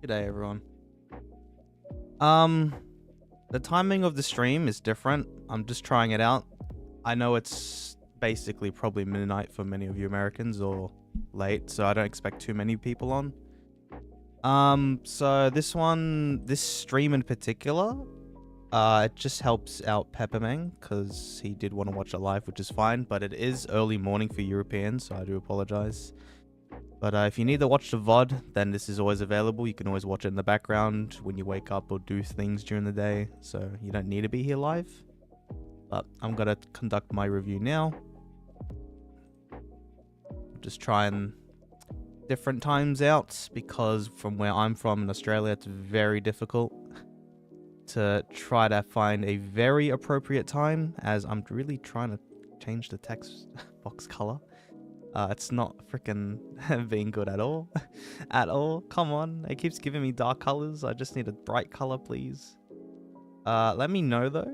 G'day everyone. The timing of the stream is different. I'm just trying it out. I know it's basically probably midnight for many of you Americans or late, so I don't expect too many people on. So this stream in particular, it just helps out Peppemang because he did want to watch it live, which is fine, but it is early morning for Europeans, so I do apologize. But if you need to watch the VOD, then this is always available. You can always watch it in the background when you wake up or do things during the day, so you don't need to be here live. But I'm going to conduct my review now. Just trying different times out, because from where I'm from in Australia, it's very difficult to try to find a very appropriate time, as I'm really trying to change the text box color. It's not freaking being good at all. At all. Come on. It keeps giving me dark colors. I just need a bright color, please. Let me know, though,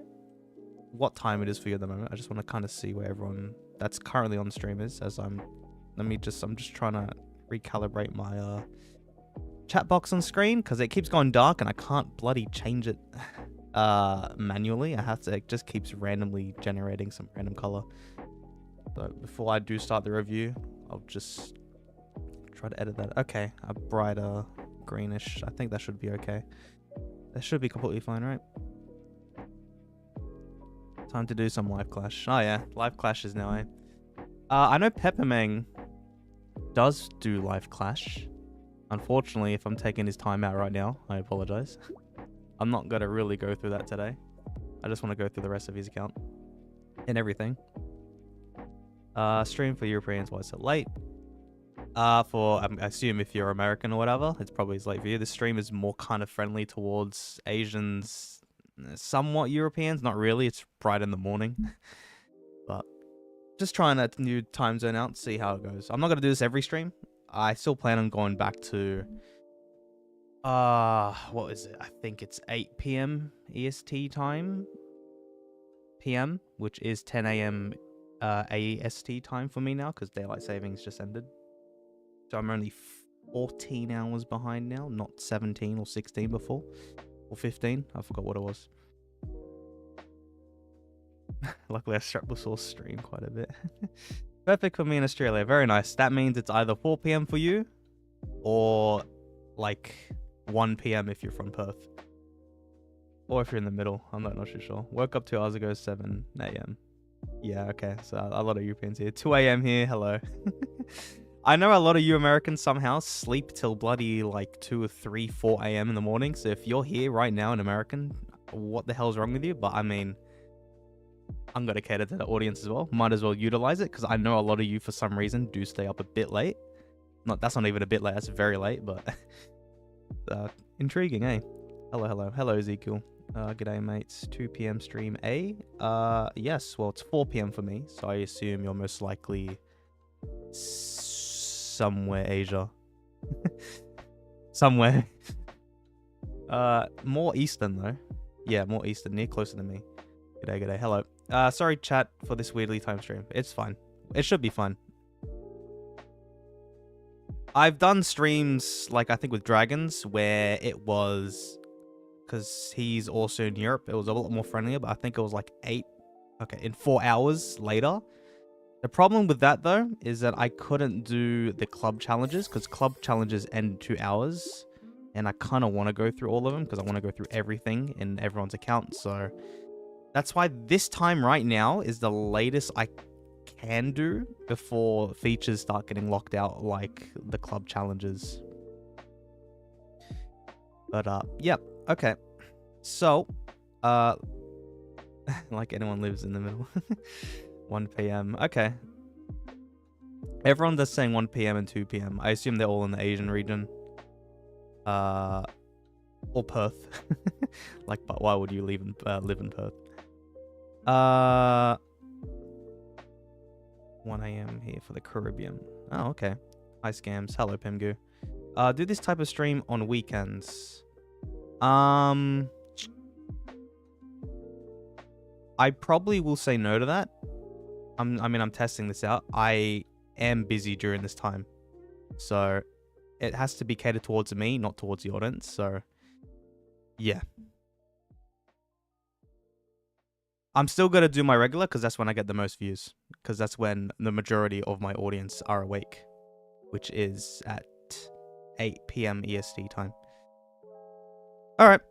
what time it is for you at the moment. I just want to kind of see where everyone that's currently on stream is, as I'm just trying to recalibrate my chat box on screen, because it keeps going dark and I can't bloody change it manually. I have to, it just keeps randomly generating some random color. So before I do start the review, I'll just try to edit that. Okay, a brighter greenish. I think that should be okay. That should be completely fine, right? Time to do some live clash. Oh yeah, live clash is now, eh? I know Peppemang does do live clash. Unfortunately, if I'm taking his time out right now, I apologize. I'm not gonna really go through that today. I just want to go through the rest of his account and everything. Stream for Europeans, why is it late? I assume if you're American or whatever, it's probably late for you. This stream is more kind of friendly towards Asians, somewhat Europeans, not really. It's bright in the morning. But just trying a new time zone out, see how it goes. I'm not going to do this every stream. I still plan on going back to, what is it? I think it's 8 p.m. EST time. PM, which is 10 a.m. AEST time for me now, because daylight savings just ended. So I'm only 14 hours behind now, not 17 or 16 before, or 15. I forgot what it was. Luckily, I saw stream quite a bit. Perfect for me in Australia. Very nice. That means it's either 4 p.m. for you, or like 1 p.m. if you're from Perth, or if you're in the middle. I'm not too sure. Woke up 2 hours ago, 7 a.m. Yeah, okay, so a lot of Europeans here. 2 a.m. here, hello. I know a lot of you Americans somehow sleep till bloody like 2 or 3, 4 a.m. in the morning. So if you're here right now in American, what the hell's wrong with you? But I mean, I'm going to cater to the audience as well. Might as well utilize it, because I know a lot of you for some reason do stay up a bit late. That's not even a bit late, that's very late, but intriguing, eh? Hello, Ezekiel. G'day mates, 2 p.m. stream A. Yes, well, it's 4 p.m. for me, so I assume you're most likely somewhere Asia. Somewhere. More Eastern though. Yeah, more Eastern, near closer to me. G'day, hello. Sorry chat for this weirdly timed stream. It's fine. It should be fun. I've done streams, like I think with Dragons, where it was, because he's also in Europe, it was a lot more friendlier, but I think it was like 4 hours later. The problem with that, though, is that I couldn't do the club challenges, because club challenges end 2 hours, and I kind of want to go through all of them, because I want to go through everything in everyone's account, so that's why this time right now is the latest I can do before features start getting locked out, like the club challenges. But, yep. Okay, so, like anyone lives in the middle. 1 p.m. Okay. Everyone does saying 1 p.m. and 2 p.m. I assume they're all in the Asian region. Or Perth. Like, but why would you live in Perth? 1 a.m. here for the Caribbean. Oh, okay. Hi, Scams. Hello, Pemgu. Do this type of stream on weekends. I probably will say no to that. I'm testing this out. I am busy during this time. So it has to be catered towards me, not towards the audience. So, yeah. I'm still going to do my regular because that's when I get the most views. Because that's when the majority of my audience are awake. Which is at 8 p.m. EST time. Alright.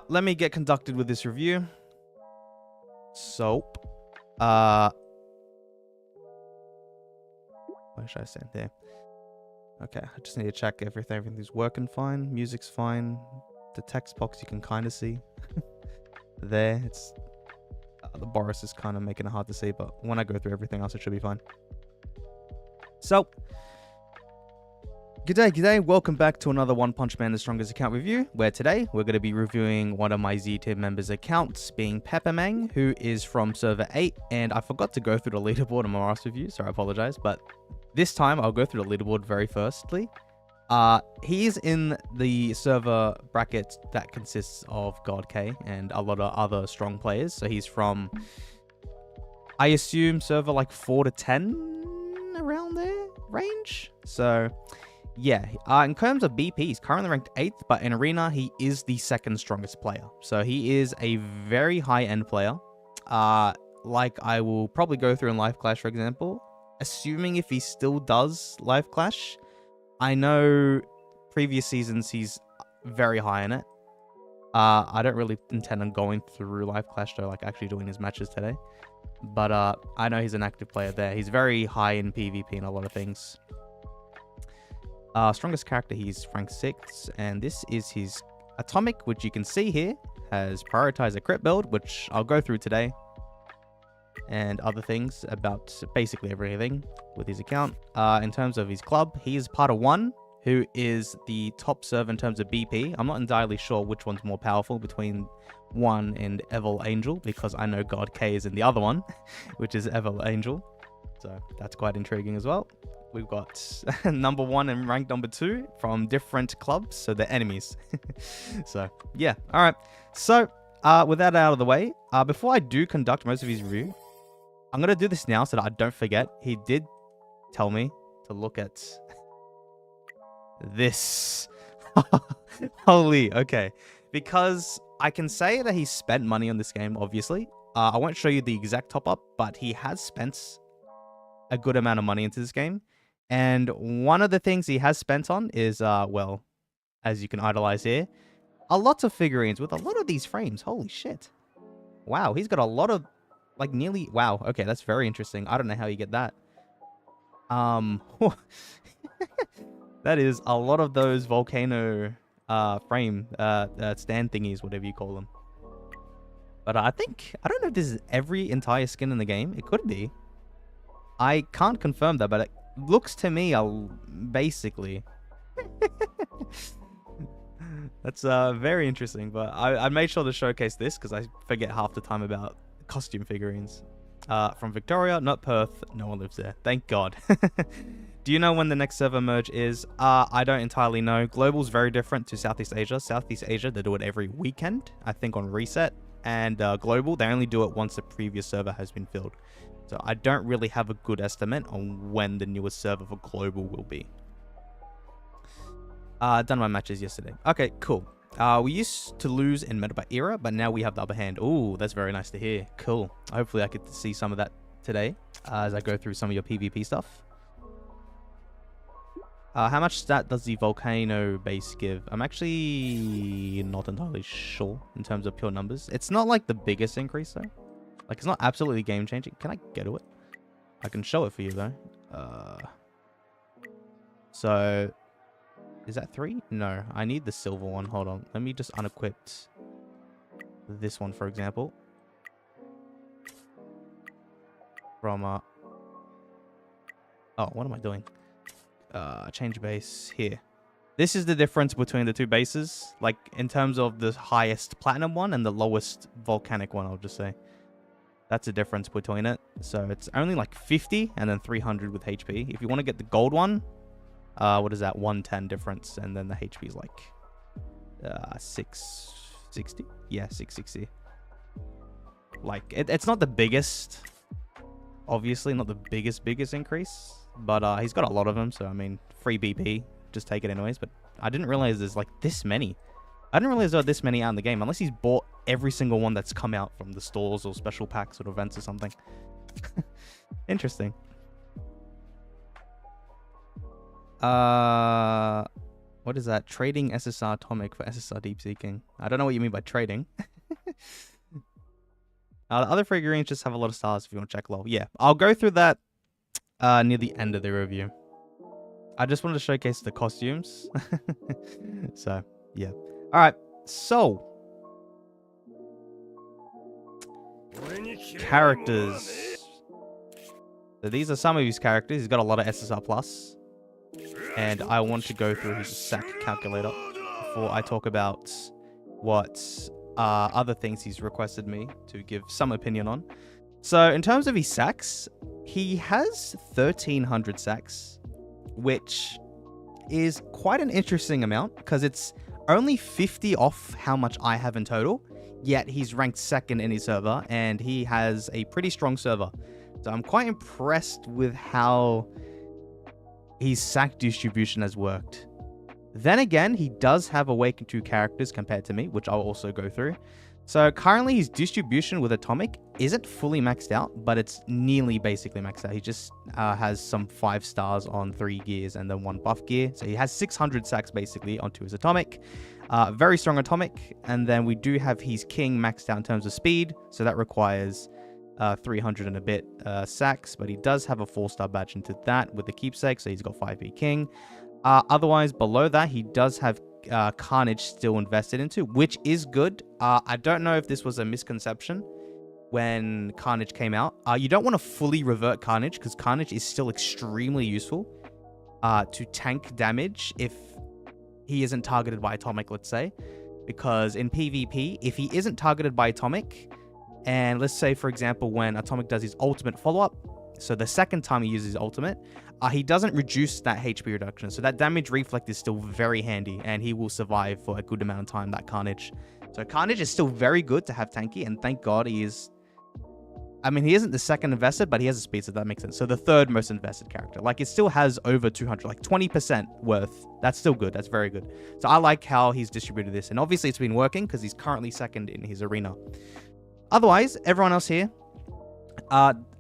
Let me get conducted with this review. So, where should I stand there? Okay, I just need to check everything's working fine. Music's fine. The text box you can kind of see. There, it's... the Boros is kind of making it hard to see, but when I go through everything else, it should be fine. So, g'day, welcome back to another One Punch Man the Strongest account review, where today we're going to be reviewing one of my Z-tier members' accounts, being Peppemang, who is from server 8, and I forgot to go through the leaderboard on my last review, so I apologize, but this time I'll go through the leaderboard very firstly. He's in the server bracket that consists of GodK and a lot of other strong players, so he's from, I assume, server like 4 to 10, around there range, so... yeah, in terms of BP, he's currently ranked 8th, but in Arena, he is the 2nd strongest player. So he is a very high-end player. Like I will probably go through in Live Clash, for example. Assuming if he still does Live Clash, I know previous seasons he's very high in it. I don't really intend on going through Live Clash, though, like actually doing his matches today. But I know he's an active player there. He's very high in PvP and a lot of things. Strongest character, he's ranked 6th, and this is his Atomic, which you can see here, has prioritized a crit build, which I'll go through today, and other things about basically everything with his account. In terms of his club, he is part of 1, who is the top server in terms of BP. I'm not entirely sure which one's more powerful between 1 and Evil Angel, because I know GodK is in the other one, which is Evil Angel, so that's quite intriguing as well. We've got number 1 and ranked number 2 from different clubs, so they're enemies. So, yeah. All right. So, with that out of the way, before I do conduct most of his review, I'm going to do this now so that I don't forget. He did tell me to look at this. Holy, okay. Because I can say that he spent money on this game, obviously. I won't show you the exact top-up, but he has spent a good amount of money into this game. And one of the things he has spent on is, well, as you can idolize here, a lot of figurines with a lot of these frames. Holy shit. Wow, he's got a lot of, like, nearly... wow, okay, that's very interesting. I don't know how you get that. That is a lot of those volcano frame stand thingies, whatever you call them. But I think... I don't know if this is every entire skin in the game. It could be. I can't confirm that, but it looks to me basically. That's very interesting, but I made sure to showcase this because I forget half the time about costume figurines. From Victoria, not Perth. No one lives there. Thank God. Do you know when the next server merge is? I don't entirely know. Global's very different to Southeast Asia. Southeast Asia, they do it every weekend, I think on reset. And Global, they only do it once the previous server has been filled. So I don't really have a good estimate on when the newest server for Global will be. Done my matches yesterday. Okay, cool. We used to lose in Metabyte era, but now we have the upper hand. Ooh, that's very nice to hear. Cool. Hopefully I get to see some of that today as I go through some of your PvP stuff. How much stat does the Volcano base give? I'm actually not entirely sure in terms of pure numbers. It's not like the biggest increase though. Like, it's not absolutely game-changing. Can I get to it? I can show it for you, though. So, is that 3? No, I need the silver one. Hold on. Let me just unequip this one, for example. From, oh, what am I doing? Change base here. This is the difference between the two bases. Like, in terms of the highest platinum one and the lowest volcanic one, I'll just say. That's the difference between it. So it's only like 50 and then 300 with HP. If you want to get the gold one, what is that? 110 difference. And then the HP is like 660. Yeah, 660. Like, it's not the biggest. Obviously, not the biggest increase. But he's got a lot of them. So, I mean, free BP. just take it anyways. But I didn't realize there's like this many. I didn't realize there were this many out in the game, unless he's bought every single one that's come out from the stores or special packs or events or something. Interesting. What is that? Trading SSR Atomic for SSR Deep Seeking. I don't know what you mean by trading. The other figurines just have a lot of stars if you want to check low. Yeah, I'll go through that near the end of the review. I just wanted to showcase the costumes. So, yeah. Alright, so. Characters. So these are some of his characters. He's got a lot of SSR Plus. And I want to go through his SAC calculator before I talk about what other things he's requested me to give some opinion on. So in terms of his sacks, he has 1,300 sacks, which is quite an interesting amount because it's only 50 off how much I have in total, yet he's ranked second in his server and he has a pretty strong server. So I'm quite impressed with how his sack distribution has worked. Then again, he does have Awakened 2 characters compared to me, which I'll also go through. So currently his distribution with Atomic isn't fully maxed out, but it's nearly basically maxed out. He just has some 5 stars on 3 gears and then 1 buff gear. So he has 600 sacks basically onto his Atomic. Very strong Atomic. And then we do have his King maxed out in terms of speed. So that requires 300 and a bit sacks, but he does have a 4-star badge into that with the keepsake, so he's got 5B King. Otherwise, below that, he does have Carnage still invested into, which is good. I don't know if this was a misconception when Carnage came out. You don't want to fully revert Carnage, because Carnage is still extremely useful to tank damage if he isn't targeted by Atomic, let's say. Because in PvP, if he isn't targeted by Atomic, and let's say, for example, when Atomic does his ultimate follow-up, so the second time he uses his ultimate, he doesn't reduce that HP reduction. So that damage reflect is still very handy, and he will survive for a good amount of time, that Carnage. So Carnage is still very good to have tanky, and thank God he is... I mean, he isn't the second invested, but he has a speed, so that makes sense. So the third most invested character. Like, it still has over 200, like 20% worth. That's still good. That's very good. So I like how he's distributed this. And obviously it's been working, because he's currently second in his arena. Otherwise, everyone else here,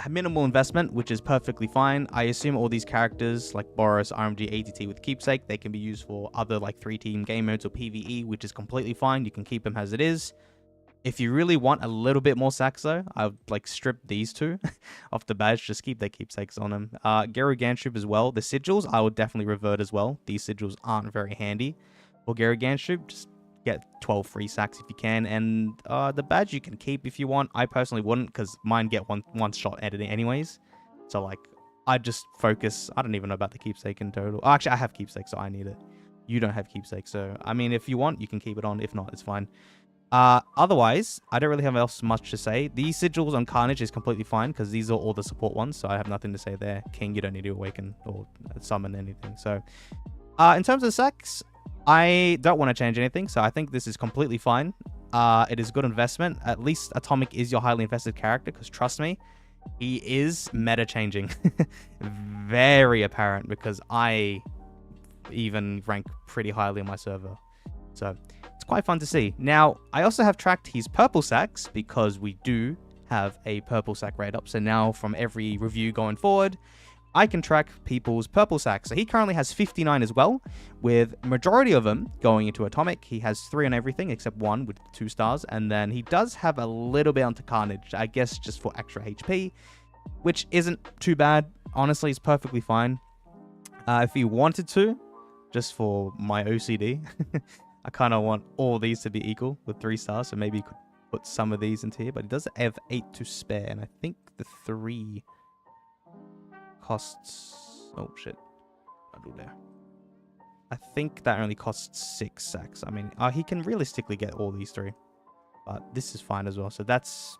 minimal investment, which is perfectly fine. I assume all these characters, like Boros, RMG, ATT with Keepsake, they can be used for other, like, 3-team game modes or PvE, which is completely fine. You can keep them as it is. If you really want a little bit more sacks, though, I would, like, strip these two off the badge. Just keep their Keepsakes on them. Garugantship as well. The sigils, I would definitely revert as well. These sigils aren't very handy. For Garugantship, just get 12 free sacks if you can, and the badge you can keep if you want. I personally wouldn't, because mine get one shot editing anyways. So like, I just focus. I don't even know about the keepsake in total. Oh, actually, I have keepsake, so I need it. You don't have keepsake, so I mean, if you want, you can keep it on. If not, it's fine. Otherwise, I don't really have else much to say. These sigils on Carnage is completely fine, because these are all the support ones, so I have nothing to say there. King, you don't need to awaken or summon anything. So in terms of sacks, I don't want to change anything, so I think this is completely fine. It is good investment. At least Atomic is your highly invested character, because trust me, he is meta changing. Very apparent, because I even rank pretty highly on my server. So it's quite fun to see. Now, I also have tracked his purple sacks, because we do have a purple sack rate up. So now from every review going forward, I can track people's purple sacks. So he currently has 59 as well, with majority of them going into Atomic. He has 3 on everything except 1 with 2 stars. And then he does have a little bit onto Carnage, I guess just for extra HP, which isn't too bad. Honestly, it's perfectly fine. If he wanted to, just for my OCD, I kind of want all these to be equal with 3 stars. So maybe he could put some of these into here, but he does have 8 to spare. And I think the 3... costs... oh shit, I do there. I think that only costs 6 sacks. I mean, he can realistically get all these 3, but this is fine as well. So that's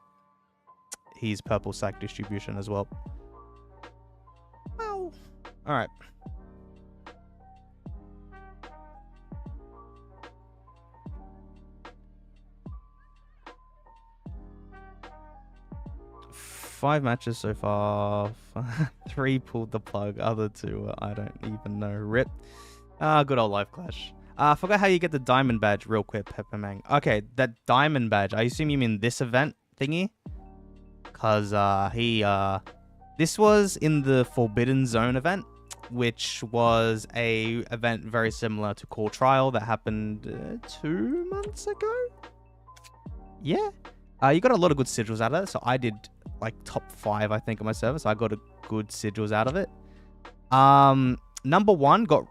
his purple sack distribution as well. Well, all right. Five matches so far. 3 pulled the plug. Other 2, I don't even know. RIP. Good old life clash. I forgot how you get the diamond badge real quick, Peppemang. Okay, that diamond badge. I assume you mean this event thingy? Because this was in the Forbidden Zone event, which was a event very similar to Core Trial that happened 2 months ago? Yeah. You got a lot of good sigils out of it. So I did like top 5, I think, of my server. So I got a good sigils out of it. Number 1 got,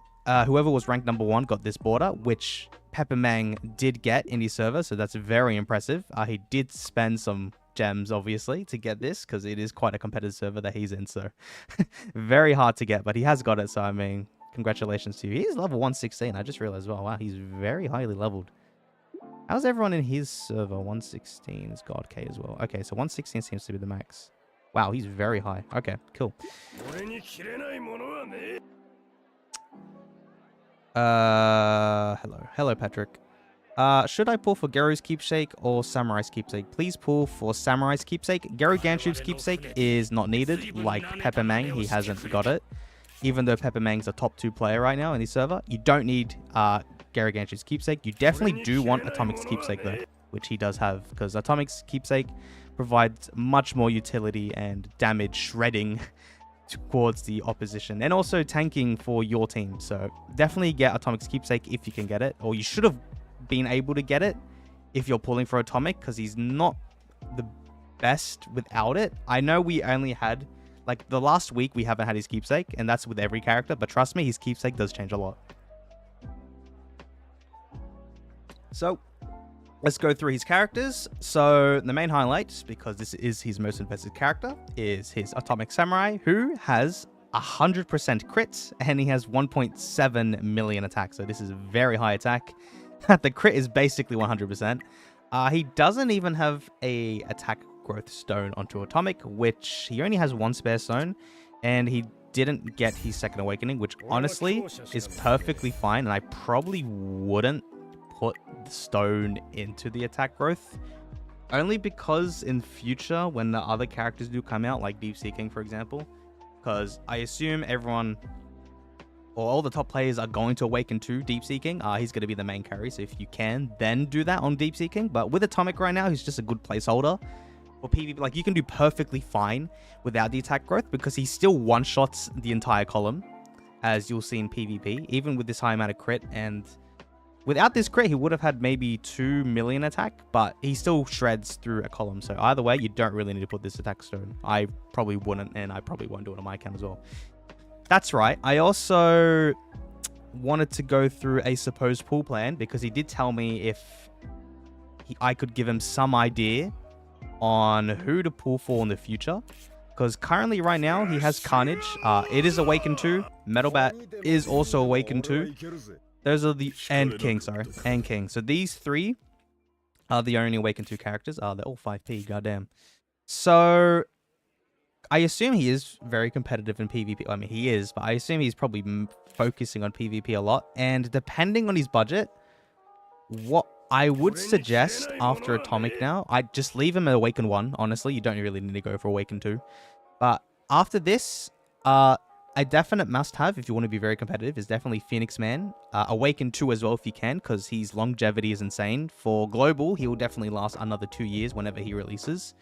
whoever was ranked number 1 got this border, which Peppemang did get in his server. So that's very impressive. He did spend some gems, obviously, to get this, because it is quite a competitive server that he's in. So very hard to get, but he has got it. So, I mean, congratulations to you. He's level 116. I just realized, well, wow, he's very highly leveled. How's everyone in his server? 116 is GodK as well. Okay, so 116 seems to be the max. Wow, he's very high. Okay, cool. Hello, Patrick. Should I pull for Geru's keepsake or Samurai's keepsake? Please pull for Samurai's keepsake. Geru Ganshup's keepsake is not needed, like Peppemang. He hasn't got it. Even though Peppemang's a top 2 player right now in his server, you don't need Geru Ganshup's keepsake. You definitely do want Atomic's keepsake though, which he does have, because Atomic's keepsake provides much more utility and damage shredding towards the opposition, and also tanking for your team. So definitely get Atomic's keepsake if you can get it, or you should have been able to get it if you're pulling for Atomic, because he's not the best without it. I know we only had, like, the last week we haven't had his keepsake, and that's with every character, but trust me, his keepsake does change a lot. So let's go through his characters. So the main highlight, because this is his most invested character, is his Atomic Samurai, who has 100% crit, and he has 1.7 million attack. So this is a very high attack. The crit is basically 100%. He doesn't even have a attack growth stone onto Atomic, which he only has 1 spare stone, and he didn't get his second awakening, which honestly is perfectly fine, and I probably wouldn't put the stone into the attack growth, only because in future when the other characters do come out, like Deep Sea King for example, because I assume everyone or all the top players are going to awaken to Deep Sea King. He's going to be the main carry, so if you can, then do that on Deep Sea King. But with Atomic right now, he's just a good placeholder for PvP. Like, you can do perfectly fine without the attack growth, because he still one-shots the entire column, as you'll see in PvP, even with this high amount of crit. And without this crit, he would have had maybe 2 million attack, but he still shreds through a column. So either way, you don't really need to put this attack stone. I probably wouldn't, and I probably won't do it on my account as well. That's right. I also wanted to go through a supposed pull plan, because he did tell me if I could give him some idea on who to pull for in the future. Because currently, right now, he has Carnage. It is Awakened 2. Metal Bat is also Awakened 2. Those are the... And King, sorry. And King. So these 3 are the only Awakened 2 characters. They're all 5p, goddamn. So I assume he is very competitive in PvP. I mean, he is, but I assume he's probably focusing on PvP a lot. And depending on his budget, what I would suggest after Atomic now, I'd just leave him at Awaken 1. Honestly, you don't really need to go for Awaken 2. But after this, a definite must-have if you want to be very competitive is definitely Phoenix Man. Awaken 2 as well if you can, because his longevity is insane. For Global, he will definitely last another 2 years whenever he releases.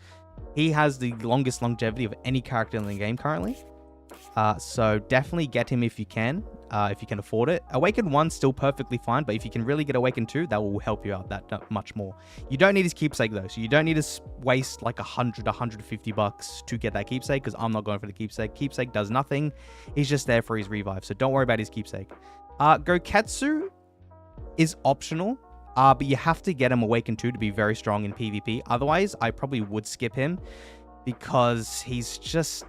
He has the longest longevity of any character in the game currently. So definitely get him if you can afford it. Awaken 1 still perfectly fine, but if you can really get Awaken 2, that will help you out that much more. You don't need his keepsake though, so you don't need to waste like 100, 150 bucks to get that keepsake, because I'm not going for the keepsake. Keepsake does nothing. He's just there for his revive, so don't worry about his keepsake. Goketsu is optional, but you have to get him Awaken 2 to be very strong in PvP. Otherwise, I probably would skip him, because he's just...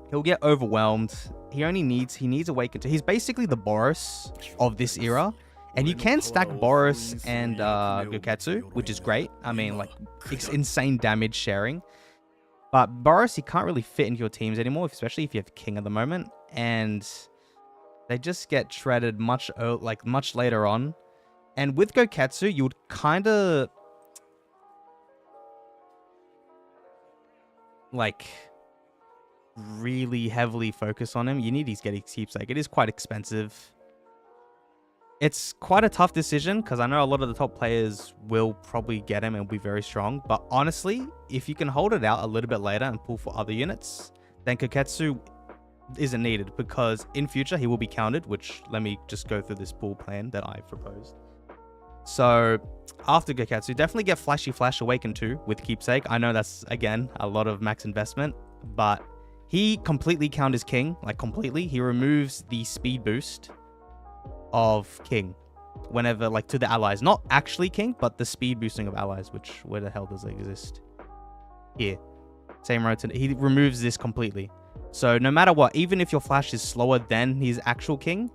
he'll get overwhelmed. He needs Awaken 2. He's basically the Boros of this era. And you can stack Boros and Goketsu, which is great. I mean, like, it's insane damage sharing. But Boros, he can't really fit into your teams anymore, especially if you have King at the moment. And they just get shredded much later on. And with Goketsu, you would kind of... like... really heavily focus on him. You need his keepsake. It is quite expensive. It's quite a tough decision because I know a lot of the top players will probably get him and will be very strong. But honestly, if you can hold it out a little bit later and pull for other units, then Koketsu isn't needed because in future he will be counted, which let me just go through this pool plan that I proposed. So after Koketsu, definitely get Flashy Flash Awaken 2 with Keepsake. I know that's, again, a lot of max investment, but he completely counters King, like completely. He removes the speed boost of King whenever, like, to the allies. Not actually King, but the speed boosting of allies, which, where the hell does it exist? Here. Same rotate. He removes this completely. So no matter what, even if your Flash is slower than his actual King,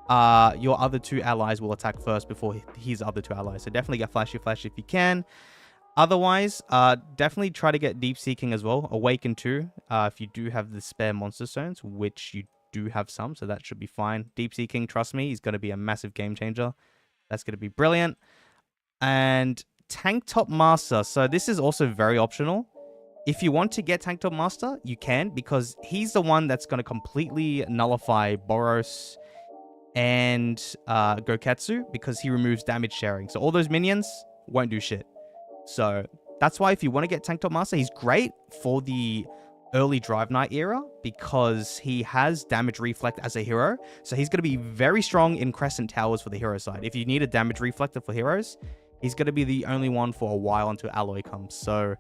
your other two allies will attack first before his other two allies. So definitely get Flashy Flash if you can. Otherwise, definitely try to get Deep Seeking as well. Awaken 2, if you do have the spare monster stones, which you do have some, so that should be fine. Deep Seeking, trust me, is going to be a massive game changer. That's going to be brilliant. And Tank Top Master. So this is also very optional. If you want to get Tank Top Master, you can, because he's the one that's going to completely nullify Boros and Goketsu, because he removes damage sharing. So all those minions won't do shit. So that's why if you want to get Tank Top Master, he's great for the early Drive Knight era because he has damage reflect as a hero. So he's going to be very strong in Crescent Towers for the hero side. If you need a damage reflector for heroes, he's going to be the only one for a while until Alloy comes. So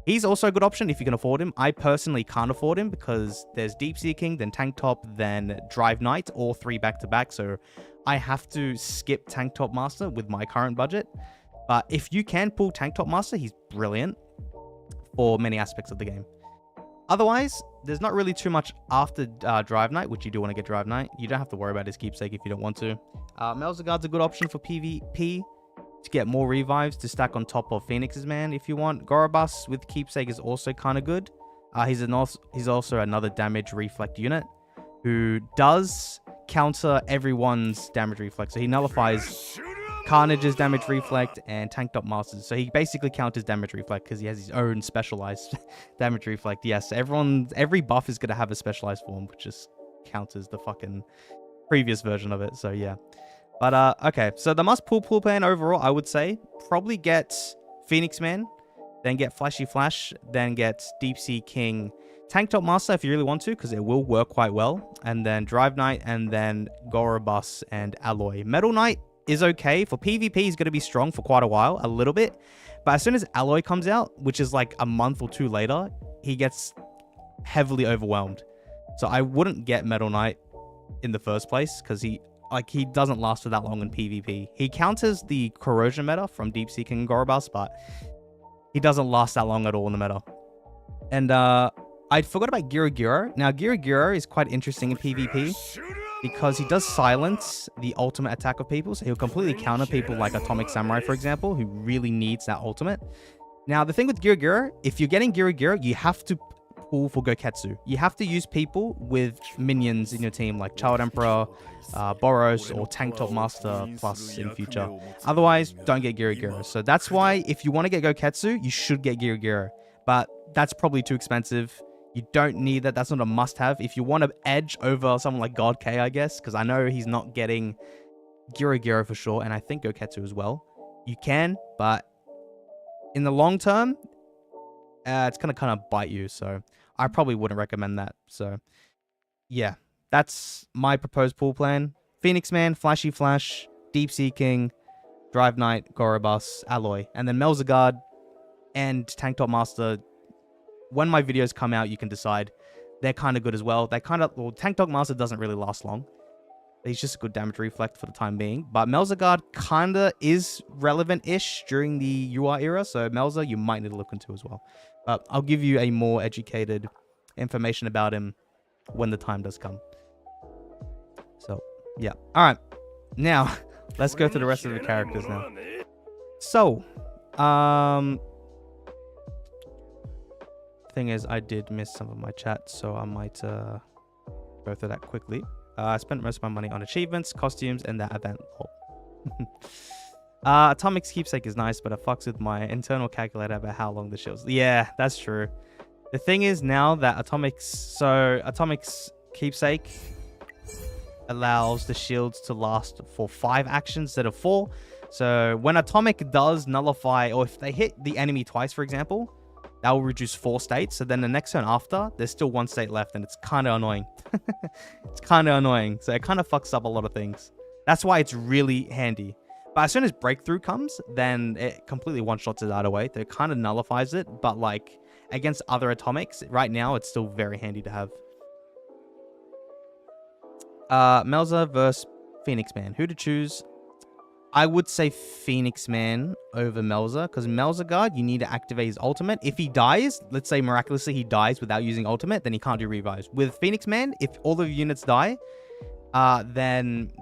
he's also a good option if you can afford him. I personally can't afford him because there's Deep Seeking, then Tank Top, then Drive Knight, all three back to back. So I have to skip Tank Top Master with my current budget. But if you can pull Tank Top Master, he's brilliant for many aspects of the game. Otherwise, there's not really too much after Drive Knight, which you do want to get Drive Knight. You don't have to worry about his Keepsake if you don't want to. Melzagard's a good option for PvP to get more revives to stack on top of Phoenix's Man if you want. Gorobus with Keepsake is also kind of good. He's also another damage reflect unit who does counter everyone's damage reflect. So he nullifies Carnage's damage reflect and Tank Top Masters. So he basically counters damage reflect because he has his own specialized damage reflect. Yes, every buff is going to have a specialized form, which just counters the fucking previous version of it. So yeah. But okay, so the must pull plan overall, I would say probably get Phoenix Man, then get Flashy Flash, then get Deep Sea King, Tank Top Master if you really want to, because it will work quite well, and then Drive Knight, and then Gorobus and Alloy. Metal Knight is okay. For PvP, he's going to be strong for quite a while, a little bit. But as soon as Alloy comes out, which is like a month or two later, he gets heavily overwhelmed. So I wouldn't get Metal Knight in the first place, because he doesn't last for that long in PvP. He counters the corrosion meta from Deep Seeking and Gorobus, but he doesn't last that long at all in the meta. And I forgot about Giro. Now, Giro is quite interesting in PvP because he does silence the ultimate attack of people. So he'll completely counter people like Atomic Samurai, for example, who really needs that ultimate. Now, the thing with Giro, if you're getting Giro, you have to pull for Goketsu. You have to use people with minions in your team, like Child Emperor, Boros, or Tank Top Master plus in future. Otherwise, don't get Giro. So that's why if you want to get Goketsu, you should get Giro. But that's probably too expensive. You don't need that. That's not a must-have. If you want to edge over someone like GodK, I guess, because I know he's not getting Giro for sure, and I think Goketsu as well. You can, but in the long term, it's going to kind of bite you, so I probably wouldn't recommend that. So, yeah, that's my proposed pool plan. Phoenix Man, Flashy Flash, Deep Seeking, Drive Knight, Gorobus, Alloy, and then Melzagard and Tank Top Master. When my videos come out, you can decide. They're kind of good as well. Tank Top Master doesn't really last long. He's just a good damage reflect for the time being. But Melzagard kind of is relevant-ish during the UR era. So Melza, you might need to look into as well. But I'll give you a more educated information about him when the time does come. So, yeah. All right. Now, let's go through the rest of the characters now. So, thing is, I did miss some of my chat, so I might go through that quickly. I spent most of my money on achievements, costumes, and that event. Atomic's Keepsake is nice, but it fucks with my internal calculator about how long the shield's. Yeah, that's true. The thing is now that Atomic's Keepsake, allows the shields to last for 5 actions instead of 4. So when Atomic does nullify, or if they hit the enemy twice, for example, that will reduce 4 states. So then the next turn after, there's still 1 state left, and it's kind of annoying. It's kind of annoying. So it kind of fucks up a lot of things. That's why it's really handy. But as soon as Breakthrough comes, then it completely one-shots it out away. So it kind of nullifies it. But like against other Atomics, right now, it's still very handy to have. Melza versus Phoenix Man. Who to choose? I would say Phoenix Man over Melza, because Melza Guard, you need to activate his ultimate. If he dies, let's say miraculously he dies without using ultimate, then he can't do revives. With Phoenix Man, if all of your units die, then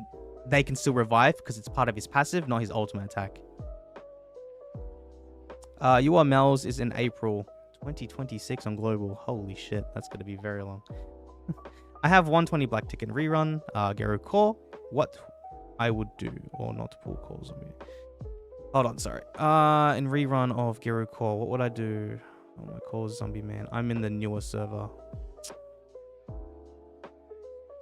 they can still revive because it's part of his passive, not his ultimate attack. UR Mel's is in April 2026 on global. Holy shit, that's going to be very long. I have 120 black ticket rerun, Geru Core. What I would do, or not pull calls on me. Hold on, sorry. In rerun of Geru Core, what would I do? Oh, my call Zombie Man. I'm in the newer server.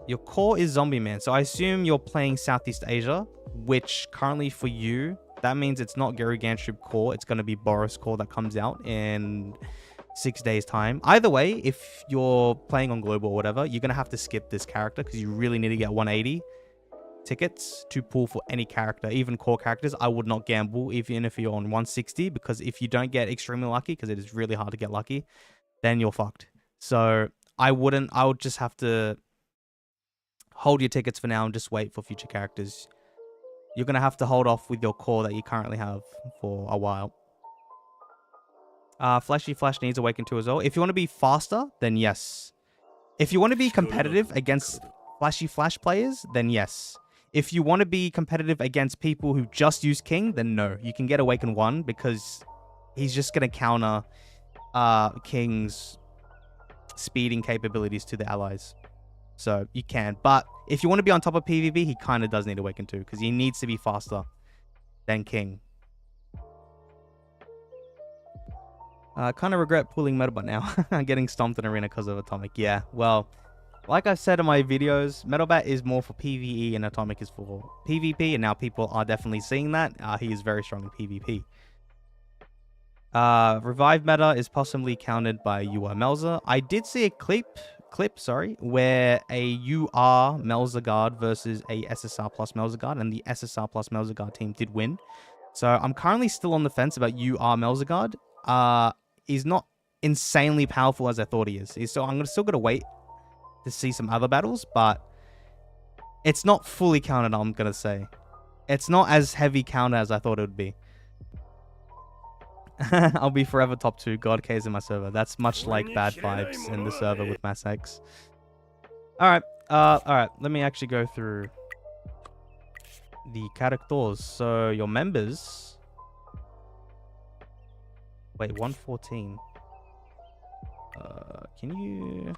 Your core is Zombie Man, so I assume you're playing Southeast Asia, which currently for you, that means it's not Geru Gantrip core. It's going to be Boros core that comes out in 6 days time. Either way, if you're playing on global or whatever, you're going to have to skip this character because you really need to get 180 tickets to pull for any character, even core characters. I would not gamble even if you're on 160, because if you don't get extremely lucky, because it is really hard to get lucky, then you're fucked. So I would just have to hold your tickets for now and just wait for future characters. You're going to have to hold off with your core that you currently have for a while. Flashy Flash needs Awaken 2 as well. If you want to be faster, then yes. If you want to be competitive against Flashy Flash players, then yes. If you want to be competitive against people who just use King, then no. You can get Awaken 1 because he's just going to counter King's speeding capabilities to the allies. So you can. But if you want to be on top of PvP, he kind of does need Awaken 2 because he needs to be faster than King. I kind of regret pulling Metalbot now. I'm getting stomped in Arena because of Atomic. Yeah, well, like I've said in my videos, Metalbat is more for PvE and Atomic is for PvP, and now people are definitely seeing that. He is very strong in PvP. Revive meta is possibly countered by UR Melza. I did see a clip, where a UR Melza Guard versus a SSR plus Melza Guard, and the SSR plus Melza Guard team did win. So I'm currently still on the fence about UR Melza Guard. He's not insanely powerful as I thought he is. I'm still gonna wait to see some other battles, but it's not fully counted, I'm gonna say. It's not as heavy counter as I thought it would be. I'll be forever top 2. GodK is in my server. That's much like bad vibes in the server with MassX. Alright, let me actually go through the characters. So your members. Wait, 114. Can you...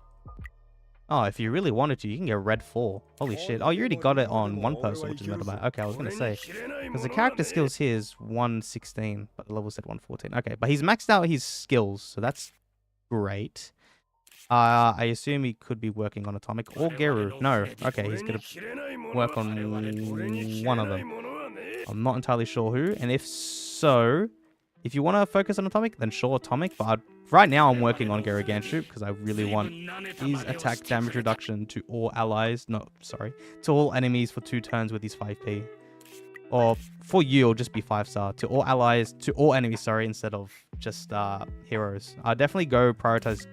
Oh, if you really wanted to, you can get red 4. Holy shit. Oh, you already got it on one person, which is Metalbat. Okay, I was going to say. Because the character skills here is 116, but the level said 114. Okay, but he's maxed out his skills, so that's great. I assume he could be working on Atomic or Geru. No. Okay, he's going to work on one of them. I'm not entirely sure who. And if so, if you want to focus on Atomic, then sure, Atomic. But right now, I'm working on Geru Gantrip because I really want his attack damage reduction to all allies. No, sorry. To all enemies for 2 turns with his 5p. Or for you, it'll just be 5-star. To all allies, to all enemies, sorry, instead of just heroes. I'll definitely go prioritize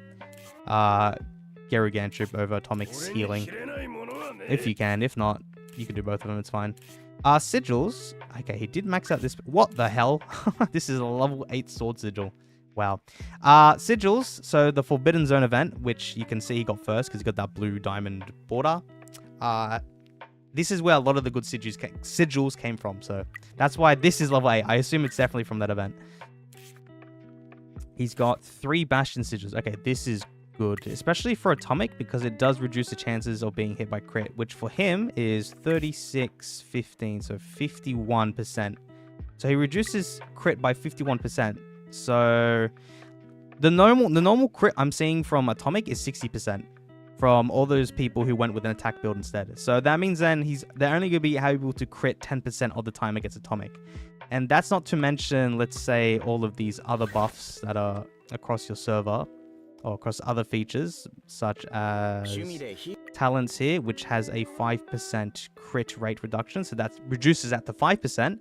Geru Gantrip over Atomic's healing. If you can. If not, you can do both of them. It's fine. Sigils. Okay, he did max out this. What the hell? This is a level 8 sword sigil. Wow. Sigils. So the Forbidden Zone event, which you can see he got first because he got that blue diamond border. This is where a lot of the good sigils came from. So that's why this is level 8. I assume it's definitely from that event. He's got 3 Bastion sigils. Okay, this is good, especially for Atomic, because it does reduce the chances of being hit by crit, which for him is 36-15, so 51%. So he reduces crit by 51%. So the normal crit I'm seeing from Atomic is 60%. from all those people who went with an attack build instead. So that means then they're only going to be able to crit 10% of the time against atomic. And that's not to mention, let's say, all of these other buffs that are across your server or across other features, such as talents here, which has a 5% crit rate reduction. So that reduces that to 5%.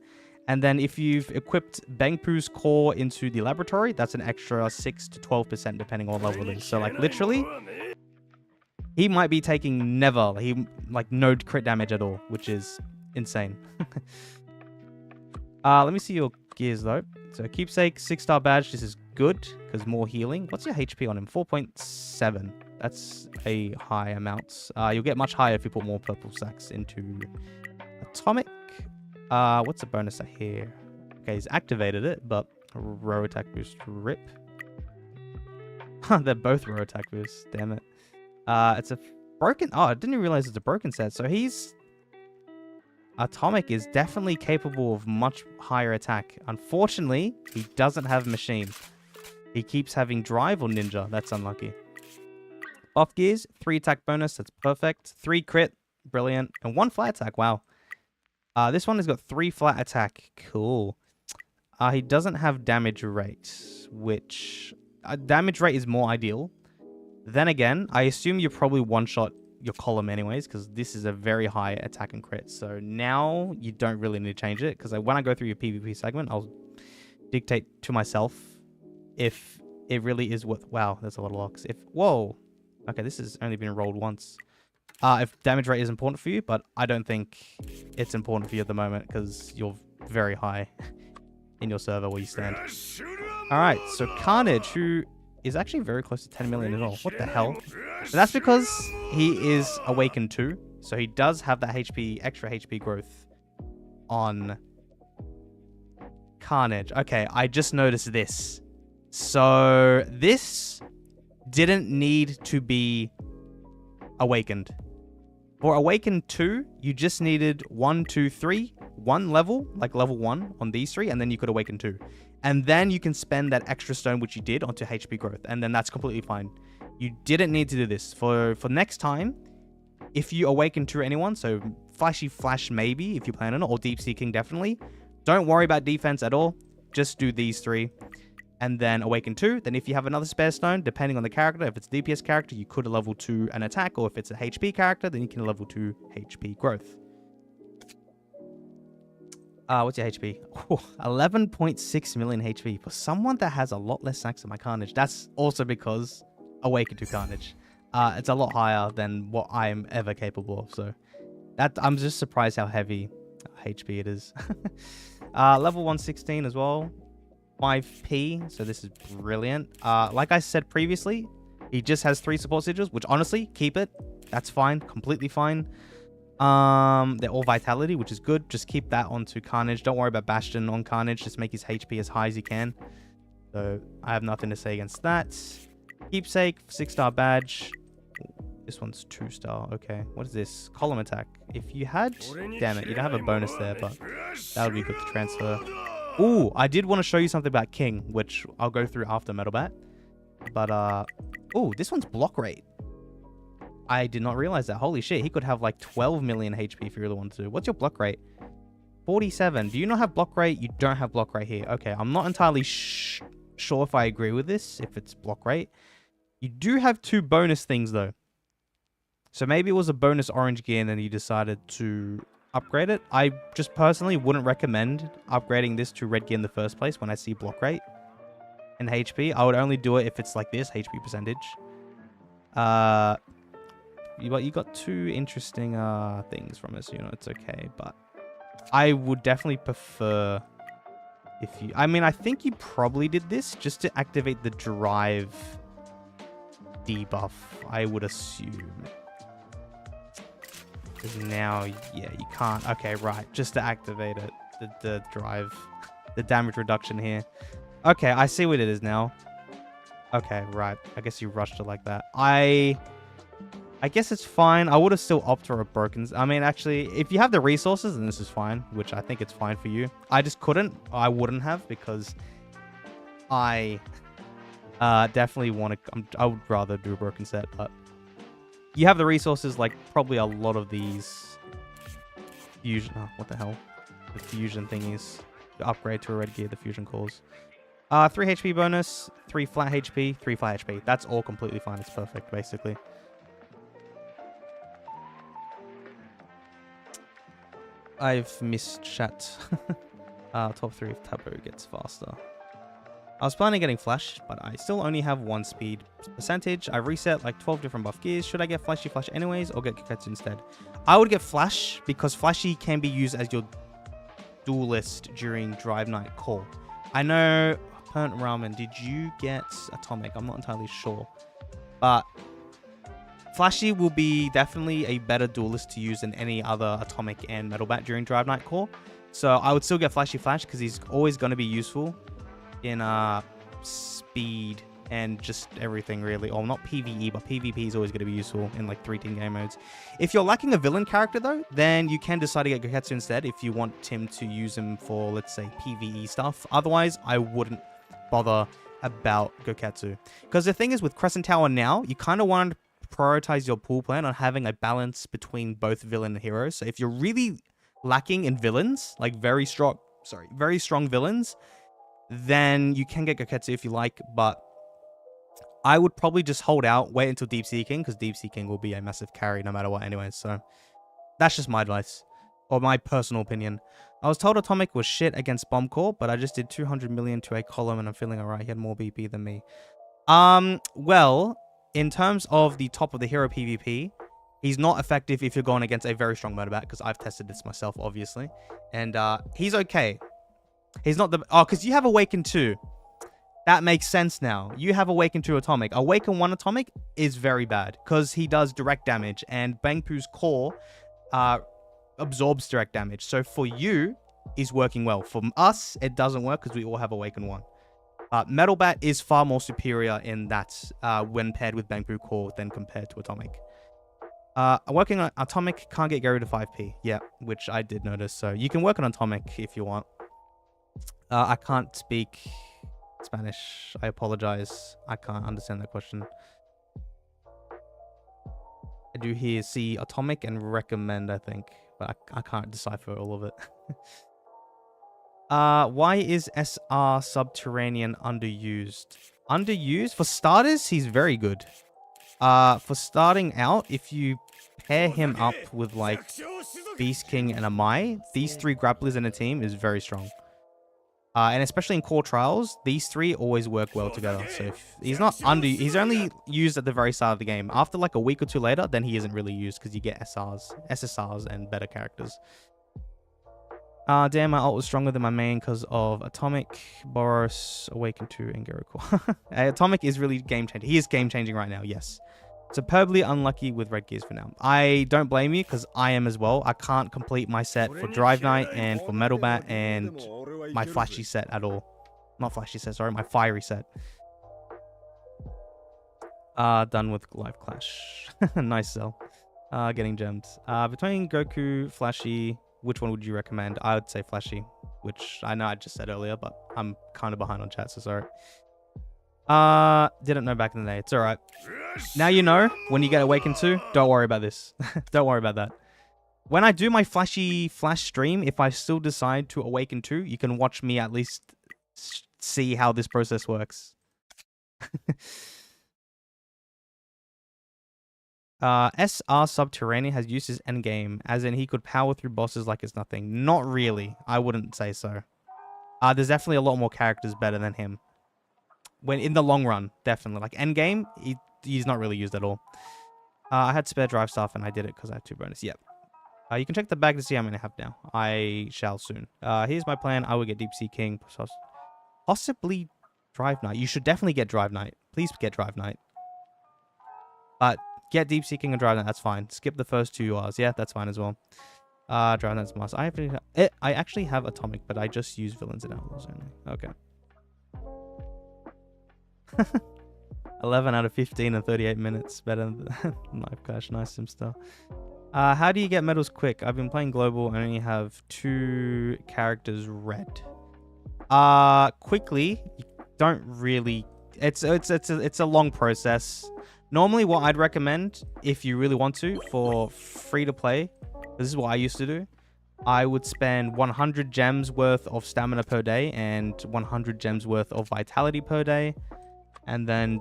And then if you've equipped Bangpu's core into the laboratory, that's an extra 6 to 12% depending on level it is. So like literally, he might be taking no crit damage at all, which is insane. Let me see your gears though. So keepsake, 6-star badge. This is good because more healing. What's your HP on him? 4.7. That's a high amount. You'll get much higher if you put more purple sacks into atomic. What's the bonus here? Okay, he's activated it, but row attack boost, rip. They're both row attack boosts. Damn it. It's a broken. Oh, I didn't even realize it's a broken set. So atomic is definitely capable of much higher attack. Unfortunately, he doesn't have machine. He keeps having drive or ninja. That's unlucky. Buff gears, 3 attack bonus. That's perfect. 3 crit, brilliant, and 1 flat attack. Wow. This one has got 3 flat attack. Cool. He doesn't have damage rate, which damage rate is more ideal. Then again, I assume you probably one-shot your column anyways, because this is a very high attack and crit. So now you don't really need to change it, because when I go through your PvP segment, I'll dictate to myself if it really is worth... Wow, there's a lot of locks. Whoa. Okay, this has only been rolled once. If damage rate is important for you, but I don't think it's important for you at the moment, because you're very high in your server where you stand. Alright, so Carnage, who is actually very close to 10 million as well. What the hell? So that's because he is Awakened 2. So he does have that extra HP growth on Carnage. Okay, I just noticed this. So this didn't need to be Awakened. For Awakened 2, you just needed 1 level, like level 1 on these 3, and then you could Awaken 2. And then you can spend that extra stone, which you did, onto HP growth. And then that's completely fine. You didn't need to do this. For next time, if you Awaken to anyone, so Flashy Flash maybe, if you plan on it, or Deep Sea King definitely, don't worry about defense at all. Just do these 3. And then Awaken 2. Then if you have another spare stone, depending on the character, if it's a DPS character, you could level 2 an attack. Or if it's a HP character, then you can level 2 HP growth. What's your HP? 11.6 million HP. For someone that has a lot less sacks than my Carnage, that's also because Awakened to Carnage. It's a lot higher than what I'm ever capable of. So I'm just surprised how heavy HP it is. Level 116 as well. 5p. So this is brilliant. Like I said previously, he just has 3 support sigils, which honestly, keep it. That's fine. Completely fine. They're all vitality, which is good. Just keep that onto Carnage. Don't worry about Bastion on Carnage. Just make his HP as high as you can. So I have nothing to say against that. Keepsake, 6-star badge. This one's 2-star. Okay, what is this? Column attack. If you had... Damn it, you don't have a bonus there, but that would be good to transfer. Ooh, I did want to show you something about King, which I'll go through after Metal Bat. But, ooh, this one's block rate. I did not realize that. Holy shit, he could have like 12 million HP if you really wanted to. What's your block rate? 47. Do you not have block rate? You don't have block rate here. Okay, I'm not entirely sure if I agree with this, if it's block rate. You do have 2 bonus things though. So maybe it was a bonus orange gear and then you decided to upgrade it. I just personally wouldn't recommend upgrading this to red gear in the first place when I see block rate and HP. I would only do it if it's like this, HP percentage. You got 2 interesting things from this, it's okay, but I would definitely prefer if you... I mean, I think you probably did this just to activate the drive debuff, I would assume. Because now, yeah, you can't... Okay, right, just to activate it, the drive, the damage reduction here. Okay, I see what it is now. Okay, right, I guess you rushed it like that. I guess it's fine. I would have still opted for a broken... I mean, actually, if you have the resources, then this is fine, which I think it's fine for you. I just couldn't. I wouldn't have, because I definitely want to... I would rather do a broken set, but You have the resources like probably a lot of these fusion. Oh, what the hell? The fusion thingies. To upgrade to a red gear, the fusion cores. 3 HP bonus, 3 flat HP, 3 flat HP. That's all completely fine. It's perfect, basically. I've missed chat. Top 3 if Taboo gets faster. I was planning on getting Flash, but I still only have 1 speed percentage. I reset like 12 different buff gears. Should I get Flashy Flash anyways or get Koketsu instead? I would get Flash because Flashy can be used as your duelist during Drive Night call. I know, Pernt Ramen, did you get Atomic? I'm not entirely sure. But Flashy will be definitely a better duelist to use than any other Atomic and Metal Bat during Drive Night call. So I would still get Flashy Flash because he's always going to be useful in speed and just everything really. Or not PvE, but PvP is always going to be useful in like 3-team game modes. If you're lacking a villain character though, then you can decide to get Koketsu instead if you want him to use him for, let's say, PvE stuff. Otherwise, I wouldn't bother about Koketsu. Because the thing is, with Crescent Tower now, you kind of want to prioritize your pool plan on having a balance between both villain and heroes. So if you're really lacking in villains, like very strong villains, then you can get Koketsu if you like, but I would probably just hold out, wait until Deep Sea King, because Deep Sea King will be a massive carry no matter what anyway, so that's just my advice, or my personal opinion. I was told Atomic was shit against Bomb Corps, but I just did 200 million to a column and I'm feeling alright. He had more BP than me. Well, in terms of the top of the hero PvP, he's not effective if you're going against a very strong Murderbat, because I've tested this myself, obviously, and he's okay. He's not the... Oh, because you have Awaken 2. That makes sense now. You have Awaken 2 Atomic. Awaken 1 Atomic is very bad because he does direct damage and Bangpoo's core absorbs direct damage. So for you, is working well. For us, it doesn't work because we all have Awaken 1. Metal Bat is far more superior in that when paired with Bangpoo core than compared to Atomic. Working on Atomic can't get Gary to 5p. Yeah, which I did notice. So you can work on Atomic if you want. I can't speak Spanish. I apologize. I can't understand that question. I do see Atomic and recommend, I think, but I can't decipher all of it. Why is SR Subterranean underused? Underused? For starters, he's very good. For starting out, if you pair him up with like Beast King and Amai, these 3 grapplers in a team is very strong. And especially in core trials, these 3 always work well together. So if he's not he's only used at the very start of the game. After like a week or 2 later, then he isn't really used because you get SSRs and better characters. Damn, my ult was stronger than my main because of Atomic, Boros, Awaken 2, and Geruko. Atomic is really game-changing. He is game-changing right now, yes. Superbly unlucky with red gears for now. I don't blame you because I am as well. I can't complete my set for Drive Night and for Metal Bat and my flashy set at all. Not flashy set, sorry, my fiery set. Done with Live Clash. Nice sell. Getting gems. Between Goku, Flashy, which one would you recommend? I would say Flashy, which I know I just said earlier, but I'm kind of behind on chat, so sorry. Didn't know back in the day. It's alright. Now you know, when you get Awakened 2, don't worry about this. Don't worry about that. When I do my Flashy Flash stream, if I still decide to Awaken 2, you can watch me at least see how this process works. SR Subterranean has used his endgame, as in he could power through bosses like it's nothing. Not really. I wouldn't say so. There's definitely a lot more characters better than him. When in the long run, definitely. Like endgame, he's not really used at all. I had spare drive stuff and I did it because I had 2 bonus. Yep. You can check the bag to see how many I have now. I shall soon. Here's my plan. I will get Deep Sea King. Possibly Drive Night. You should definitely get Drive Night. Please get Drive Night. But get Deep Sea King and Drive Night. That's fine. Skip the first 2 URs. Yeah, that's fine as well. Drive Night's must. I actually have Atomic, but I just use villains and outlaws only. Okay. 11 out of 15 in 38 minutes. Better than Live Clash. Nice Simstar. How do you get medals quick? I've been playing global and only have 2 characters red. Quickly, you don't really. It's a long process. Normally, what I'd recommend, if you really want to, for free to play, this is what I used to do, I would spend 100 gems worth of stamina per day and 100 gems worth of vitality per day. And then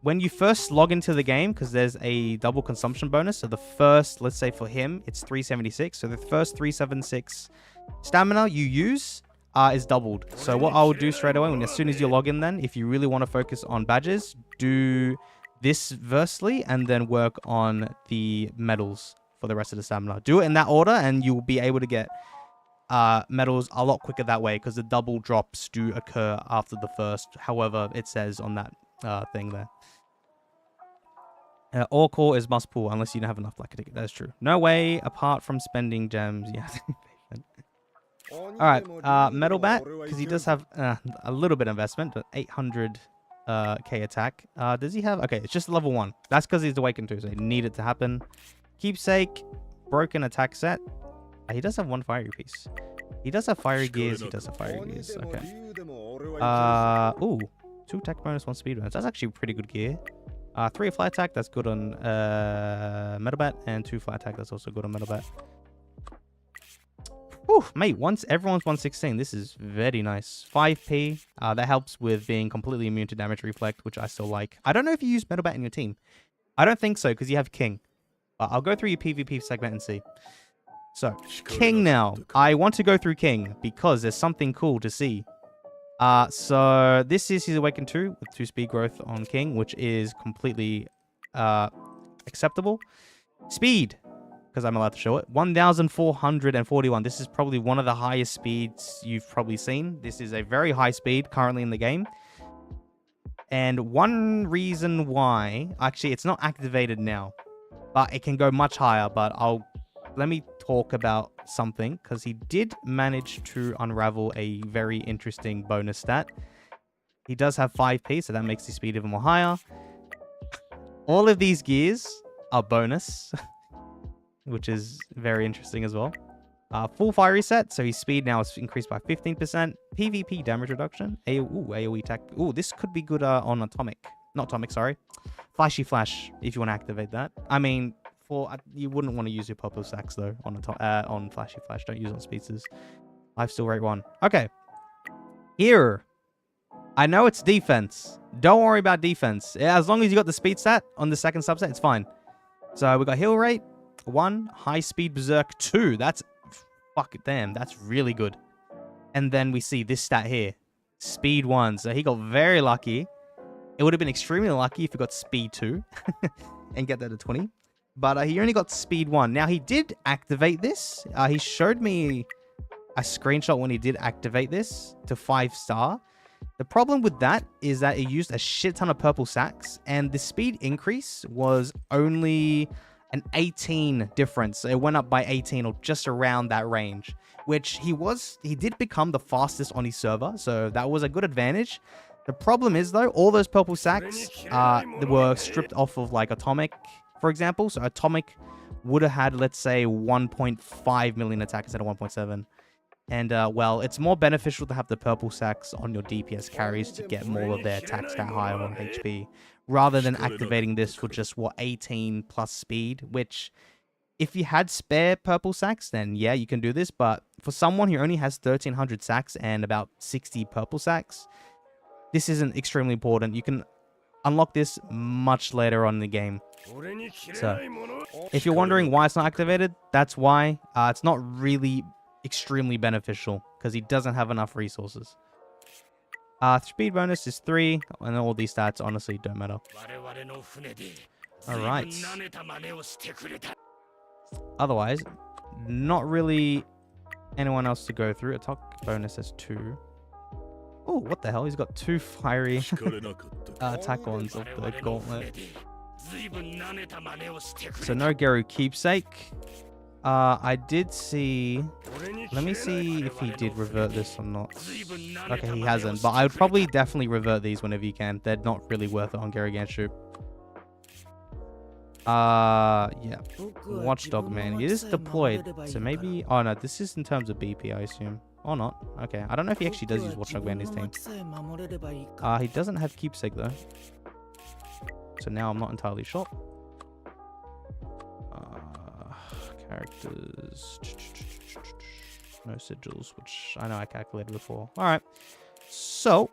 when you first log into the game, because there's a double consumption bonus, so the first, let's say for him, it's 376. So the first 376 stamina you use is doubled. So what I would do straight away, as soon as you log in then, if you really want to focus on badges, do this versely and then work on the medals for the rest of the stamina. Do it in that order and you'll be able to get medals a lot quicker that way, because the double drops do occur after the first, however it says on that thing there. All core is must pull unless you don't have enough black ticket. That's true. No way apart from spending gems. Yeah. Alright, Metal Bat, because he does have a little bit of investment, but 800 K attack. Does he have? Okay, it's just level 1. That's because he's awakened too, so he need it to happen. Keepsake, broken attack set. He does have 1 fiery piece. He does have fiery gears. He does have fiery gears. Okay. Ooh, 2 attack bonus, 1 speed bonus. That's actually pretty good gear. 3 fly attack. That's good on Metal Bat, and 2 fly attack. That's also good on Metal Bat. Whew, mate, everyone's 116. This is very nice. 5p. That helps with being completely immune to damage reflect, which I still like. I don't know if you use Metal Bat in your team. I don't think so, because you have King. But I'll go through your PvP segment and see. So, King now. I want to go through King because there's something cool to see. So this is his Awakened 2 with 2 speed growth on King, which is completely acceptable. Speed, because I'm allowed to show it, 1,441. This is probably one of the highest speeds you've probably seen. This is a very high speed currently in the game. And one reason why, actually it's not activated now, but it can go much higher, but let me talk about something, because he did manage to unravel a very interesting bonus stat. He does have 5p, so that makes the speed even more higher. All of these gears are bonus, which is very interesting as well. Full fire reset, so his speed now is increased by 15%. PvP damage reduction. AoE attack. Ooh, this could be good on Atomic. Not Atomic, sorry. Flashy Flash, if you want to activate that. I mean, you wouldn't want to use your purple sacks though on Flashy Flash. Don't use it on speedsters. Life still rate 1. Okay. Here. I know it's defense. Don't worry about defense. As long as you got the speed stat on the second subset, it's fine. So we got heal rate 1, high speed berserk 2. That's damn, that's really good. And then we see this stat here. Speed 1. So he got very lucky. It would have been extremely lucky if he got speed 2 and get that to 20. But he only got speed 1. Now, he did activate this. He showed me a screenshot when he did activate this to 5-star. The problem with that is that it used a shit ton of purple sacks, and the speed increase was only an 18 difference. It went up by 18 or just around that range, which he did become the fastest on his server, so that was a good advantage. The problem is, though, all those purple sacks were stripped off of, like, Atomic, for example. So Atomic would have had, let's say, 1.5 million attack instead of 1.7. And, well, it's more beneficial to have the purple sacks on your DPS carries to get more of their attack stat higher on HP, rather than activating this for just, 18 plus speed, which, if you had spare purple sacks, then yeah, you can do this. But for someone who only has 1,300 sacks and about 60 purple sacks, this isn't extremely important. You can unlock this much later on in the game. So, if you're wondering why it's not activated, that's why. It's not really extremely beneficial, because he doesn't have enough resources. Speed bonus is 3, and all these stats honestly don't matter. Alright. Otherwise, not really anyone else to go through. Attack bonus is 2. Oh, what the hell? He's got 2 fiery attack ones of the gauntlet. So no Geru Keepsake. I did see... Let me see if he did revert this or not. Okay, he hasn't. But I would probably definitely revert these whenever you can. They're not really worth it on Geru Ganshu. Yeah. Watchdog, man. It is deployed. So maybe... Oh, no. This is in terms of BP, I assume. Or not. Okay. I don't know if he actually does use Watchdog Man in his team. He doesn't have Keepsake, though. So now I'm not entirely sure. Characters. No sigils, which I know I calculated before. Alright. So,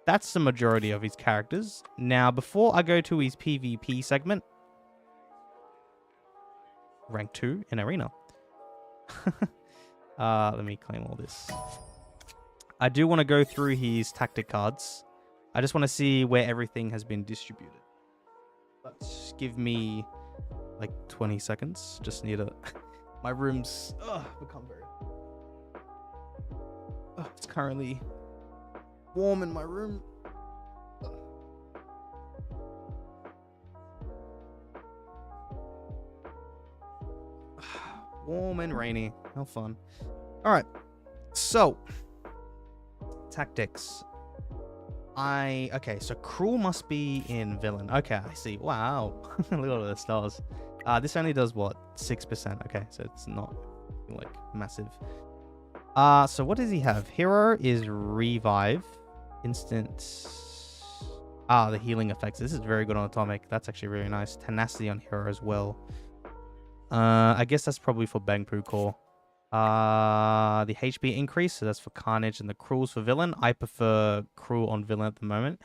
that's the majority of his characters. Now, before I go to his PvP segment, rank 2 in Arena. Let me claim all this. I do want to go through his tactic cards. I just want to see where everything has been distributed. Let's give me like 20 seconds. Just need a... My room's become very... it's currently warm in my room. Warm and rainy. How fun. Alright. So. Tactics. Okay, so Cruel must be in Villain. Okay, I see. Wow. Look at all the stars. This only does what? 6%. Okay, so it's not like massive. So what does he have? Hero is Revive. Instant. The healing effects. This is very good on Atomic. That's actually really nice. Tenacity on Hero as well. I guess that's probably for Bangpoo Core. The HP increase, so that's for Carnage, and the Cruel's for Villain. I prefer Cruel on Villain at the moment.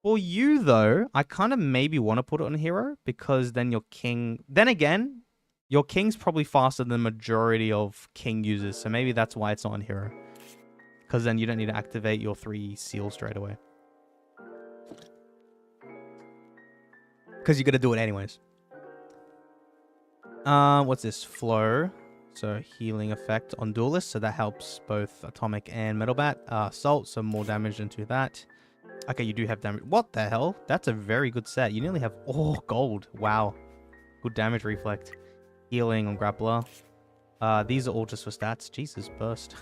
For you, though, I kind of maybe want to put it on Hero, because then your King... Then again, your King's probably faster than the majority of King users, so maybe that's why it's not on Hero. Because then you don't need to activate your 3 seals straight away. Because you got to do it anyways. What's this? Flow. So healing effect on Duelist. So that helps both Atomic and Metal Bat. Salt, so more damage into that. Okay, you do have damage. What the hell? That's a very good set. You nearly have all gold. Wow. Good damage reflect. Healing on Grappler. These are all just for stats. Jesus, burst.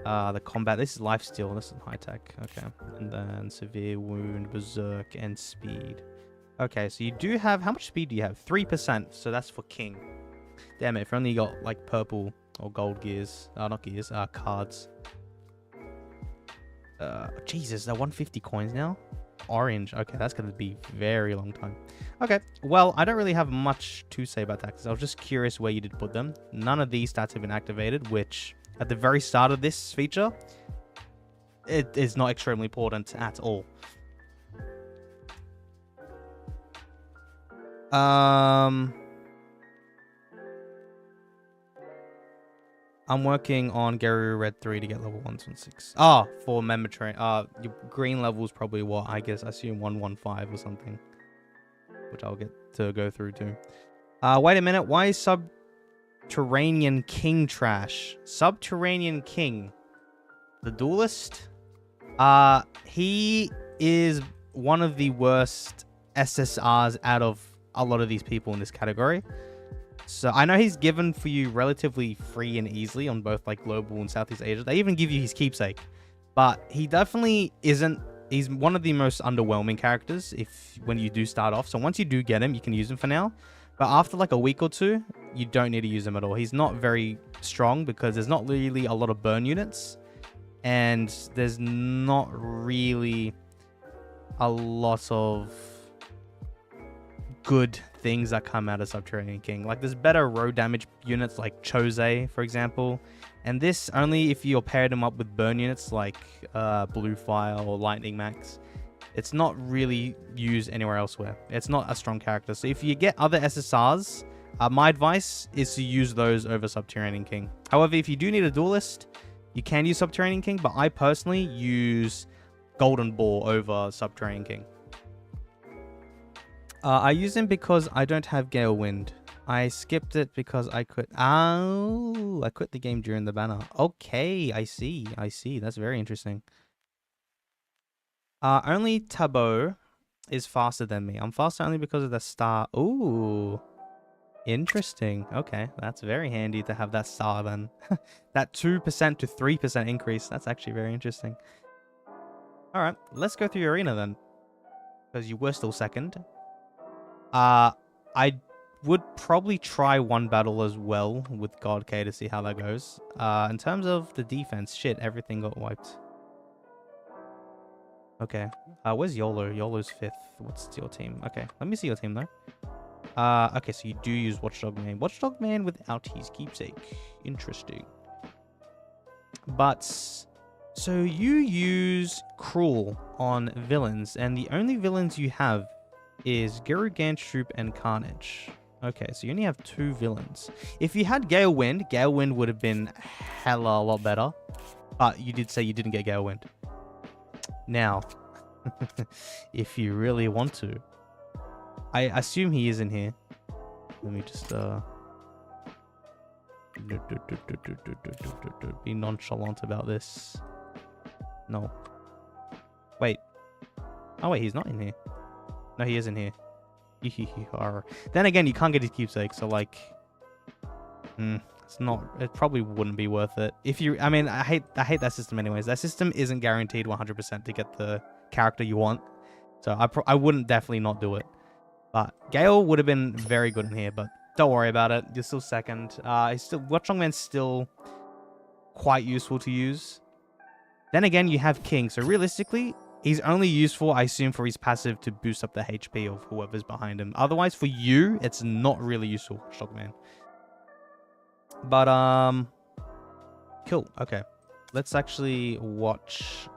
The combat. This is lifesteal. This is high tech. Okay. And then severe wound, berserk, and speed. Okay, so you do have... How much speed do you have? 3%. So that's for King. Damn it, if only you got like purple or gold gears. Not gears, cards. Jesus, they're 150 coins now? Orange. Okay, that's going to be a very long time. Okay, well, I don't really have much to say about that because I was just curious where you did put them. None of these stats have been activated, which at the very start of this feature, it is not extremely important at all. I'm working on Geru Red 3 to get level 116. For member train. Your green level is probably what? I assume 115 or something. Which I'll get to go through too. Wait a minute. Why is Subterranean King trash? Subterranean King. The Duelist? He is one of the worst SSRs out of a lot of these people in this category. So I know he's given for you relatively free and easily on both like global and Southeast Asia. They even give you his keepsake. But he definitely isn't... He's one of the most underwhelming characters when you do start off. So once you do get him, you can use him for now. But after like a week or two, you don't need to use him at all. He's not very strong because there's not really a lot of burn units. And there's not really a lot of good things that come out of Subterranean King. Like there's better road damage units like Chose, for example. And this only if you're paired him up with burn units like Blue Fire or Lightning Max. It's not really used anywhere elsewhere. It's not a strong character. So if you get other SSRs, my advice is to use those over Subterranean King. However, if you do need a duelist, you can use Subterranean King, but I personally use Golden Ball over Subterranean King. I use him because I don't have Gale Wind. I skipped it because I quit. Oh, I quit the game during the banner. Okay, I see. That's very interesting. Only Tabo is faster than me. I'm faster only because of the star. Ooh, interesting. Okay, that's very handy to have that star then. That 2% to 3% increase. That's actually very interesting. All right, let's go through your arena then, because you were still second. I would probably try one battle as well with GodK to see how that goes. In terms of the defense, shit, everything got wiped. Okay. Where's YOLO? YOLO's 5th. What's your team? Okay, let me see your team though. Okay, so you do use Watchdog Man. Watchdog Man without his keepsake. Interesting. But, so you use Cruel on villains, and the only villains you have is Guru Gantroop and Carnage. Okay, so you only have 2 villains. If you had Gale Wind would have been hella a lot better. But you did say you didn't get Gale Wind. Now, if you really want to, I assume he is in here. Let me just be nonchalant about this. No. Wait. Oh wait, he's not in here. No, he is in here. Then again, you can't get his keepsake, so like, it's not. It probably wouldn't be worth it. If you, I mean, I hate that system anyways. That system isn't guaranteed 100% to get the character you want, so I wouldn't definitely not do it. But Gale would have been very good in here, but don't worry about it. You're still second. Watchdog Man's still quite useful to use. Then again, you have King, so realistically, he's only useful, I assume, for his passive to boost up the HP of whoever's behind him. Otherwise, for you, it's not really useful, Watchdog Man. But, cool. Okay. Let's actually watch.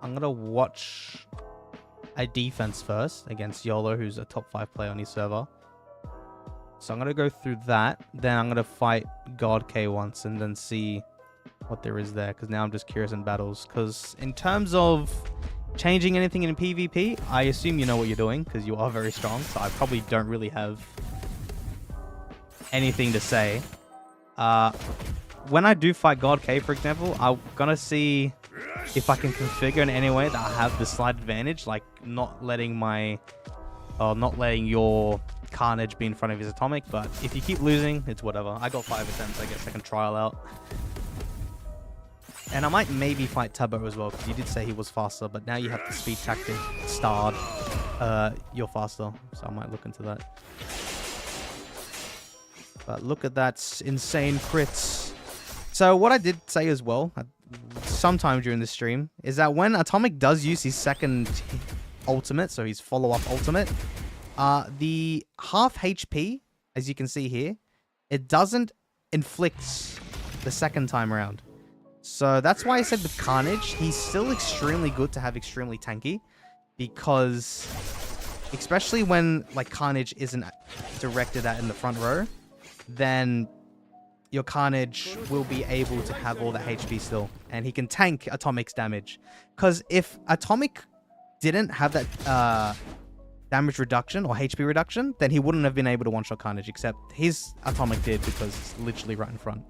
I'm going to watch a defense first against YOLO, who's a top 5 player on his server. So I'm going to go through that. Then I'm going to fight GodK once and then see what there is there. Because now I'm just curious in battles. Because in terms of changing anything in PvP, I assume you know what you're doing because you are very strong. So I probably don't really have anything to say. When I do fight GodK, for example, I'm going to see if I can configure in any way that I have the slight advantage, like not letting your Carnage be in front of his Atomic. But if you keep losing, it's whatever. I got 5 attempts, I guess I can trial out. And I might maybe fight Tubbo as well, because you did say he was faster, but now you have the speed tactic starred. You're faster, so I might look into that. But look at that insane crits. So what I did say as well, sometime during the stream, is that when Atomic does use his second ultimate, so his follow-up ultimate, the half HP, as you can see here, it doesn't inflict the second time around. So that's why I said with Carnage, he's still extremely good to have extremely tanky, because especially when like Carnage isn't directed at in the front row, then your Carnage will be able to have all the HP still, and he can tank Atomic's damage. Because if Atomic didn't have that damage reduction or HP reduction, then he wouldn't have been able to one-shot Carnage, except his Atomic did, because it's literally right in front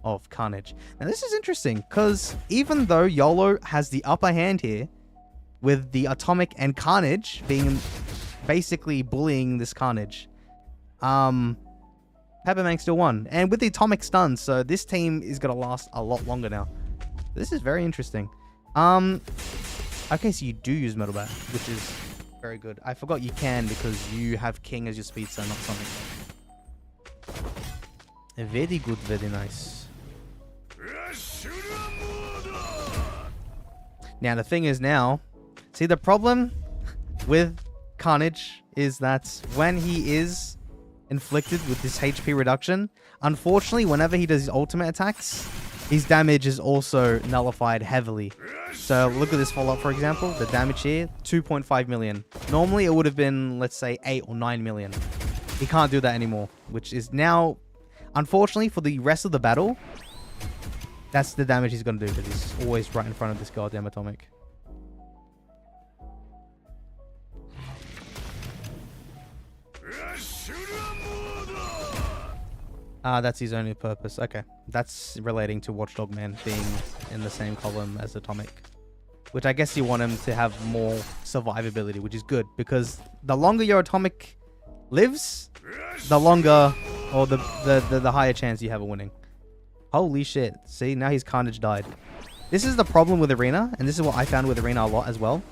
of Carnage. Now this is interesting, because even though YOLO has the upper hand here, with the Atomic and Carnage being basically bullying this Carnage, Peppemang still won. And with the Atomic stun, so this team is going to last a lot longer now. This is very interesting. Okay, so you do use Metal Bat, which is very good. I forgot you can because you have King as your speed stun, not Sonic. Very good, very nice. Now, the thing is now, see, the problem with Carnage is that when he is inflicted with this HP reduction, unfortunately, whenever he does his ultimate attacks, his damage is also nullified heavily. So look at this follow-up, for example. The damage here, 2.5 million. Normally, it would have been, let's say, 8 or 9 million. He can't do that anymore, which is now, unfortunately, for the rest of the battle, that's the damage he's going to do, because he's always right in front of this goddamn Atomic. That's his only purpose. Okay. That's relating to Watchdog Man being in the same column as Atomic. Which I guess you want him to have more survivability, which is good, because the longer your Atomic lives, the longer, or the higher chance you have of winning. Holy shit. See, now his Carnage died. This is the problem with Arena, and this is what I found with Arena a lot as well.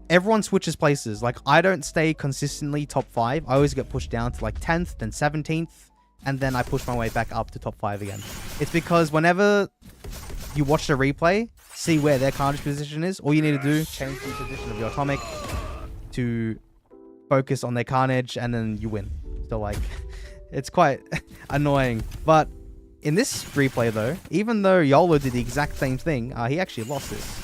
Everyone switches places. Like, I don't stay consistently top 5. I always get pushed down to like 10th, then 17th, and then I push my way back up to top 5 again. It's because whenever you watch the replay, see where their carnage position is. All you need to do, change the position of your atomic to focus on their carnage, and then you win. So like, it's quite annoying. But in this replay though, even though YOLO did the exact same thing, he actually lost this.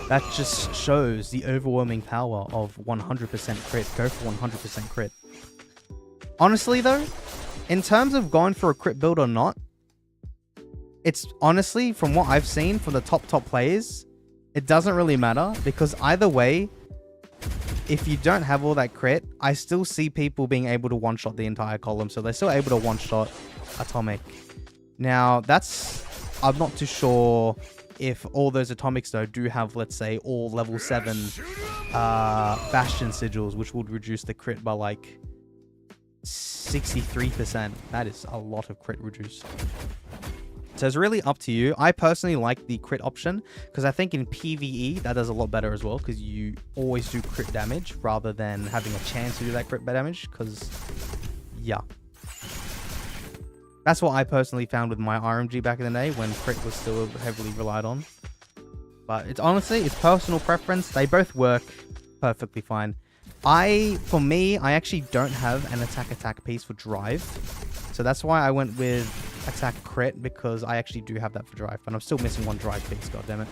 That just shows the overwhelming power of 100% crit. Go for 100% crit. Honestly though, in terms of going for a crit build or not, it's honestly, from what I've seen from the top players, it doesn't really matter, because either way, if you don't have all that crit, I still see people being able to one-shot the entire column, so they're still able to one-shot atomic. Now, I'm not too sure if all those atomics though do have, let's say, all level 7 bastion sigils, which would reduce the crit by like 63%. That is a lot of crit reduced. So it's really up to you. I personally like the crit option because I think in PvE that does a lot better as well, because you always do crit damage rather than having a chance to do that crit damage, because yeah. That's what I personally found with my RMG back in the day when crit was still heavily relied on. But it's honestly, it's personal preference. They both work perfectly fine. For me, I actually don't have an attack piece for drive. So that's why I went with attack crit, because I actually do have that for drive. But I'm still missing one drive piece, goddammit.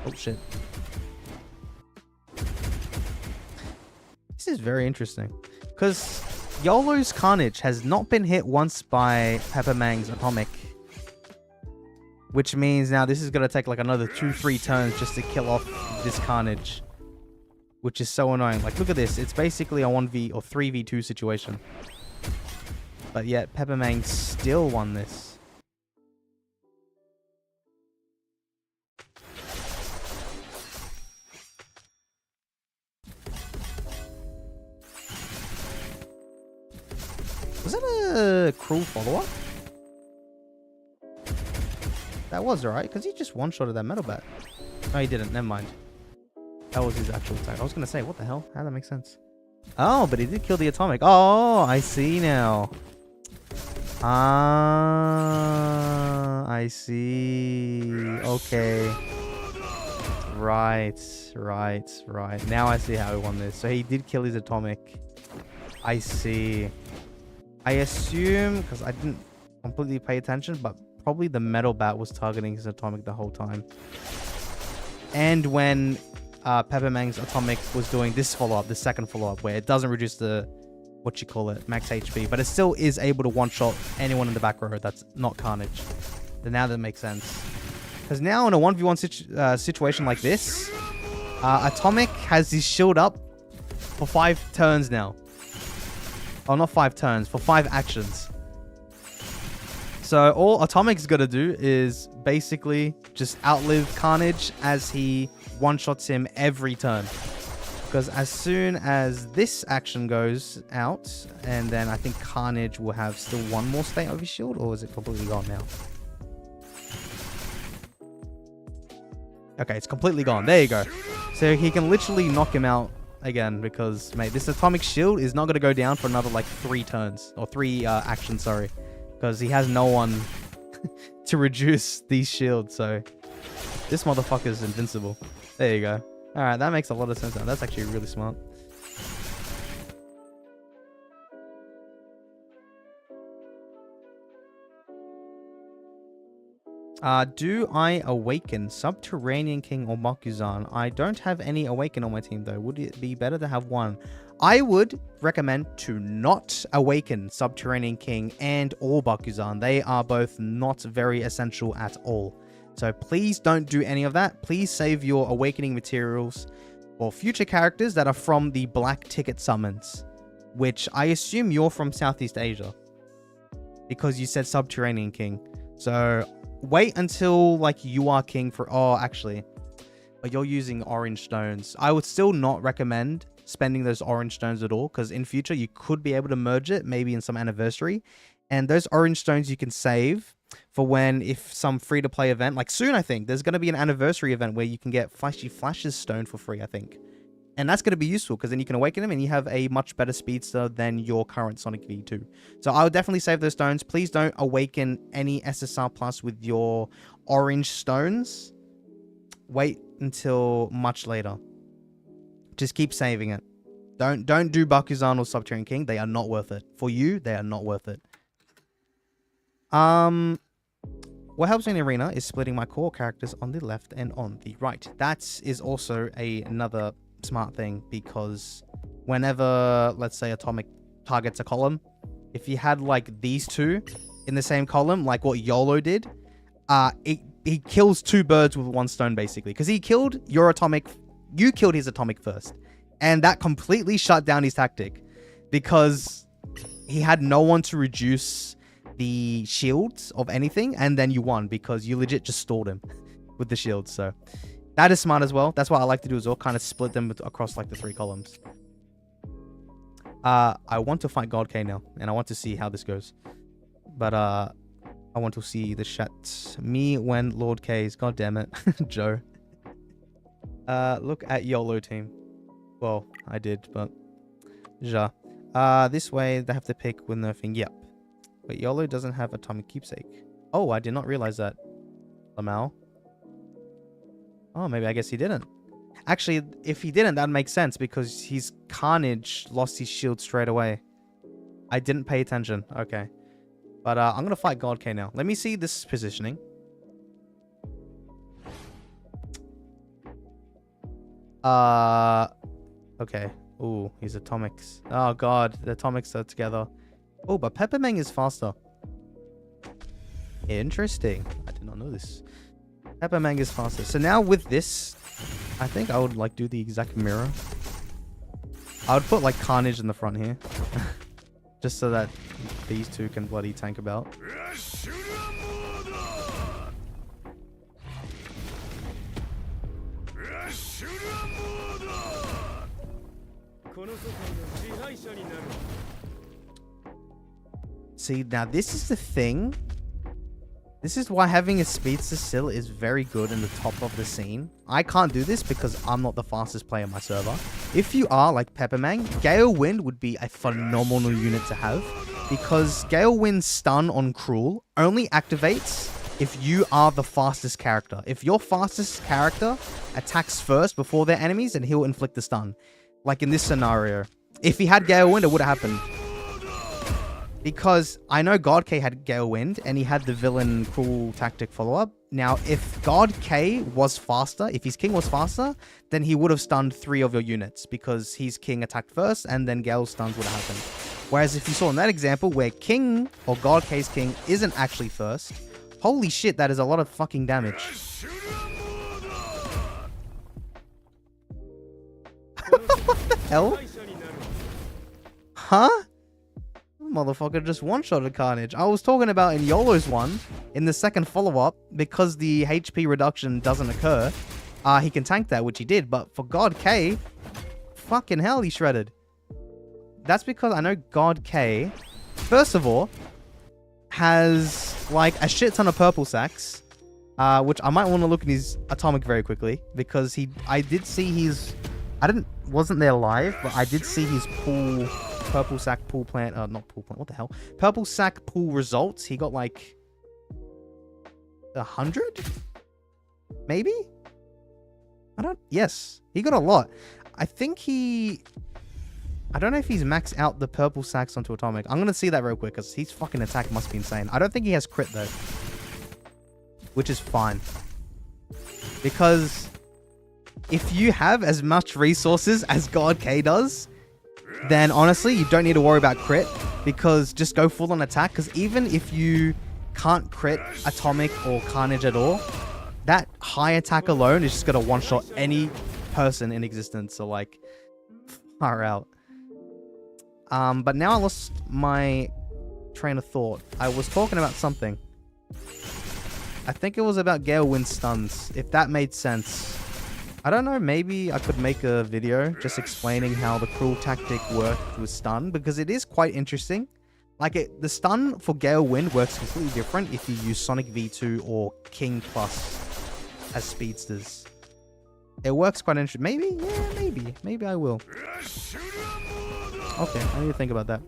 Oh shit. This is very interesting. Because YOLO's carnage has not been hit once by Peppemang's atomic. Which means now this is going to take like another 2-3 turns just to kill off this carnage. Which is so annoying. Like, look at this. It's basically a 1v or 3v2 situation. But yet, Peppemang still won this. Was that a cruel follow-up? That was right, because he just one-shotted that metal bat. No, he didn't. Never mind. That was his actual attack. I was going to say, what the hell? How that make sense? Oh, but he did kill the atomic. Oh, I see now. Ah, I see. Okay. Right. Now I see how he won this. So he did kill his atomic. I see. I assume, because I didn't completely pay attention, but probably the metal bat was targeting his atomic the whole time. And when Peppemang's atomic was doing this follow-up, the second follow-up, where it doesn't reduce the, what you call it, max HP, but it still is able to one-shot anyone in the back row that's not carnage. Then now that makes sense. Because now in a 1v1 situation like this, atomic has his shield up for 5 turns now. Oh, not 5 turns, for 5 actions. So all Atomic's got to do is basically just outlive Carnage as he one-shots him every turn. Because as soon as this action goes out, and then I think Carnage will have still one more state of his shield, or is it completely gone now? Okay, it's completely gone. There you go. So he can literally knock him out again, because, mate, this atomic shield is not going to go down for another, like, 3 turns. Or 3 actions, sorry. Because he has no one to reduce these shields, so this motherfucker's invincible. There you go. Alright, that makes a lot of sense now. That's actually really smart. Do I awaken Subterranean King or Bakuzan? I don't have any awaken on my team though. Would it be better to have one? I would recommend to not awaken Subterranean King and or Bakuzan. They are both not very essential at all. So please don't do any of that. Please save your awakening materials for future characters that are from the black ticket summons, which I assume you're from Southeast Asia because you said Subterranean King. So wait until like you are king for, oh, actually, but you're using orange stones. I would still not recommend spending those orange stones at all, because in future you could be able to merge it maybe in some anniversary, and those orange stones you can save for when, if some free-to-play event, like soon I think there's going to be an anniversary event where you can get Flashy Flashes stone for free, I think, And that's going to be useful because then you can awaken him and you have a much better speedster than your current Sonic V2. So I would definitely save those stones. Please don't awaken any SSR Plus with your orange stones. Wait until much later. Just keep saving it. Don't do Bakuzan or Subterranean King. They are not worth it. For you, they are not worth it. What helps me in the arena is splitting my core characters on the left and on the right. That is also another smart thing, because whenever, let's say, Atomic targets a column, if you had like these two in the same column, like what YOLO did, he kills two birds with one stone, basically, because he killed your Atomic, you killed his Atomic first, and that completely shut down his tactic because he had no one to reduce the shields of anything, and then you won because you legit just stalled him with the shields. So that is smart as well. That's what I like to do as well, kind of split them across like the 3 columns. I want to fight GodK now, and I want to see how this goes. But I want to see the chat. Me when Lord K's. God damn it, Joe. Look at YOLO team. Well, I did, but ja. This way they have to pick with nerfing. Yep. But YOLO doesn't have Atomic Keepsake. Oh, I did not realize that. Lamau. Oh, maybe I guess he didn't. Actually, if he didn't, that makes sense because his Carnage lost his shield straight away. I didn't pay attention. Okay. But I'm going to fight GodK now. Let me see this positioning. Okay. Ooh, his Atomics. Oh, God. The Atomics are together. Oh, but Peppemang is faster. Interesting. I did not know this. Peppemang is faster. So now with this, I think I would like do the exact mirror. I would put like Carnage in the front here. Just so that these two can bloody tank about. See, now this is the thing. This is why having a speedster still is very good in the top of the scene. I can't do this because I'm not the fastest player on my server. If you are like Peppemang, Gale Wind would be a phenomenal unit to have, because Gale Wind's stun on Cruel only activates if you are the fastest character. If your fastest character attacks first before their enemies, then he'll inflict the stun. Like in this scenario. If he had Gale Wind, it would have happened. Because I know GodK had Gale Wind, and he had the villain Cruel tactic follow-up. Now, if GodK was faster, if his king was faster, then he would have stunned 3 of your units, because his king attacked first, and then Gale's stuns would have happened. Whereas if you saw in that example, where king, or GodK's king, isn't actually first, holy shit, that is a lot of fucking damage. What the hell? Huh? Motherfucker just one-shotted Carnage. I was talking about in YOLO's one, in the second follow-up, because the HP reduction doesn't occur, he can tank that, which he did. But for GodK, fucking hell, he shredded. That's because I know GodK, first of all, has like a shit ton of purple sacks, which I might want to look at his Atomic very quickly, because I did see his, wasn't there live, but I did see his pool. Purple sack pool plant, not pool plant, what the hell? Purple sack pool results. He got like 100? Maybe? Yes, he got a lot. I think I don't know if he's maxed out the purple sacks onto Atomic. I'm going to see that real quick because his fucking attack must be insane. I don't think he has crit though, which is fine. Because if you have as much resources as GodK does, then honestly, you don't need to worry about crit, because just go full on attack, because even if you can't crit Atomic or Carnage at all, that high attack alone is just going to one-shot any person in existence, so like, far out. But now I lost my train of thought. I was talking about something. I think it was about Gale Wind stuns, if that made sense. I don't know, maybe I could make a video just explaining how the Cruel tactic worked with stun, because it is quite interesting. Like, the stun for Gale Wind works completely different if you use Sonic V2 or King Plus as speedsters. It works quite interesting. Maybe? Yeah, maybe. Maybe I will. Okay, I need to think about that.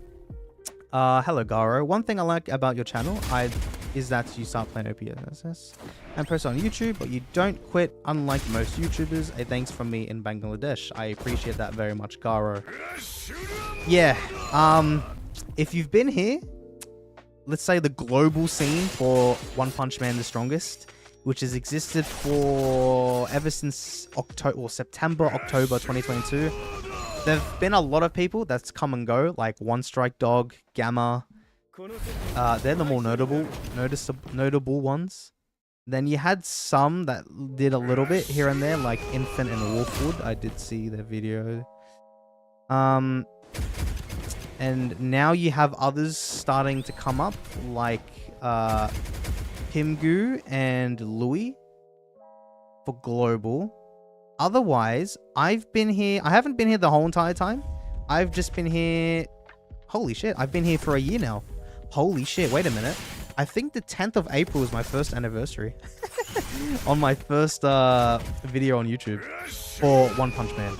Hello, Garo. One thing I like about your channel is that you start playing OPMTS and post on YouTube, but you don't quit, unlike most YouTubers. A thanks from me in Bangladesh. I appreciate that very much, Garo. Yeah, if you've been here, let's say the global scene for One Punch Man the Strongest, which has existed for ever since September, October 2022. There've been a lot of people that's come and go, like One Strike Dog, Gamma. They're the more notable ones. Then you had some that did a little bit here and there, like Infant and Wolfwood. I did see their video. And now you have others starting to come up, like Pimgu and Louis for global. Otherwise, I've been here. I haven't been here the whole entire time. I've just been here. Holy shit. I've been here for a year now. Holy shit. Wait a minute. I think the 10th of April was my first anniversary on my first video on YouTube for One Punch Man.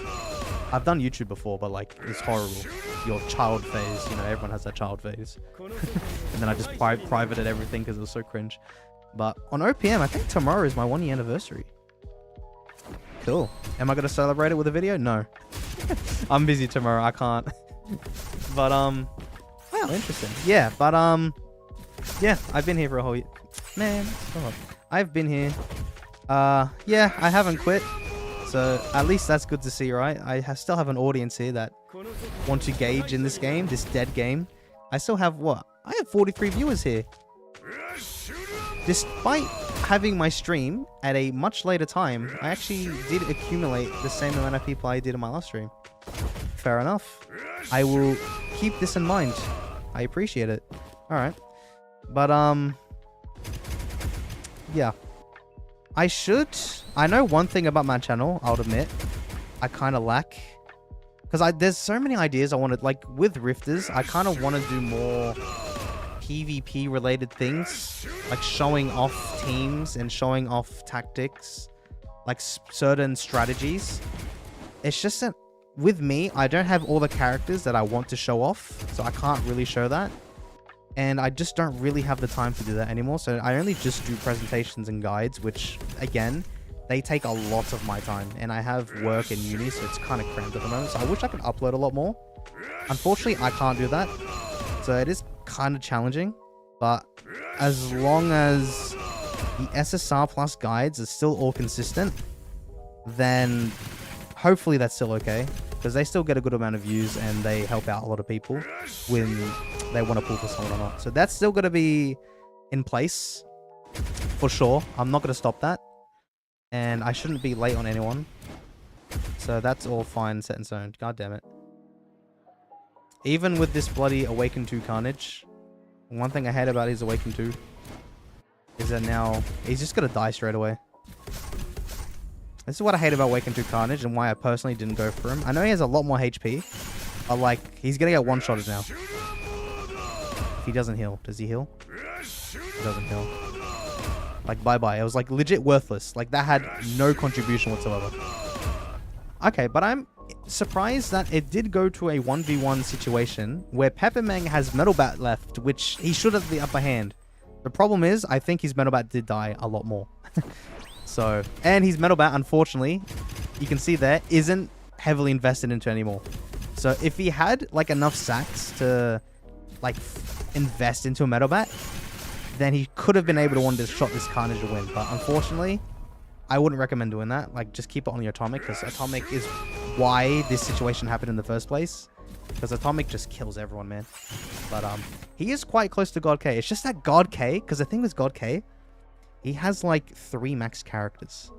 I've done YouTube before, but like, it's horrible. Your child phase, you know, everyone has that child phase. And then I just privated everything because it was so cringe. But on OPM, I think tomorrow is my 1 year anniversary. Cool. Am I going to celebrate it with a video? No. I'm busy tomorrow. I can't. But, wow, interesting. Yeah, but, yeah, I've been here for a whole year. Man, stop. I've been here. Yeah, I haven't quit. So, at least that's good to see, right? I still have an audience here that want to gauge in this game, this dead game. I still have, what? I have 43 viewers here. Despite having my stream at a much later time, I actually did accumulate the same amount of people I did in my last stream. Fair enough. I will keep this in mind. I appreciate it. Alright. But, yeah. I know one thing about my channel, I'll admit. I kind of lack. Because there's so many ideas I wanted, like, with Rifters, I kind of want to do more PvP related things, like showing off teams and showing off tactics, like certain strategies. It's just that with me, I don't have all the characters that I want to show off, so I can't really show that. And I just don't really have the time to do that anymore, so I only just do presentations and guides, which, again, they take a lot of my time. And I have work and uni, so it's kind of cramped at the moment, so I wish I could upload a lot more. Unfortunately, I can't do that, so it is kind of challenging. But as long as the SSR plus guides are still all consistent, then hopefully that's still okay, because they still get a good amount of views and they help out a lot of people when they want to pull for someone or not. So that's still going to be in place for sure. I'm not going to stop that, and I shouldn't be late on anyone. So that's all fine, set in stone. God damn it. Even with this bloody Awaken 2 Carnage, one thing I hate about his Awaken 2 is that now he's just going to die straight away. This is what I hate about Awaken 2 Carnage and why I personally didn't go for him. I know he has a lot more HP, but like, he's going to get one-shotted now. If he doesn't heal. Does he heal? He doesn't heal. Like, bye-bye. It was like legit worthless. Like, that had no contribution whatsoever. Okay, but I'm surprised that it did go to a 1v1 situation where Peppemang has Metal Bat left, which he should have the upper hand. The problem is, I think his Metal Bat did die a lot more. So, and his Metal Bat, unfortunately, you can see there, isn't heavily invested into anymore. So if he had like enough sacks to like invest into a Metal Bat, then he could have been able to one-shot this Carnage to win. But unfortunately, I wouldn't recommend doing that. Like, just keep it on your Atomic, because Atomic is why this situation happened in the first place. Because Atomic just kills everyone, man. But he is quite close to GodK. It's just that GodK, because the thing with GodK, he has like 3 max characters.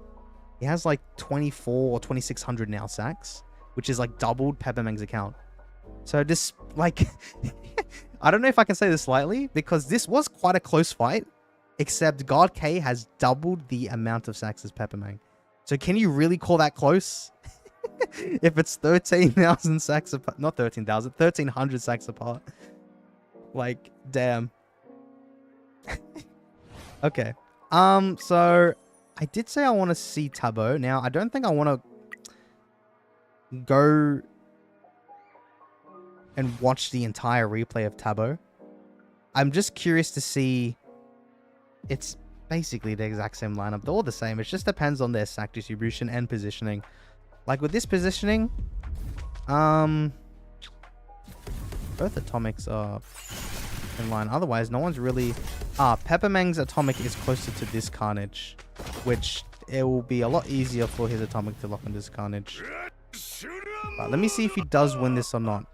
He has like 24 or 2600 now sacks, which is like doubled Peppemang's account. So just like, I don't know if I can say this slightly, because this was quite a close fight, except GodK has doubled the amount of sacks as Peppemang. So can you really call that close? If it's 13,000 sacks apart, not 13,000, 1,300 sacks apart. Like, damn. Okay. So I did say I want to see Tabo. Now, I don't think I want to go and watch the entire replay of Tabo. I'm just curious to see. It's basically the exact same lineup. They're all the same. It just depends on their sack distribution and positioning. Like with this positioning, both atomics are in line. Otherwise, no one's really... Peppemang's atomic is closer to this Carnage, which it will be a lot easier for his atomic to lock on this Carnage. But let me see if he does win this or not.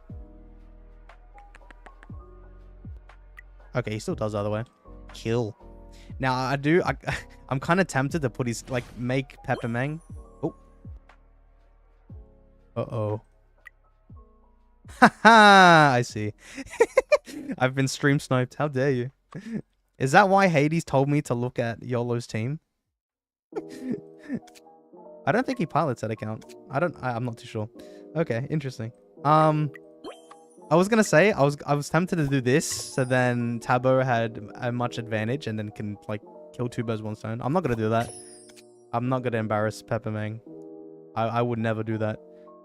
Okay, he still does the other way. Kill. Now, I'm kind of tempted to put his, like, make Peppemang. Oh. Uh-oh. Haha, I see. I've been stream sniped. How dare you? Is that why Hades told me to look at YOLO's team? I don't think he pilots that account. I'm not too sure. Okay, interesting. I was gonna say I was tempted to do this, so then Tabo had a much advantage and then can like kill two birds with one stone. I'm not gonna do that. I'm not gonna embarrass Peppemang. I would never do that.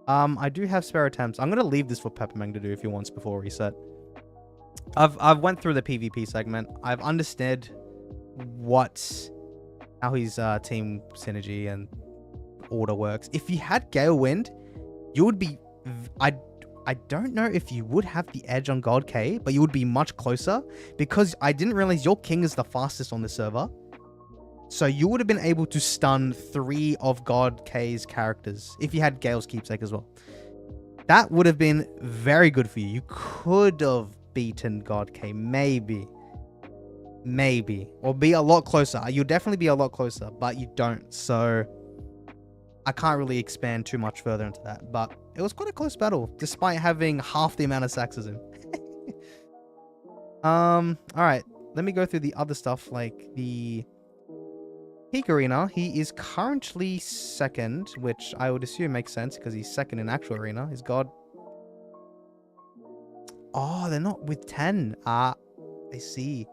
I do have spare attempts. I'm gonna leave this for Peppemang to do if he wants before reset. I've went through the PvP segment. I've understood how his team synergy and order works. If you had Gale Wind, you would be... I don't know if you would have the edge on GodK, but you would be much closer because I didn't realize your king is the fastest on the server. So you would have been able to stun 3 of GodK's characters if you had Gale's keepsake as well. That would have been very good for you. You could have beaten GodK, maybe. Maybe. Or be a lot closer. You'll definitely be a lot closer, but you don't. So I can't really expand too much further into that. But it was quite a close battle, despite having half the amount of sacks as him. Alright. Let me go through the other stuff, like the Peak Arena. He is currently second, which I would assume makes sense because he's second in actual arena. His god... Oh, they're not with 10. I see.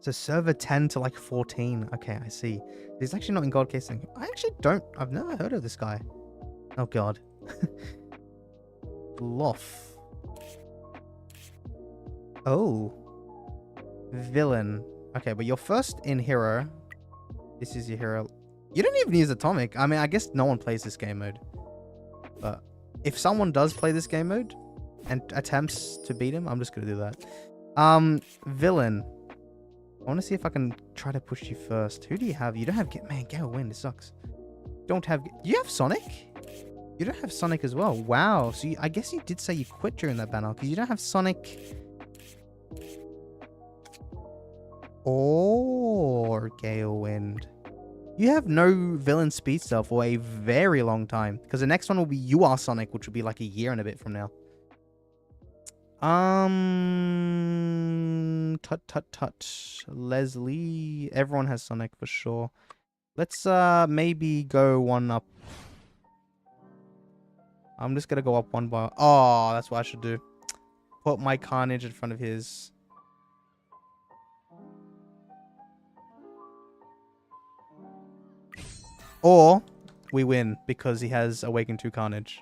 So server 10 to like 14. Okay, I see. He's actually not in GodK thing. I actually don't... I've never heard of this guy. Oh, God. Loff. Oh. Villain. Okay, but you're first in hero. This is your hero. You don't even use atomic. I mean, I guess no one plays this game mode. But if someone does play this game mode and attempts to beat him, I'm just going to do that. Villain. I want to see if I can try to push you first. Who do you have? You don't have... Man, Gale Wind. It sucks. Don't have... You have Sonic? You don't have Sonic as well. Wow. So I guess you did say you quit during that banner because you don't have Sonic or Gale Wind. You have no villain speed stuff for a very long time because the next one will be You Are Sonic, which will be like a year and a bit from now. Tut. Leslie. Everyone has Sonic for sure. Let's maybe go one up. I'm just gonna go up one by... Oh, that's what I should do. Put my Carnage in front of his. Or we win because he has Awaken 2 Carnage.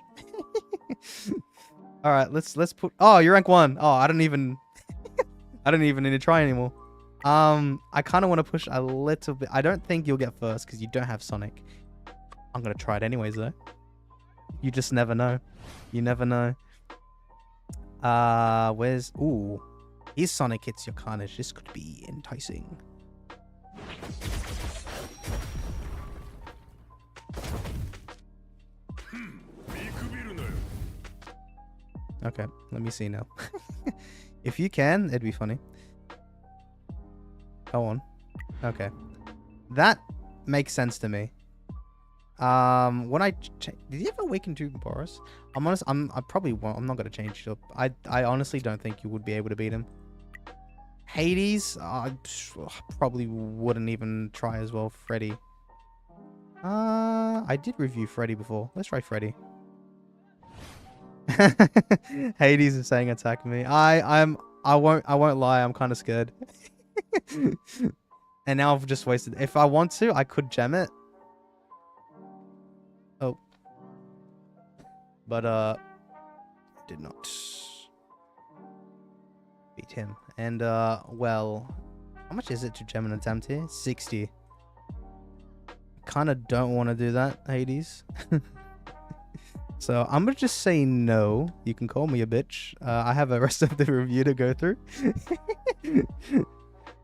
All right, let's put... Oh, you're rank 1. Oh, I don't even... I don't even need to try anymore. I kind of want to push a little bit. I don't think you'll get first because you don't have Sonic. I'm going to try it anyways, though. You just never know. You never know. Where's... Ooh. His Sonic hits your Carnage. This could be enticing. Okay, let me see now. If you can, it'd be funny. Go on. Okay. That makes sense to me. When I... Did you ever awaken to Boros? I'm honest, I probably won't. I'm not going to change it up. I honestly don't think you would be able to beat him. Hades? I probably wouldn't even try as well. Freddy. I did review Freddy before. Let's try Freddy. Hades is saying attack me. I won't lie, I'm kind of scared. And now I've just wasted. If I want to, I could gem it. Oh. But, did not beat him. And, well, how much is it to gem an attempt here? 60. Kind of don't want to do that, Hades. So I'm gonna just say no. You can call me a bitch. I have the rest of the review to go through.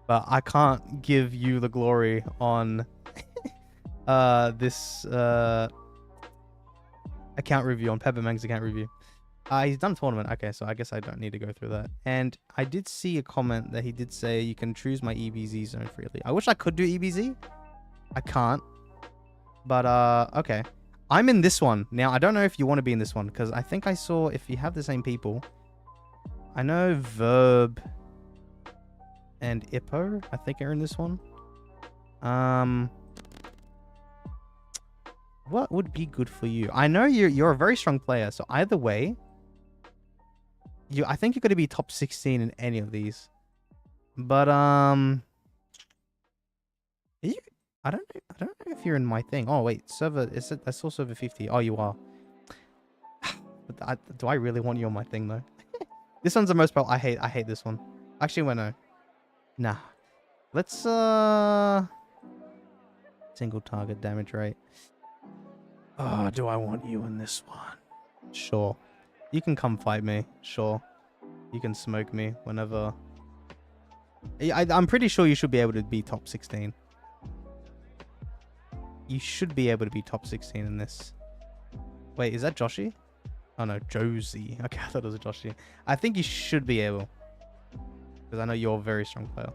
But I can't give you the glory on this account review, on Peppemang's account review. He's done tournament. Okay, so I guess I don't need to go through that. And I did see a comment that he did say you can choose my EBZ zone freely. I wish I could do EBZ. I can't. But, okay. I'm in this one. Now, I don't know if you want to be in this one, because I think I saw, if you have the same people, I know Verb and Ippo, I think, are in this one. What would be good for you? I know you're a very strong player, so either way, I think you're going to be top 16 in any of these. But, I don't know if you're in my thing. Oh wait, server, I saw server 50. Oh, you are. But do I really want you on my thing though? This one's the most powerful. I hate this one. Actually, well, no. Nah. Let's single target damage rate. Oh, do I want you in this one? Sure. You can come fight me. Sure. You can smoke me whenever. I'm pretty sure you should be able to be top 16. You should be able to be top 16 in this. Wait, is that Joshi? Oh no, Josie. Okay, I thought it was a Joshi. I think you should be able. Because I know you're a very strong player.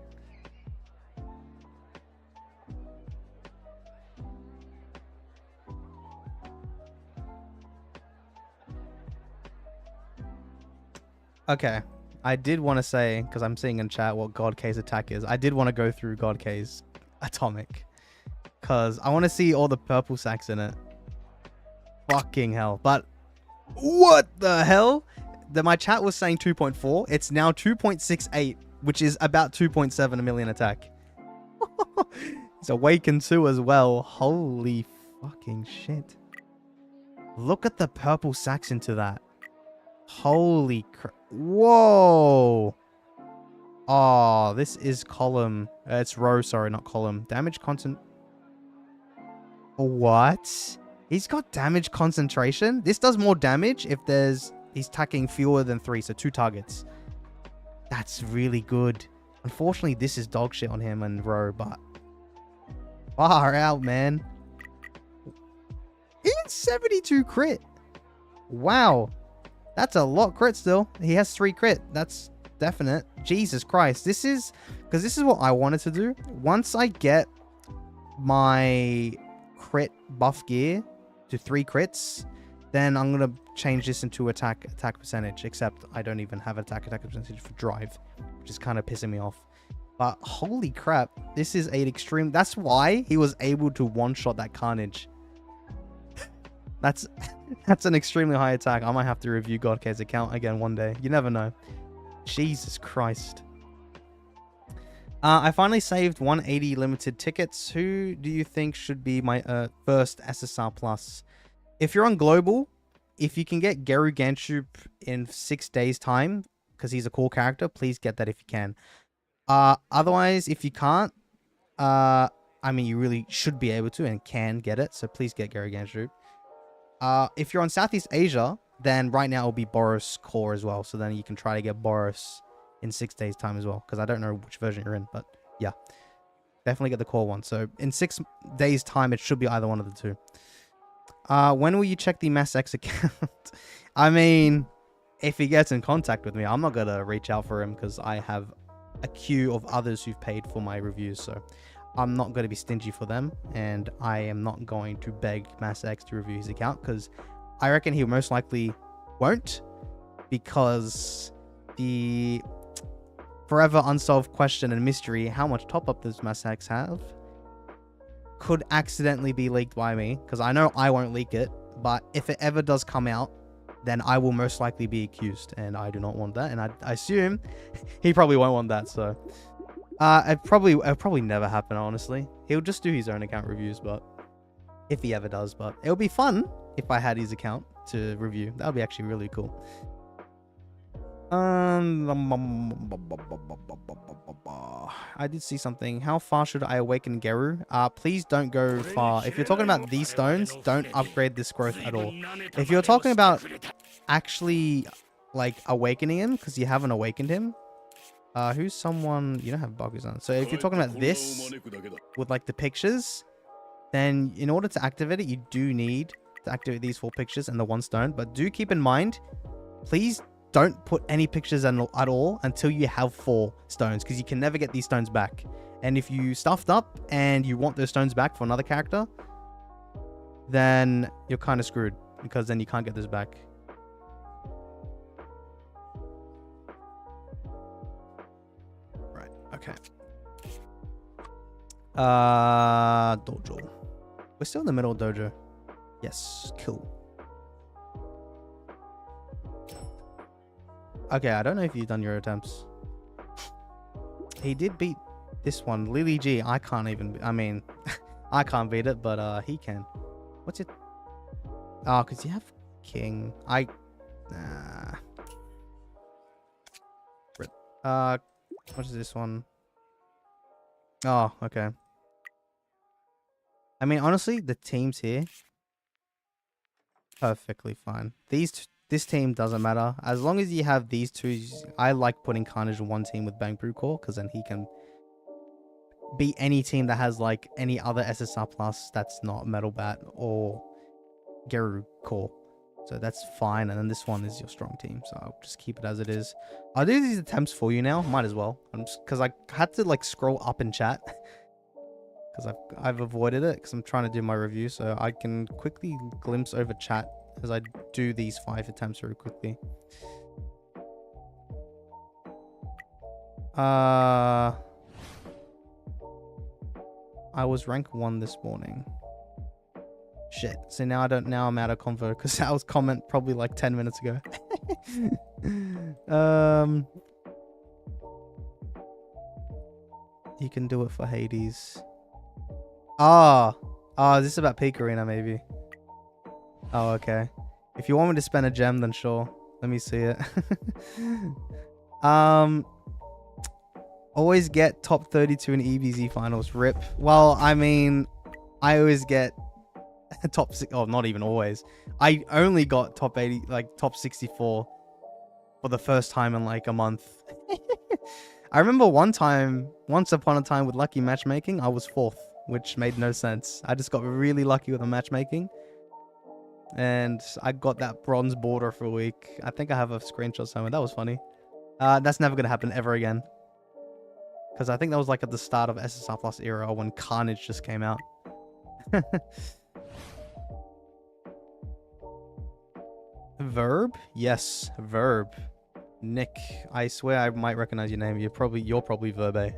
Okay. I did want to say, because I'm seeing in chat what GodK's attack is. I did want to go through GodK's atomic. Because I want to see all the purple sacks in it. Fucking hell. But what the hell? My chat was saying 2.4. It's now 2.68, which is about 2.7 million attack. It's Awakened 2 as well. Holy fucking shit. Look at the purple sacks into that. Holy crap. Whoa. Oh, this is column. It's row, sorry, not column. Damage constant. What? He's got damage concentration? This does more damage if he's attacking fewer than 3, so 2 targets. That's really good. Unfortunately, this is dog shit on him and row, but far out, man. He had 72 crit. Wow. That's a lot crit still. He has 3 crit. That's definite. Jesus Christ. This is what I wanted to do. Once I get my crit buff gear to 3 crits, then I'm gonna change this into attack percentage, except I don't even have attack percentage for drive, which is kind of pissing me off. But holy crap, this is an extreme. That's why he was able to one-shot that Carnage. That's an extremely high attack. I might have to review GodK's account again one day. You never know. Jesus Christ. I finally saved 180 limited tickets. Who do you think should be my first SSR Plus? If you're on Global, if you can get Geru Ganshup in 6 days' time, because he's a cool character, please get that if you can. Otherwise, if you can't, I mean, you really should be able to and can get it, so please get Geru Ganshup. If you're on Southeast Asia, then right now it'll be Boros Core as well, so then you can try to get Boros in 6 days' time as well, because I don't know which version you're in, but yeah, definitely get the core one. So in 6 days' time, it should be either one of the two. When will you check the MassX account? I mean, if he gets in contact with me, I'm not gonna reach out for him because I have a queue of others who've paid for my reviews, so I'm not going to be stingy for them, and I am not going to beg MassX to review his account because I reckon he most likely won't, because the forever unsolved question and mystery, how much top-up does MassX have, could accidentally be leaked by me, because I know I won't leak it, but if it ever does come out, then I will most likely be accused, and I do not want that, and I assume he probably won't want that, so It'll probably never happen, honestly. He'll just do his own account reviews, but if he ever does, but it'll be fun if I had his account to review. That would be actually really cool. I did see something. How far should I awaken Geru? Please don't go far. If you're talking about these stones, don't upgrade this growth at all. If you're talking about actually like awakening him, because you haven't awakened him, who's someone you don't have buggers on. So if you're talking about this with like the pictures, then in order to activate it, you do need to activate these 4 pictures and the 1 stone. But do keep in mind, please don't put any pictures at all until you have 4 stones, because you can never get these stones back. And if you stuffed up and you want those stones back for another character, then you're kind of screwed, because then you can't get this back. Right, okay. Dojo. We're still in the middle of dojo. Yes, cool. Okay, I don't know if you've done your attempts. He did beat this one, Lily G. I can't even. I mean, I can't beat it, but he can. What's it? Oh, cause you have king. Nah. What is this one? Oh, okay. I mean, honestly, the teams here perfectly fine. This team doesn't matter. As long as you have these 2, I like putting Carnage in one team with Bang Brew Core, because then he can beat any team that has like any other SSR plus that's not Metal Bat or Geru Core. So that's fine. And then this one is your strong team. So I'll just keep it as it is. I'll do these attempts for you now. Might as well. Because I had to like scroll up in chat. Because I've avoided it because I'm trying to do my review. So I can quickly glimpse over chat as I do these 5 attempts very quickly. I was rank 1 this morning. Shit. So now I'm out of convo because that was comment probably like 10 minutes ago. You can do it for Hades. This is about Peak Arena maybe. Oh, okay. If you want me to spend a gem, then sure. Let me see it. Always get top 32 in EBZ finals. RIP. Well, I mean, I always get top 6. Oh, not even always. I only got top 80, like top 64 for the first time in like a month. I remember once upon a time with lucky matchmaking, I was 4th, which made no sense. I just got really lucky with the matchmaking. And I got that bronze border for a week. I think I have a screenshot somewhere. That was funny. That's never going to happen ever again. Because I think that was like at the start of SSR Plus era when Carnage just came out. Verb? Yes, Verb. Nick, I swear I might recognize your name. You're probably Verbe.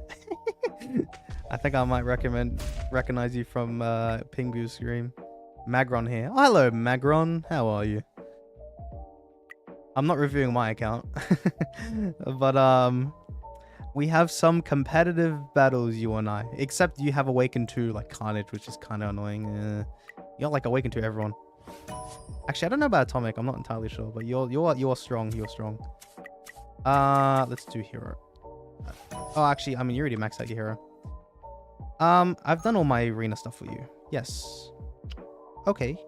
I think I might recognize you from Pingu's stream. Magron here. Oh, hello, Magron. How are you? I'm not reviewing my account. But we have some competitive battles, you and I. Except you have Awakened 2, like Carnage, which is kind of annoying. You got like Awakened 2 everyone. Actually, I don't know about Atomic. I'm not entirely sure, but you're strong. You're strong. Let's do Hero. Oh, actually, I mean, you already maxed out your Hero. I've done all my arena stuff for you. Yes. Okay.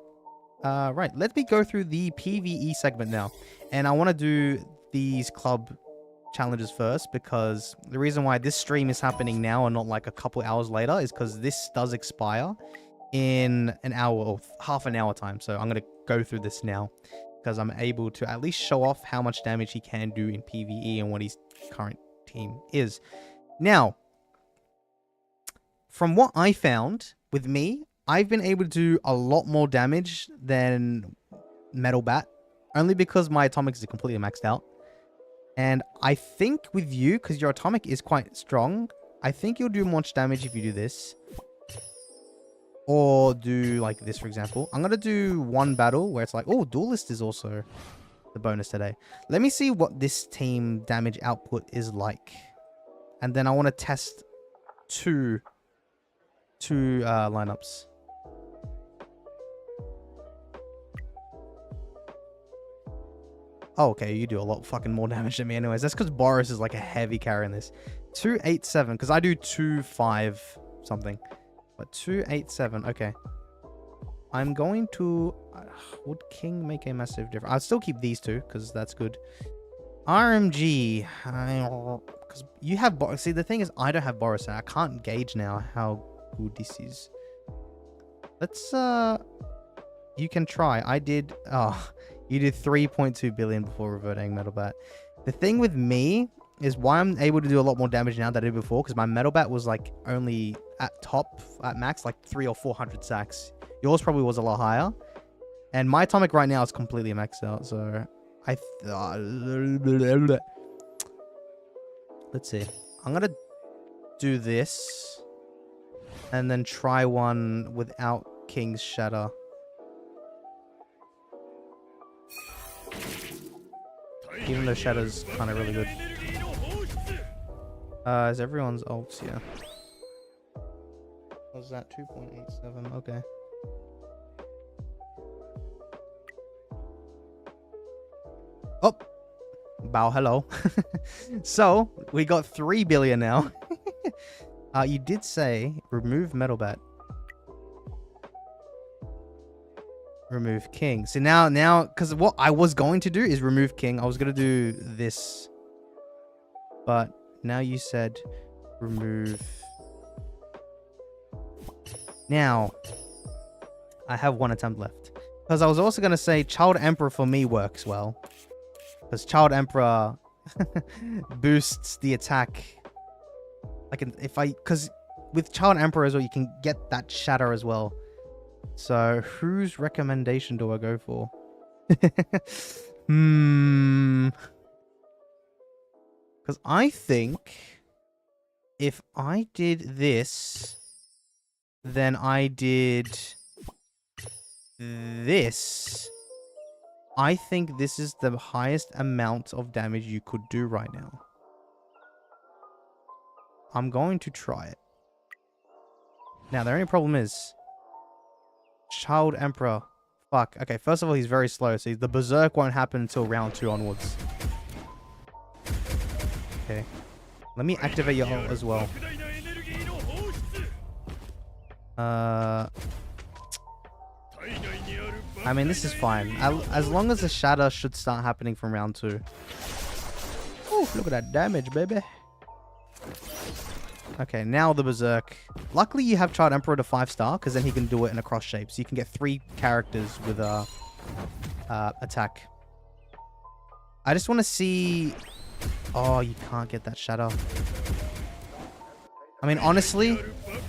Right. Let me go through the PvE segment now. And I want to do these club challenges first, because the reason why this stream is happening now and not like a couple hours later is because this does expire in an hour or half an hour time. So I'm going to go through this now because I'm able to at least show off how much damage he can do in PvE and what his current team is. Now, from what I found with me, I've been able to do a lot more damage than Metal Bat, only because my atomics are completely maxed out. And I think with you, because your atomic is quite strong, I think you'll do much damage if you do this. Or do like this, for example. I'm going to do one battle where it's like, oh, Duelist is also the bonus today. Let me see what this team damage output is like And then I want to test two lineups. Oh, okay, you do a lot fucking more damage than me anyways. That's because Boros is like a heavy carry in this. 287, because I do 2-5 something. But 287, okay. I'm going to... would King make a massive difference? I'll still keep these two, because that's good. RMG. Because you have... See, the thing is, I don't have Boros, and I can't gauge now how good this is. Let's... You can try. I did... Oh... You did 3.2 billion before reverting Metal Bat. The thing with me is why I'm able to do a lot more damage now than I did before, because my Metal Bat was like only at max, like 300 or 400 sacks. Yours probably was a lot higher. And my atomic right now is completely maxed out, so let's see. I'm gonna do this and then try one without King's Shatter. Even though Shadow's kind of really good. Is everyone's ults? Yeah. Was that 2.87? Okay. Oh! Bow, hello. So, we got 3 billion now. You did say remove Metal Bat. Remove King. So now, because what I was going to do is remove King. I was going to do this. But now you said remove. Now, I have one attempt left. Because I was also going to say Child Emperor for me works well. Because Child Emperor boosts the attack. Because with Child Emperor as well, you can get that shatter as well. So, whose recommendation do I go for? Because I think if I did this, then I did this. I think this is the highest amount of damage you could do right now. I'm going to try it. Now, the only problem is... Child Emperor. Fuck. Okay, first of all, he's very slow, so the Berserk won't happen until round 2 onwards. Okay. Let me activate your ult as well. I mean, this is fine. As long as the shatter should start happening from round 2. Ooh, look at that damage, baby. Okay, now the Berserk. Luckily, you have Child Emperor to 5-star, because then he can do it in a cross shape. So you can get 3 characters with a attack. I just want to see... Oh, you can't get that shatter. I mean, honestly...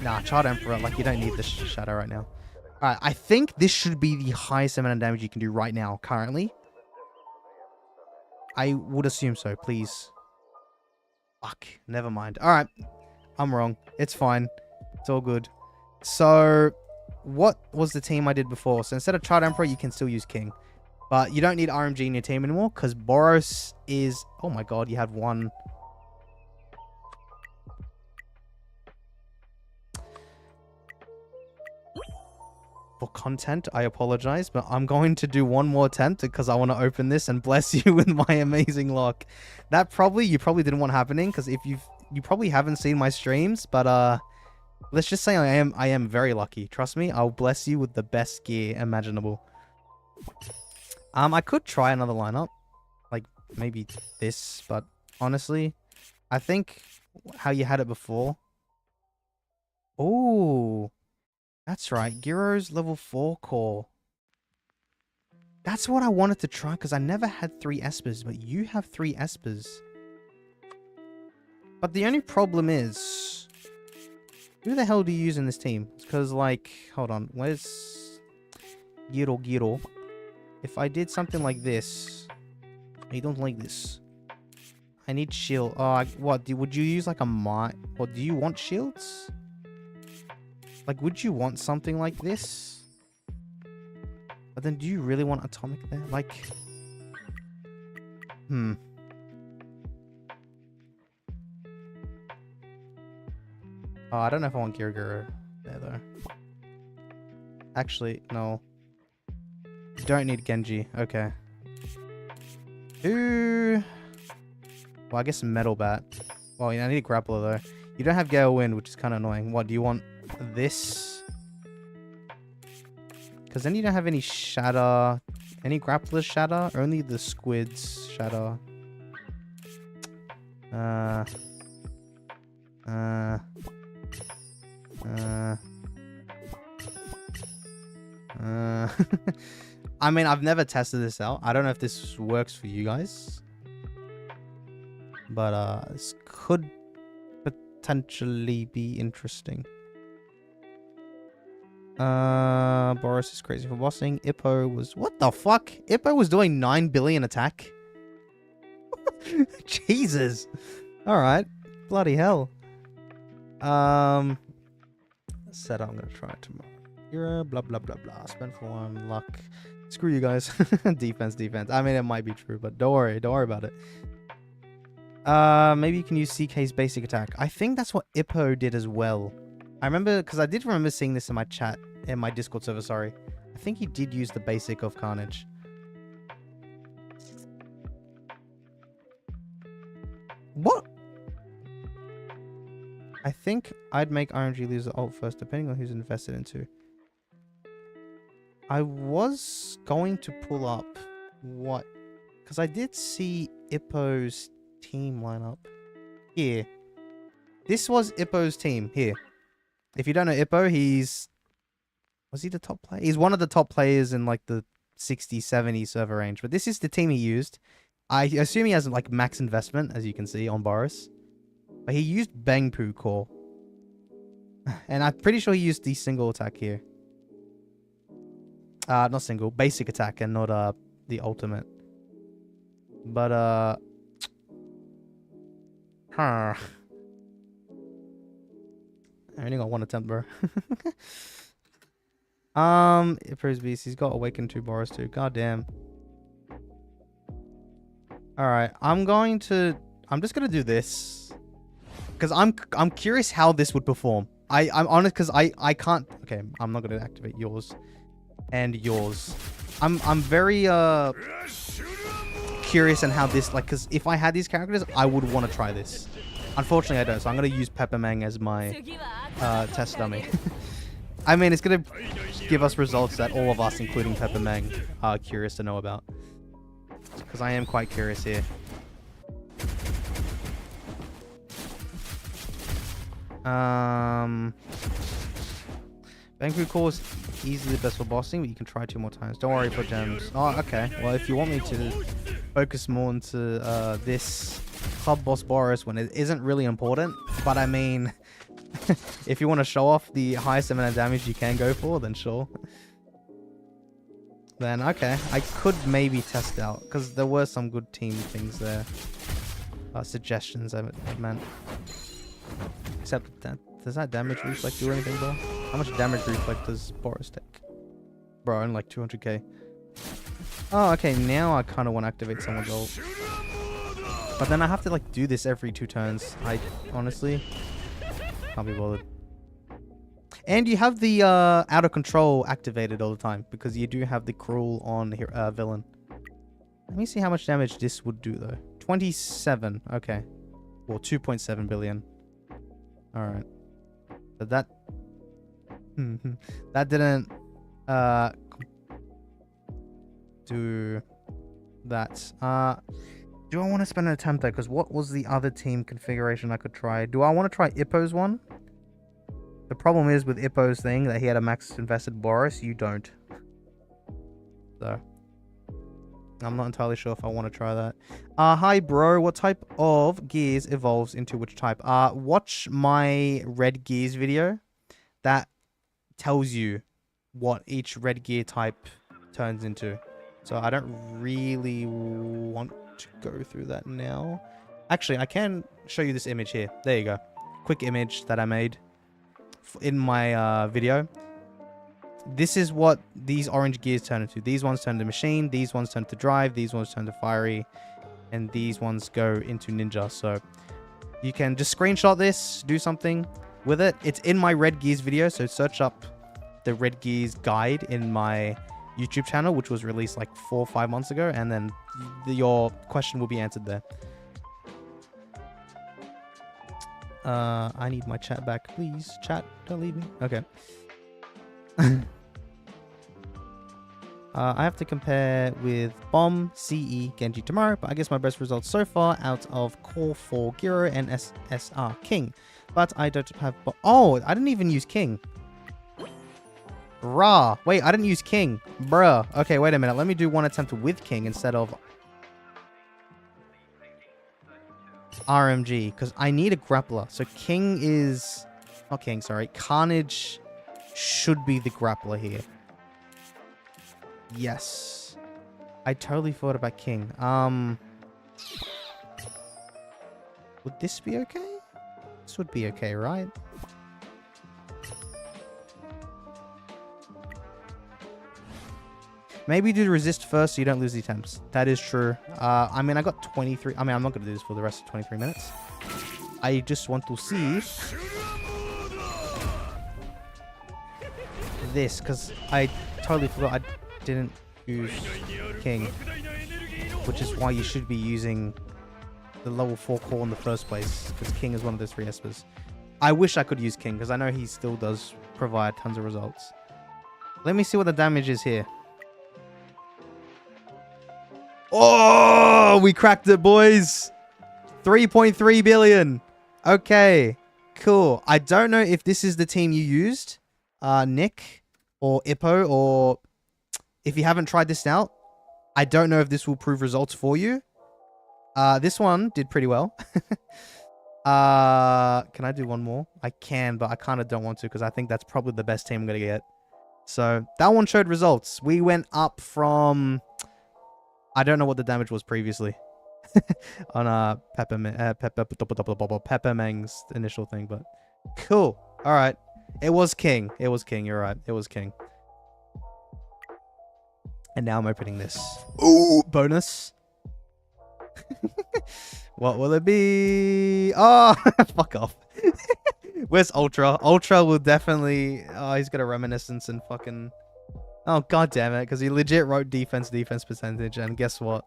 Nah, Child Emperor, like, you don't need the shatter right now. Alright, I think this should be the highest amount of damage you can do right now, currently. I would assume so, please. Fuck, never mind. Alright. I'm wrong. It's fine. It's all good. So, what was the team I did before? So, instead of Child Emperor, you can still use King. But you don't need RMG in your team anymore, because Boros is... Oh my god, you had one... For content, I apologize, but I'm going to do one more attempt because I want to open this and bless you with my amazing luck. That you probably didn't want happening, because if you probably haven't seen my streams, but let's just say I am very lucky. Trust me, I'll bless you with the best gear imaginable. I could try another lineup, like maybe this, but honestly, I think how you had it before. Oh, that's right, Giro's level 4 core. That's what I wanted to try, because I never had 3 Espers, but you have 3 Espers. But the only problem is... Who the hell do you use in this team? Because, like... Hold on. Where's... Giro? If I did something like this... I don't like this. I need shield. Oh, what? Would you use, like, a might? Or do you want shields? Like, would you want something like this? But then, do you really want atomic there? Like... Oh, I don't know if I want Girigiro there, though. Actually, no. You don't need Genji. Okay. Ooh. Well, I guess Metal Bat. Well, I need a Grappler, though. You don't have Gale Wind, which is kind of annoying. What, do you want this? Because then you don't have any Shatter. Any Grapplers Shatter? Only the Squids Shatter. I mean, I've never tested this out. I don't know if this works for you guys. But this could potentially be interesting. Boros is crazy for bossing. Ippo was... What the fuck? Ippo was doing 9 billion attack? Jesus. Alright. Bloody hell. Said I'm gonna try it tomorrow. You're blah blah blah blah. Spend for 1 luck. Screw you guys. Defense. I mean, it might be true, but don't worry about it. Maybe you can use CK's basic attack. I think that's what Ippo did as well. I remember, because I did remember seeing this in my chat, in my Discord server, sorry. I think he did use the basic of Carnage. What? I think I'd make RNG lose the ult first, depending on who's invested into. I was going to pull up what... Because I did see Ippo's team lineup. Here. This was Ippo's team. Here. If you don't know Ippo, he's... Was he the top player? He's one of the top players in like the 60, 70 server range. But this is the team he used. I assume he has like max investment, as you can see on Boros. But he used Bangpoo Core. And I'm pretty sure he used the single attack here. Not single. Basic attack and not the ultimate. But I only got 1 attempt, bro. Ippo's beast. He's got Awaken 2 Boros too. God damn. Alright, I'm just gonna do this. Because I'm curious how this would perform. I'm honest because I can't. Okay, I'm not gonna activate yours. And yours. I'm very curious on how this, like, because if I had these characters, I would want to try this. Unfortunately, I don't, so I'm gonna use Peppemang as my test dummy. I mean, it's gonna give us results that all of us, including Peppemang, are curious to know about. Because I am quite curious here. Bangpoo Core is easily the best for bossing, but you can try 2 more times. Don't worry for gems. Oh, okay. Well, if you want me to focus more into this club boss Boros when it isn't really important, but I mean, if you want to show off the highest amount of damage you can go for, then sure. Then, okay. I could maybe test out, because there were some good team things there. Suggestions, I meant. Except that, does that damage reflect do anything, bro? How much damage reflect does Boros take? Bro, only like 200k. Oh, okay, now I kind of want to activate someone's ult. But then I have to, like, do this every 2 turns. I honestly can't be bothered. And you have the out of control activated all the time, because you do have the cruel on here, villain. Let me see how much damage this would do, though. 27. Okay. Well, 2.7 billion. Alright. But that... that didn't... do... that. Do I want to spend an attempt, though? Because what was the other team configuration I could try? Do I want to try Ippo's one? The problem is with Ippo's thing that he had a max invested Boros. You don't. So... I'm not entirely sure if I want to try that. Hi, bro. What type of gears evolves into which type? Watch my red gears video. That tells you what each red gear type turns into. So I don't really want to go through that now. Actually, I can show you this image here. There you go. Quick image that I made in my video. This is what these orange gears turn into. These ones turn to machine, these ones turn to drive, these ones turn to fiery, and these ones go into ninja. So you can just screenshot this, do something, with it. It's in my Red Gears video, so search up the Red Gears guide in my YouTube channel, which was released like 4 or 5 months ago, and then your question will be answered there. I need my chat back, please. Chat, don't leave me. Okay. I have to compare with Bomb, CE, Genji tomorrow, but I guess my best results so far out of Core 4 Giro and SSR King. But I don't have... Oh, I didn't even use King. Rah. Wait, I didn't use King. Bruh. Okay, wait a minute. Let me do one attempt with King instead of RMG, because I need a grappler. So King is... Not King, sorry. Carnage should be the grappler here. Yes. I totally thought about King. Would this be okay? This would be okay, right? Maybe do the resist first so you don't lose the attempts. That is true. I mean, I got 23. I mean, I'm not going to do this for the rest of 23 minutes. I just want to see this, because I totally forgot I didn't use King, which is why you should be using the level 4 core in the first place, because King is one of those 3 espers. I wish I could use King, because I know he still does provide tons of results. Let me see what the damage is here. Oh, we cracked it, boys. 3.3 billion. Okay, cool. I don't know if this is the team you used, Nick or Ippo, or if you haven't tried this out, I don't know if this will prove results for you. This one did pretty well. Can I do one more? I can, but I kind of don't want to, because I think that's probably the best team I'm going to get. So that one showed results. We went up from... I don't know what the damage was previously on Peppemang's initial thing, but cool. All right. It was King. It was King. You're right. It was King. And now I'm opening this. Ooh, bonus. What will it be? Oh, fuck off. Where's Ultra? Ultra will definitely... Oh, he's got a reminiscence and fucking... Oh, god damn it. Because he legit wrote defense percentage. And guess what?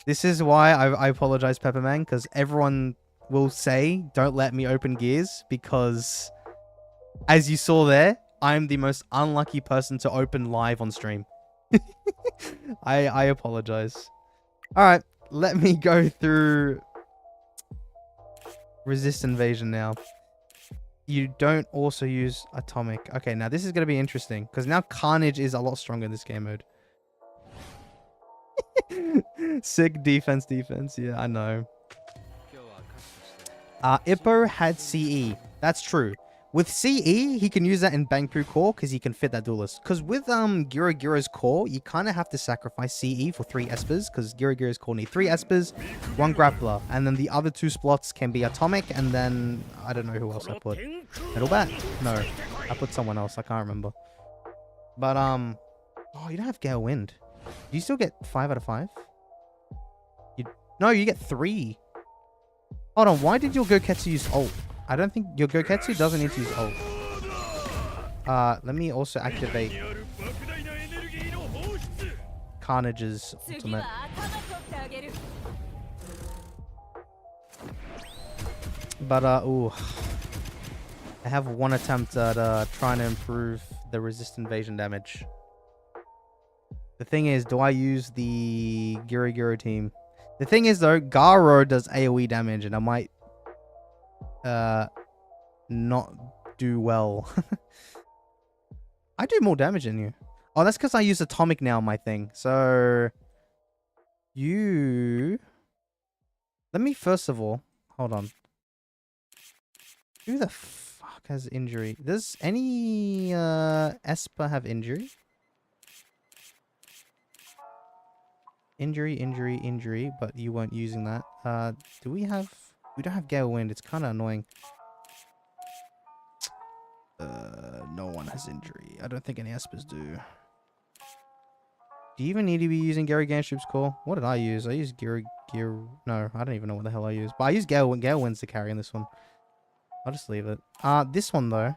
This is why I apologize, Peppemang. Because everyone will say, don't let me open gears. Because, as you saw there, I'm the most unlucky person to open live on stream. I apologize. Alright, let me go through resist invasion now. You don't also use atomic. Okay, now this is going to be interesting, because now Carnage is a lot stronger in this game mode. Sick defense. Yeah, I know. Ippo had CE. That's true. With CE, he can use that in Bangpu core because he can fit that duelist. Because with Giro's core, you kind of have to sacrifice CE for 3 espers, because Giro's core need 3 espers, 1 grappler, and then the other 2 slots can be atomic, and then I don't know who else I put. Metal Bat? No, I put someone else. I can't remember. But oh, you don't have Gale Wind. Do you still get 5 out of 5? No, you get 3. Hold on, why did your Goketsu use ult? I don't think your Goketsu doesn't need to use ult. Let me also activate Carnage's ultimate. But, ooh. I have one attempt at trying to improve the resist invasion damage. The thing is, do I use the Giro team? The thing is, though, Garo does AoE damage, and I might not do well. I do more damage than you. Oh, that's because I use atomic now on my thing. So you let me first of all hold on. Who the fuck has injury? Does any Esper have injury? Injury, but you weren't using that. Do we have... We don't have Gale Wind. It's kind of annoying. No one has injury. I don't think any Espers do. Do you even need to be using Gary Ganship's core? What did I use? I used Gear... No, I don't even know what the hell I used. But I used Gale Winds to carry in this one. I'll just leave it. This one though.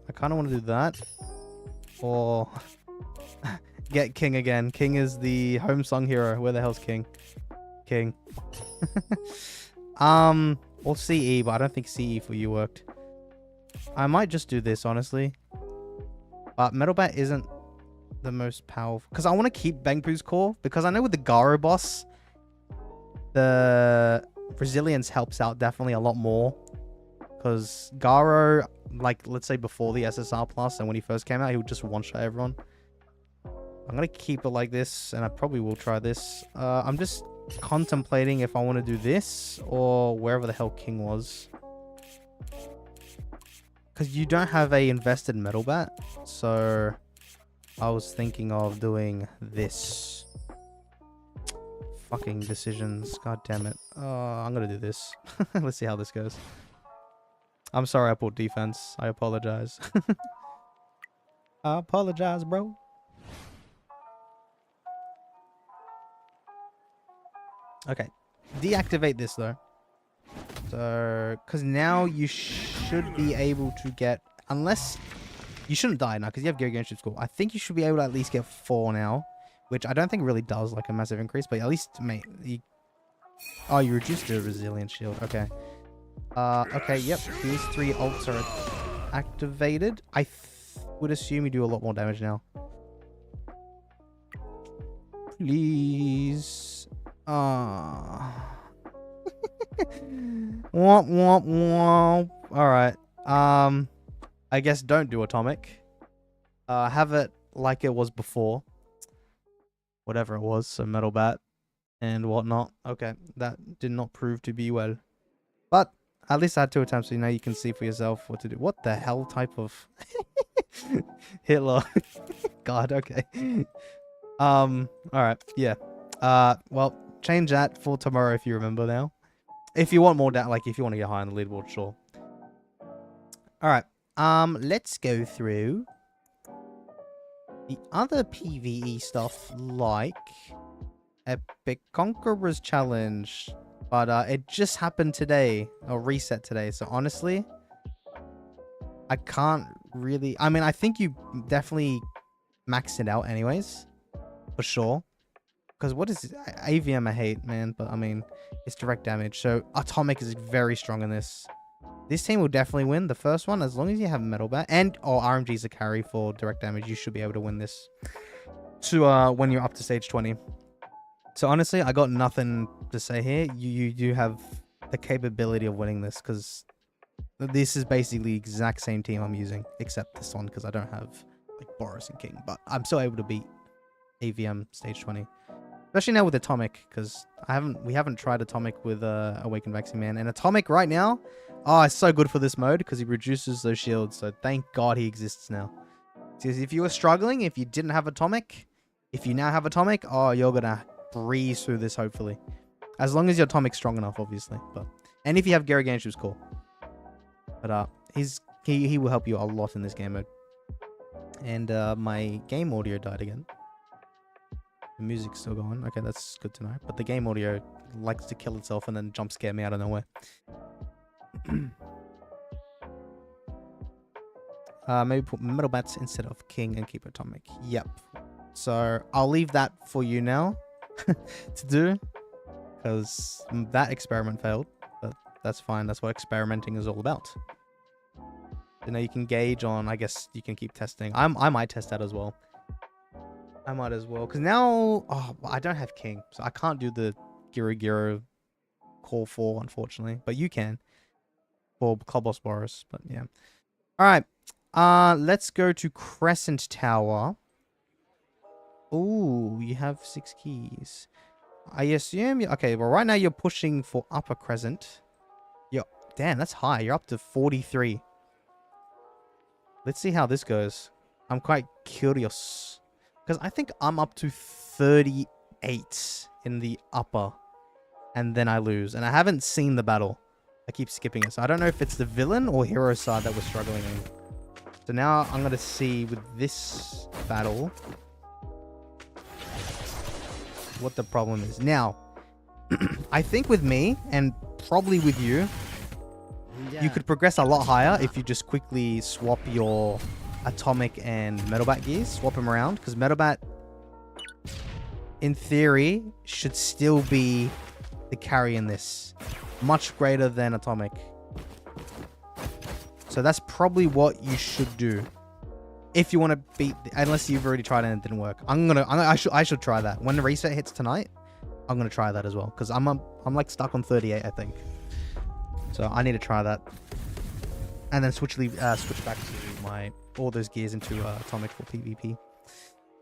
I kind of want to do that. Or get King again. King is the home song hero. Where the hell's King? King. Or CE, but I don't think CE for you worked. I might just do this, honestly. But Metal Bat isn't the most powerful. Because I want to keep Bangpu's core. Because I know with the Garo boss, the resilience helps out definitely a lot more. Because Garo, like, let's say before the SSR Plus, and when he first came out, he would just one-shot everyone. I'm going to keep it like this, and I probably will try this. I'm just contemplating if I want to do this, or wherever the hell King was. Because you don't have a invested Metal Bat, so I was thinking of doing this. Fucking decisions, god damn it. I'm going to do this. Let's see how this goes. I'm sorry I pulled defense. I apologize. I apologize, bro. Okay. Deactivate this, though. So, because now you should be able to get... Unless... You shouldn't die now, because you have Gear Gameship School. I think you should be able to at least get 4 now. Which I don't think really does, like, a massive increase. But at least, mate... Oh, you reduced the Resilience Shield. Okay. Okay, yep. These 3 ults are activated. I would assume you do a lot more damage now. Please. Womp, womp, womp. Alright. I guess don't do Atomic. Have it like it was before. Whatever it was. So Metal Bat and whatnot. Okay. That did not prove to be well. But at least I had 2 attempts, so now you can see for yourself what to do. What the hell type of Hitler? God, okay. Alright, yeah. Well, change that for tomorrow if you remember now. If you want more down, like if you want to get high on the leaderboard, sure. Alright, let's go through the other PvE stuff, like Epic Conqueror's Challenge. But it just happened today, or reset today. So honestly, I can't really... I mean, I think you definitely maxed it out anyways, for sure. Because what is... AVM I hate, man, but I mean, it's direct damage. So Atomic is very strong in this. This team will definitely win the first one, as long as you have Metal Bat. And, RMG is a carry for direct damage. You should be able to win this to when you're up to stage 20. So honestly, I got nothing to say here. You do have the capability of winning this, because this is basically the exact same team I'm using, except this one, because I don't have like Boros and King. But I'm still able to beat AVM stage 20, especially now with Atomic, because we haven't tried Atomic with Awakened Vaccine Man. And Atomic right now, it's so good for this mode because he reduces those shields. So thank God he exists now. Because if you were struggling, if you didn't have Atomic, if you now have Atomic, you're gonna breeze through this, hopefully, as long as your Atomic's strong enough, obviously. And if you have Gary Ganship's core, but he will help you a lot in this game mode. And my game audio died again. The music's still going. Okay, that's good to know. But the game audio likes to kill itself and then jump scare me out of nowhere. Maybe put Metal Bats instead of King and keep Atomic. Yep. So I'll leave that for you now to do, because that experiment failed, but that's fine. That's what experimenting is all about. So now you can gauge on, I guess you can keep testing. I might test that as well. I might as well, because now I don't have King, so I can't do the Giro call 4, unfortunately, but you can for Club Boss Boros. But yeah, all right, let's go to Crescent Tower. Oh, you have 6 keys. I assume okay, well right now you're pushing for Upper Crescent. Damn, that's high. You're up to 43. Let's see how this goes. I'm quite curious, because I think I'm up to 38 in the upper, and then I lose. And I haven't seen the battle. I keep skipping it, so I don't know if it's the villain or hero side that we're struggling in. So now I'm going to see with this battle what the problem is. Now, I think with me, and probably with you, you could progress a lot higher if you just quickly swap your Atomic and Metalbat gears. Swap them around, because Metalbat, in theory, should still be the carry in this. Much greater than Atomic. So that's probably what you should do. If you want to beat, unless you've already tried it and it didn't work. I should try that. When the reset hits tonight, I'm gonna try that as well. Because I'm like stuck on 38, I think. So I need to try that. And then switch back to all those gears into Atomic for PvP.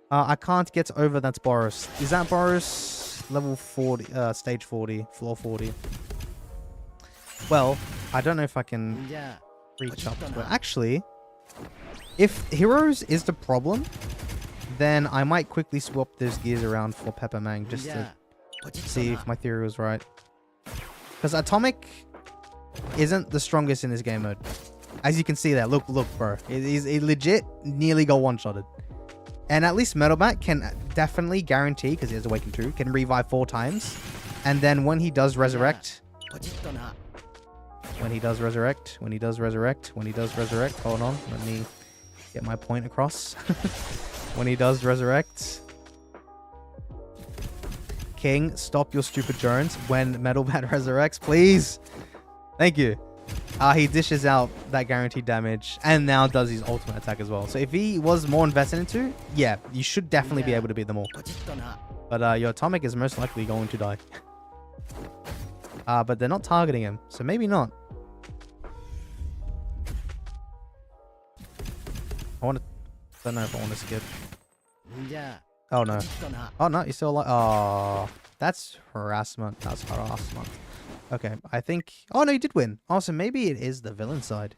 I can't get over that's Boros. Is that Boros? Level 40, stage 40, floor 40. Well, I don't know if I can reach up to it. Actually, if Heroes is the problem, then I might quickly swap those gears around for Peppemang just to see if my theory was right. Because Atomic isn't the strongest in this game mode. As you can see there, look, bro. It legit nearly got one-shotted. And at least Metalbat can definitely guarantee, because he has Awaken 2, can revive 4 times. And then when he does resurrect... When he does resurrect, hold on, let me get my point across. When he does resurrect, King, stop your stupid drones when Metalbat resurrects, please. Thank you. He dishes out that guaranteed damage and now does his ultimate attack as well. So if he was more invested into, yeah, you should definitely be able to beat them all. But your Atomic is most likely going to die. But they're not targeting him, so maybe not. Don't know if I want to skip. Oh no. Oh no, you're still alive. Oh, that's harassment. Okay, I think... Oh no, you did win. Oh, so maybe it is the villain side.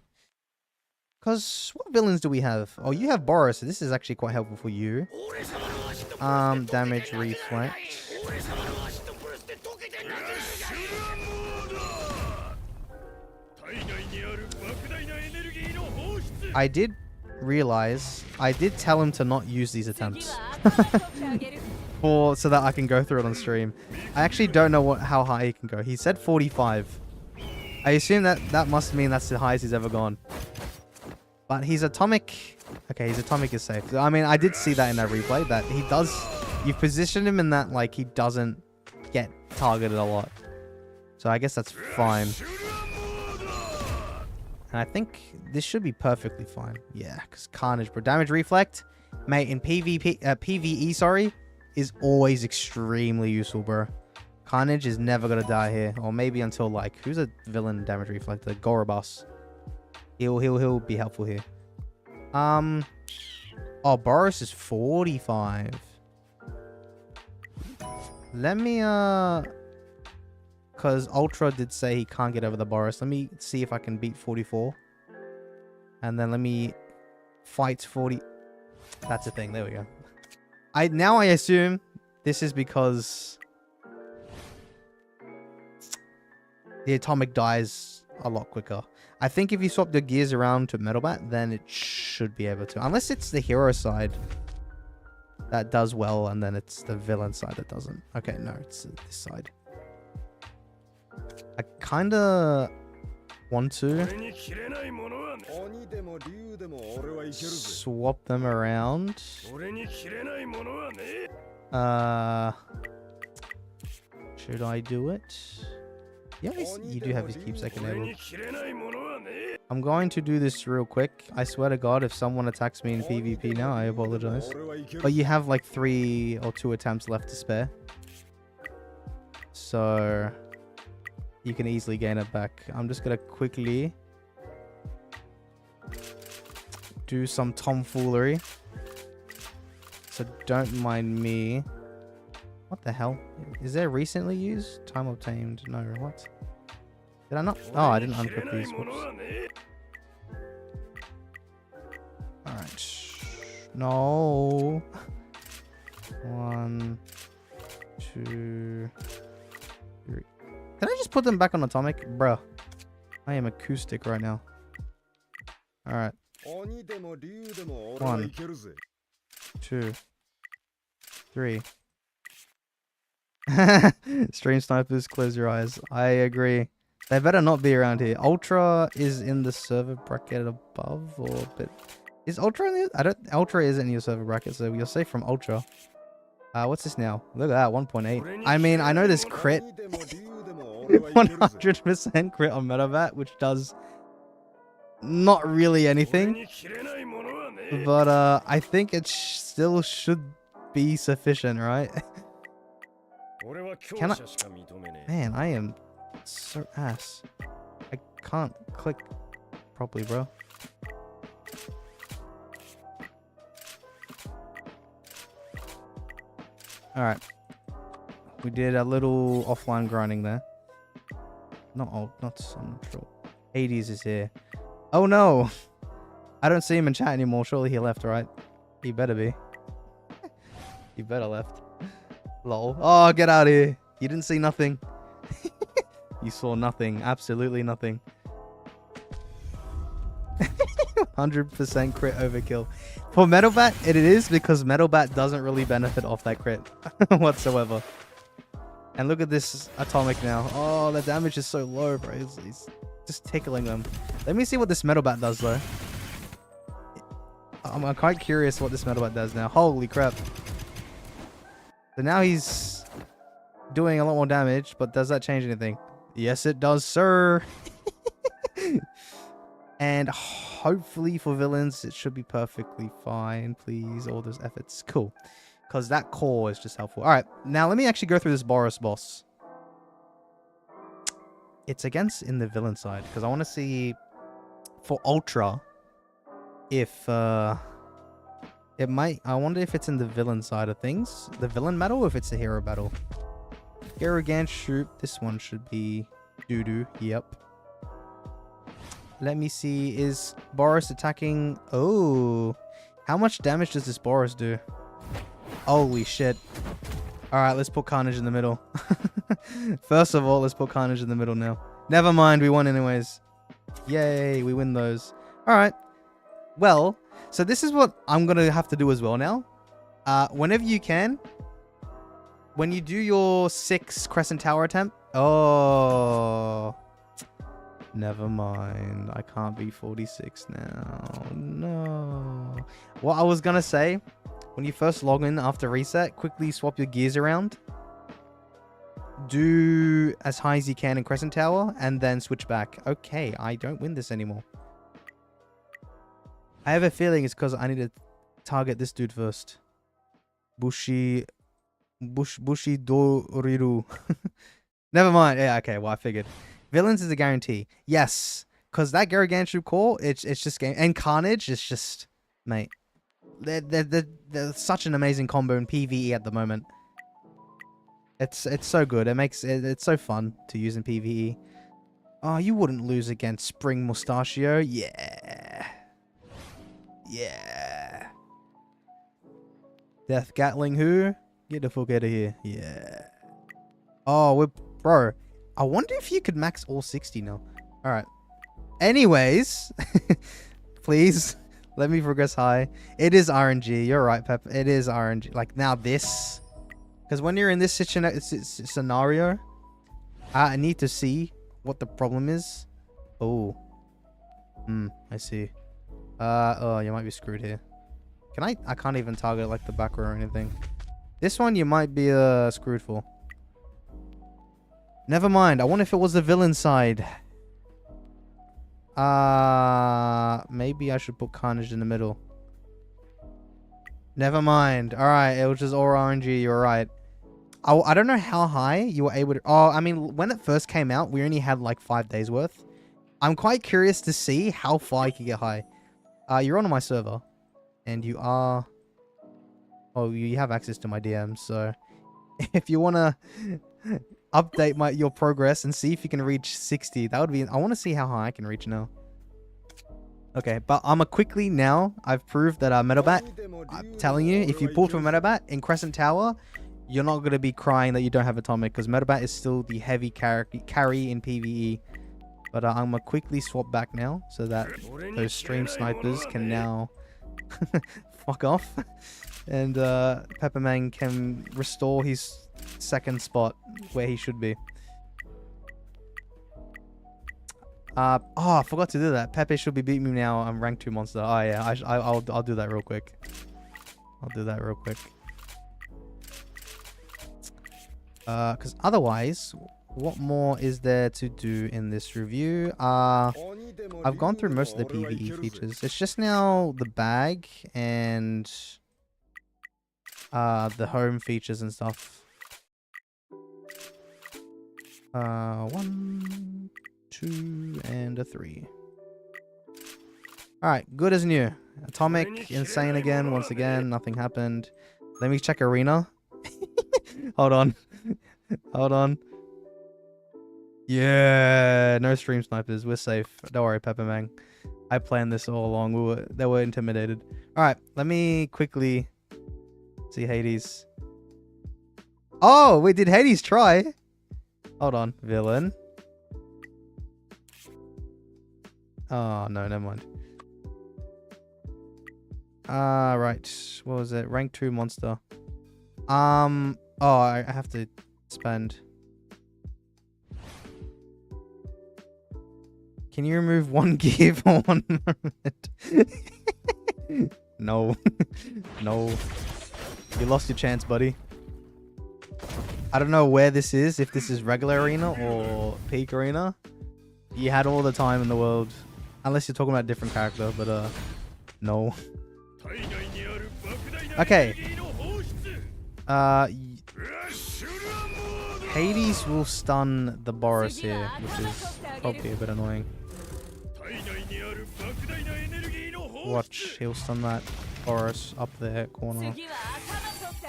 Because what villains do we have? Oh, you have Boros, so this is actually quite helpful for you. Damage reflect. I did realize I did tell him to not use these attempts so that I can go through it on stream. I actually don't know how high he can go. He said 45. I assume that must mean that's the highest he's ever gone. But his Atomic... Okay, his Atomic is safe. I mean, I did see that in that replay, that he does... You've positioned him in that, like, he doesn't get targeted a lot. So I guess that's fine. And I think this should be perfectly fine. Yeah, because Carnage, bro. Damage Reflect, mate, in PvE, sorry, is always extremely useful, bro. Carnage is never going to die here. Or maybe until, like, who's a villain Damage Reflector? Gorobus. He'll be helpful here. Oh, Boros is 45. Let me, because Ultra did say he can't get over the Boros. Let me see if I can beat 44. And then let me fight 40. That's the thing. There we go. Now I assume this is because the Atomic dies a lot quicker. I think if you swap the gears around to Metalbat, then it should be able to. Unless it's the hero side that does well, and then it's the villain side that doesn't. Okay, no, it's this side. I kind of want to swap them around. Should I do it? Yes, you do have his keepsake enabled. I'm going to do this real quick. I swear to God, if someone attacks me in PvP now, I apologize. But you have like 3 or 2 attempts left to spare. So you can easily gain it back. I'm just going to quickly do some tomfoolery. So don't mind me. What the hell? Is there recently used? Time obtained. No, what? Did I not? Oh, I didn't unclick these. Whoops. Alright. No. 1, 2, 3. Can I just put them back on Atomic? Bruh. I am acoustic right now. Alright. 1, 2, 3. Stream snipers, close your eyes. I agree. They better not be around here. Ultra is in the server bracket above or a bit. Is Ultra in the... I don't... Ultra isn't in your server bracket, so you're safe from Ultra. What's this now? Look at that, 1.8. I mean, I know this crit. 100% crit on Medabat, which does not really anything. But I think it still should be sufficient, right? Can I... Man, I am so ass. I can't click properly, bro. Alright. We did a little offline grinding there. Not old, not sure. Hades is here. Oh no! I don't see him in chat anymore. Surely he left, right? He better be. He better left. Lol. Oh, get out of here. You didn't see nothing. You saw nothing. Absolutely nothing. 100% crit overkill. For Metalbat, it is because Metalbat doesn't really benefit off that crit whatsoever. And look at this atomic now. Oh, the damage is so low, bro. He's just tickling them. Let me see what this Metalbat does, though. I'm quite curious what this Metalbat does now. Holy crap. So now he's doing a lot more damage, but does that change anything? Yes, it does, sir. And hopefully for villains, it should be perfectly fine. Please, all those efforts. Cool. Because that core is just helpful. All right, now let me actually go through this Boros boss. It's against in the villain side, because I want to see for Ultra if it might. I wonder if it's in the villain side of things, the villain battle, or if it's the hero battle. Gargantuan, this one should be doo-doo. Yep. Let me see. Is Boros attacking? Oh, how much damage does this Boros do? Holy shit. Alright, let's put Carnage in the middle. First of all, let's put Carnage in the middle now. Never mind, we won anyways. Yay, we win those. Alright. Well, so this is what I'm going to have to do as well now. Whenever you can, when you do your 6 Crescent Tower attempt... Oh... Never mind. I can't be 46 now. No. What I was going to say... When you first log in after reset, quickly swap your gears around. Do as high as you can in Crescent Tower, and then switch back. Okay, I don't win this anymore. I have a feeling it's because I need to target this dude first. Bushi Doriru. Never mind. Yeah, okay, well, I figured. Villains is a guarantee. Yes, because that Gargantuan core, it's just game. And Carnage is just... Mate. They're such an amazing combo in PvE at the moment. It's so good. It's so fun to use in PvE. Oh, you wouldn't lose against Spring Mustachio. Yeah. Yeah. Death Gatling who? Get the fuck out of here. Yeah. Oh, bro. I wonder if you could max all 60 now. All right. Anyways, please. Let me progress high. It is RNG. You're right, Pep. It is RNG. Like, now this. Because when you're in this scenario, I need to see what the problem is. Oh. I see. Oh, you might be screwed here. Can I can't even target, like, the back row or anything. This one you might be screwed for. Never mind. I wonder if it was the villain side. Maybe I should put Carnage in the middle. Never mind. Alright, it was just all RNG. You're right. I don't know how high you were able to... Oh, I mean, when it first came out, we only had like 5 days worth. I'm quite curious to see how far you can get high. You're on my server. And you are... Oh, you have access to my DMs, so... If you want to update your progress and see if you can reach 60, that would be... I want to see how high I can reach now. Okay, but I'm quickly now... I've proved that Metalbat... I'm telling you, if you pull from Metalbat in Crescent Tower... You're not going to be crying that you don't have Atomic, because Metalbat is still the heavy carry in PvE. But I'm going to quickly swap back now, so that those stream snipers can now fuck off. And Peppemang can restore his second spot where he should be. Oh, I forgot to do that. Pepe should be beating me now. I'm rank 2 monster. Oh yeah, I'll do that real quick. I'll do that real quick. Because otherwise, what more is there to do in this review? I've gone through most of the PvE features. It's just now the bag and the home features and stuff. 1, 2, and a 3. Alright, good as new. Atomic, insane again, once again, nothing happened. Let me check arena. Hold on. Hold on. Yeah, no stream snipers. We're safe. Don't worry, Peppemang. I planned this all along. They were intimidated. Alright, let me quickly see Hades. Oh, wait, did Hades try? Hold on. Villain. Oh, no, never mind. Right. What was it? Rank 2 monster. Oh, I have to spend. Can you remove 1 gear for 1 moment? No. No. You lost your chance, buddy. I don't know where this is, if this is regular arena or peak arena. You had all the time in the world. Unless you're talking about a different character, but no. Okay. Hades will stun the Boros here, which is probably a bit annoying. Watch, he'll stun that Boros up there corner.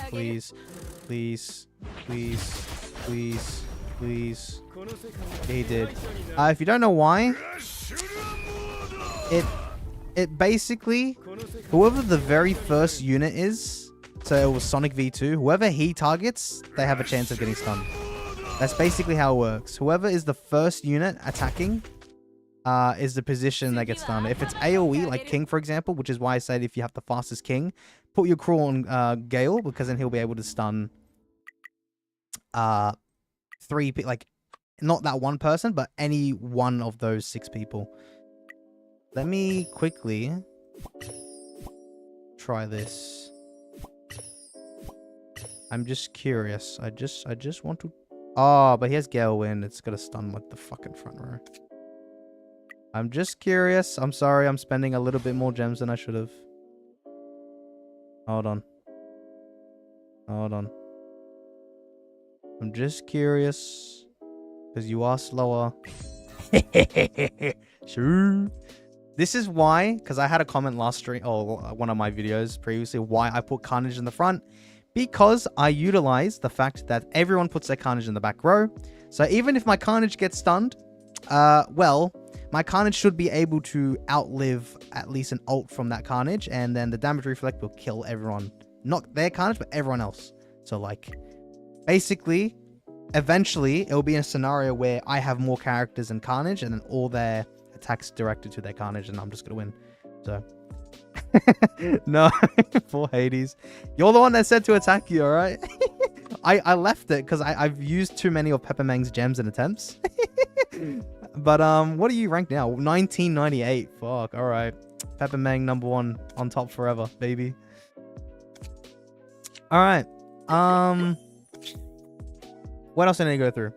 Please, please, please, please, please. He did. If you don't know why, it basically, whoever the very first unit is, so it was Sonic V2, whoever he targets, they have a chance of getting stunned. That's basically how it works. Whoever is the first unit attacking is the position that gets stunned. If it's AoE, like King, for example, which is why I said if you have the fastest King, put your crew on Gale, because then he'll be able to stun 3 people, like, not that one person, but any one of those 6 people. Let me quickly try this. I'm just curious. I just want to... Oh, but he has Gale Wind. It's gonna stun like the fucking front row. I'm just curious. I'm sorry. I'm spending a little bit more gems than I should have. Hold on. Hold on. I'm just curious. Because you are slower. Sure. This is why, because I had a comment last stream, or one of my videos previously, why I put Carnage in the front. Because I utilize the fact that everyone puts their Carnage in the back row. So even if my Carnage gets stunned, well, my Carnage should be able to outlive at least an ult from that Carnage. And then the damage reflect will kill everyone. Not their Carnage, but everyone else. So like, basically, eventually, it will be in a scenario where I have more characters than Carnage. And then all their attacks directed to their Carnage. And I'm just going to win. So... No, poor Hades. You're the one that said to attack you, alright? I left it because I've used too many of Peppemang's gems and attempts. But what are you ranked now? 1998. Fuck, alright. Peppemang #1 on top forever, baby. Alright. What else do I need to go through?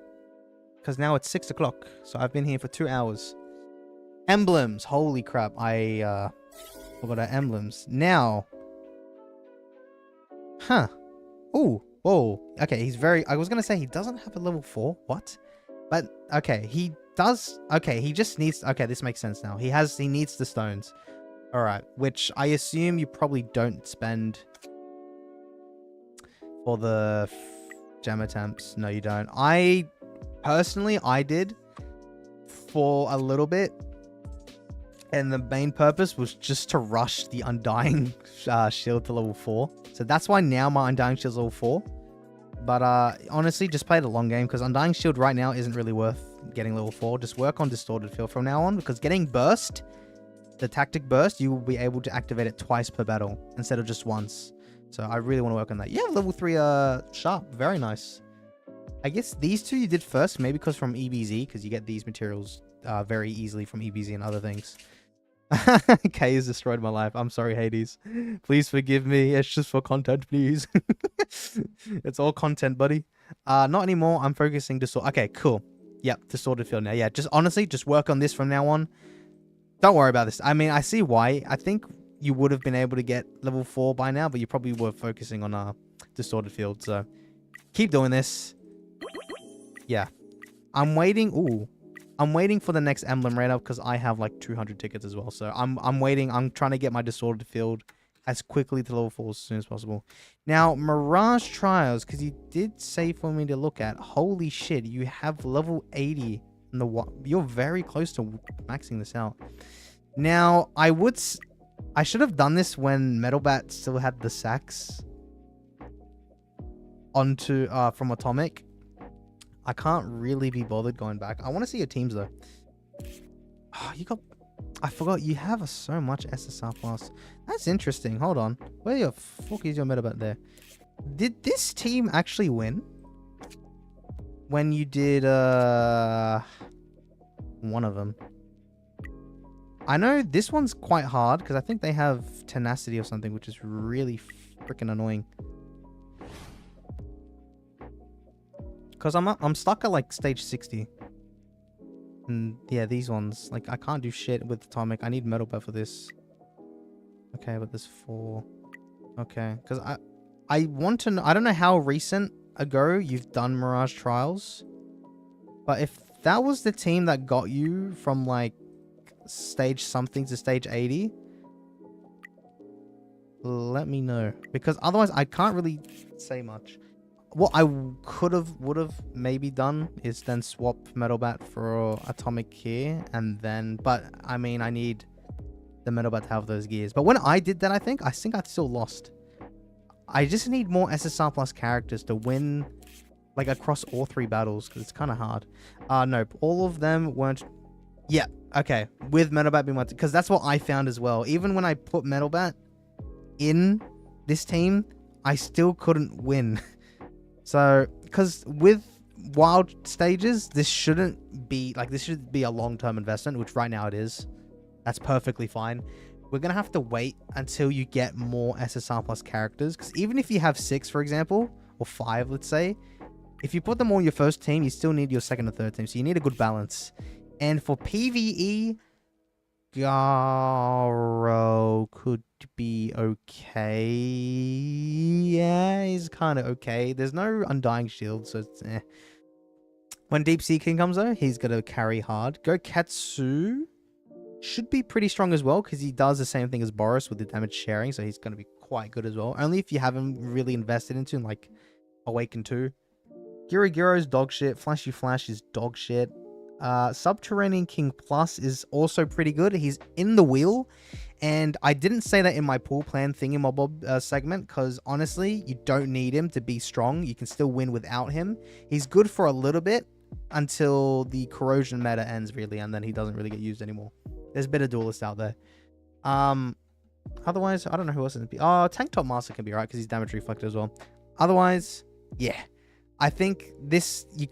Because now it's 6 o'clock. So I've been here for 2 hours. Emblems. Holy crap. I forgot our emblems. Now. Huh. Ooh. Whoa. Okay, he's very... I was going to say he doesn't have a level 4. What? But, okay, he does... Okay, he just needs... Okay, this makes sense now. He needs the stones. Alright, which I assume you probably don't spend for the gem attempts. No, you don't. Personally, I did for a little bit. And the main purpose was just to rush the Undying Shield to level 4. So that's why now my Undying Shield is level 4. But honestly, just play the long game. Because Undying Shield right now isn't really worth getting level 4. Just work on Distorted Field from now on. Because getting Burst, the Tactic Burst, you will be able to activate it twice per battle. Instead of just once. So I really want to work on that. Yeah, level 3 sharp. Very nice. I guess these two you did first, maybe because from EBZ, because you get these materials very easily from EBZ and other things. Kay has destroyed my life. I'm sorry, Hades. Please forgive me. It's just for content, please. It's all content, buddy. Not anymore. I'm focusing to sort. Okay, cool. Yep, disordered field now. Yeah, just honestly, just work on this from now on. Don't worry about this. I mean, I see why. I think you would have been able to get level 4 by now, but you probably were focusing on distorted field. So keep doing this. Yeah, I'm waiting. Ooh, I'm waiting for the next emblem radar because I have like 200 tickets as well. So I'm waiting. I'm trying to get my disordered field as quickly to level 4 as soon as possible. Now, Mirage Trials, because you did say for me to look at. Holy shit, you have level 80 in the what? You're very close to maxing this out. Now, I should have done this when Metalbat still had the sacks onto from Atomic. I can't really be bothered going back. I want to see your teams though. Oh, you got... I forgot you have so much SSR plus. That's interesting. Hold on. Where the fuck is your Metalbat there? Did this team actually win? When you did one of them. I know this one's quite hard because I think they have tenacity or something, which is really freaking annoying. Because I'm stuck at like stage 60. And yeah, these ones, like I can't do shit with Atomic. I need Metal Bat for this. Okay, but there's 4. Okay, because I want to know. I don't know how recent ago you've done Mirage Trials, but if that was the team that got you from like stage something to stage 80, let me know, because otherwise I can't really say much. What I would have maybe done is then swap Metal Bat for Atomic here, and then, but I mean, I need the Metal Bat to have those gears. But when I did that, I think I still lost. I just need more SSR plus characters to win, like across all 3 battles, because it's kind of hard. No, all of them weren't. Yeah, okay, with Metal Bat being one, because that's what I found as well. Even when I put Metal Bat in this team, I still couldn't win. So, because with wild stages, this shouldn't be, like, this should be a long-term investment, which right now it is. That's perfectly fine. We're going to have to wait until you get more SSR plus characters, because even if you have 6, for example, or 5, let's say, if you put them all in your first team, you still need your second or third team, so you need a good balance. And for PvE, Garo could be okay. Yeah, he's kind of okay. There's no Undying Shield, so it's eh. When Deep Sea King comes though, he's gonna carry hard. Gokatsu should be pretty strong as well, because he does the same thing as Boros with the damage sharing, so he's gonna be quite good as well. Only if you haven't really invested into him, like Awaken 2. Giro's dog shit. Flashy Flash is dog shit. Subterranean King Plus is also pretty good. He's in the wheel, and I didn't say that in my pool plan thingamabob segment, because honestly, you don't need him to be strong. You can still win without him. He's good for a little bit until the corrosion meta ends, really, and then he doesn't really get used anymore. There's a bit of duelists out there. Otherwise, I don't know who else is. Oh, Tank Top Master can be right because he's damage reflector as well. Otherwise, yeah. I think this, you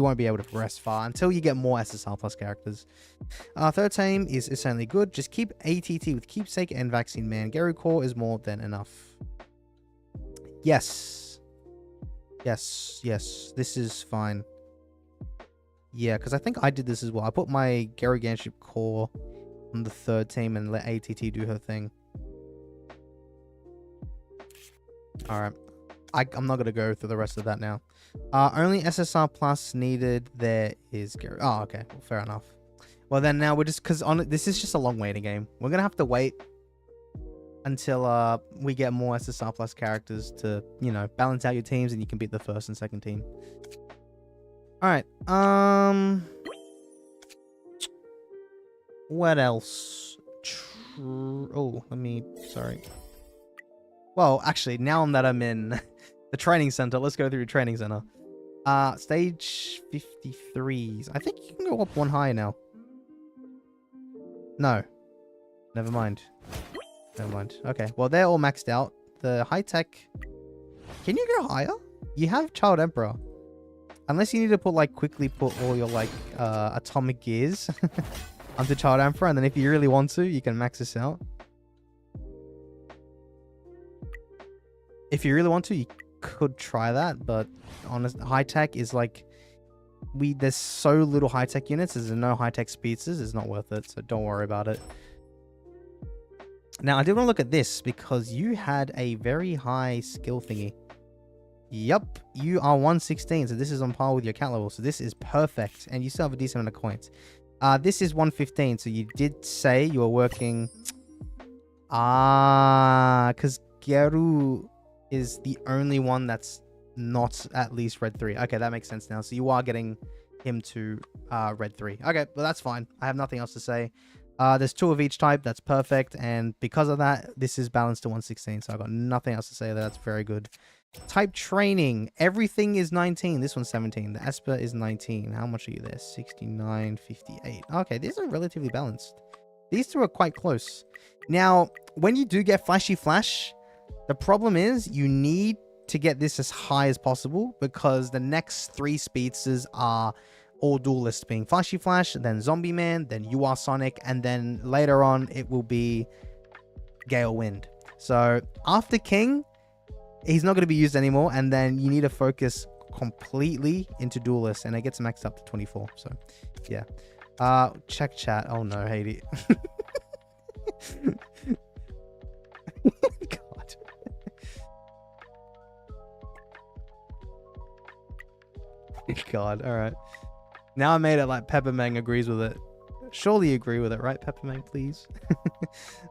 won't be able to progress far until you get more SSR plus characters. Third team is certainly good. Just keep ATT with Keepsake and Vaccine Man. Gary Core is more than enough. Yes. Yes. Yes. This is fine. Yeah, because I think I did this as well. I put my Gary Ganship Core on the third team and let ATT do her thing. Alright. I'm not going to go through the rest of that now. Only SSR plus needed there is Gary. Oh, okay. Well, fair enough. Well, then now we're just... Because this is just a long waiting game. We're going to have to wait until we get more SSR plus characters to, you know, balance out your teams and you can beat the first and second team. Alright. What else? Oh, let me... Sorry. Well, actually, now that I'm in... the training center. Let's go through the training center. Stage 53s. I think you can go up one higher now. No. Never mind. Never mind. Okay. Well, they're all maxed out. the high tech. Can you go higher? You have Child Emperor. Unless you need to put like quickly put all your like atomic gears onto Child Emperor, and then if you really want to, you can max this out. If you really want to, you could try that, but honest, high tech is like there's so little high tech units. There's no high tech speedsters. It's not worth it, so don't worry about it. Now I did want to look at this because you had a very high skill thingy. Yup, you are 116, so this is on par with your cat level, so this is perfect, and you still have a decent amount of coins. This is 115, so you did say you were working... because Geru is the only one that's not at least red 3. Okay, that makes sense now, so you are getting him to red 3. Okay, well that's fine. I have nothing else to say. There's 2 of each type, that's perfect, and because of that, this is balanced to 116, so I've got nothing else to say. That's very good. Type training, everything is 19. This one's 17. The Esper is 19. How much are you there? 69, 58. Okay, these are relatively balanced. These two are quite close. Now, when you do get Flashy Flash, the problem is you need to get this as high as possible because the next 3 speedsters are all duelists, being Flashy Flash, then Zombie Man, then You Are Sonic, and then later on it will be Gale Wind. So after King, he's not going to be used anymore, and then you need to focus completely into duelists, and it gets maxed up to 24. So yeah, check chat. Oh no, Haiti. God. God, all right. Now I made it like Peppemang agrees with it. Surely agree with it, right, Peppemang, please?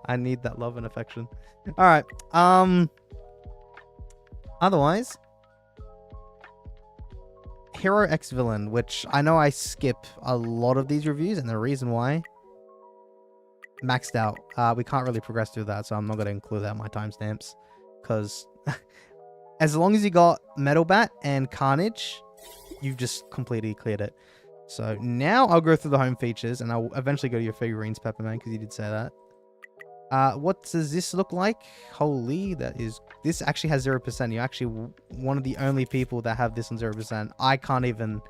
I need that love and affection. All right. Otherwise, Hero X Villain, which I know I skip a lot of these reviews, and the reason why, maxed out. We can't really progress through that, so I'm not going to include that in my timestamps, because as long as you got Metal Bat and Carnage, you've just completely cleared it. So now I'll go through the home features, and I'll eventually go to your figurines, Peppemang, because you did say that. What does this look like? Holy, this actually has 0%. You're actually one of the only people that have this on 0%. I can't even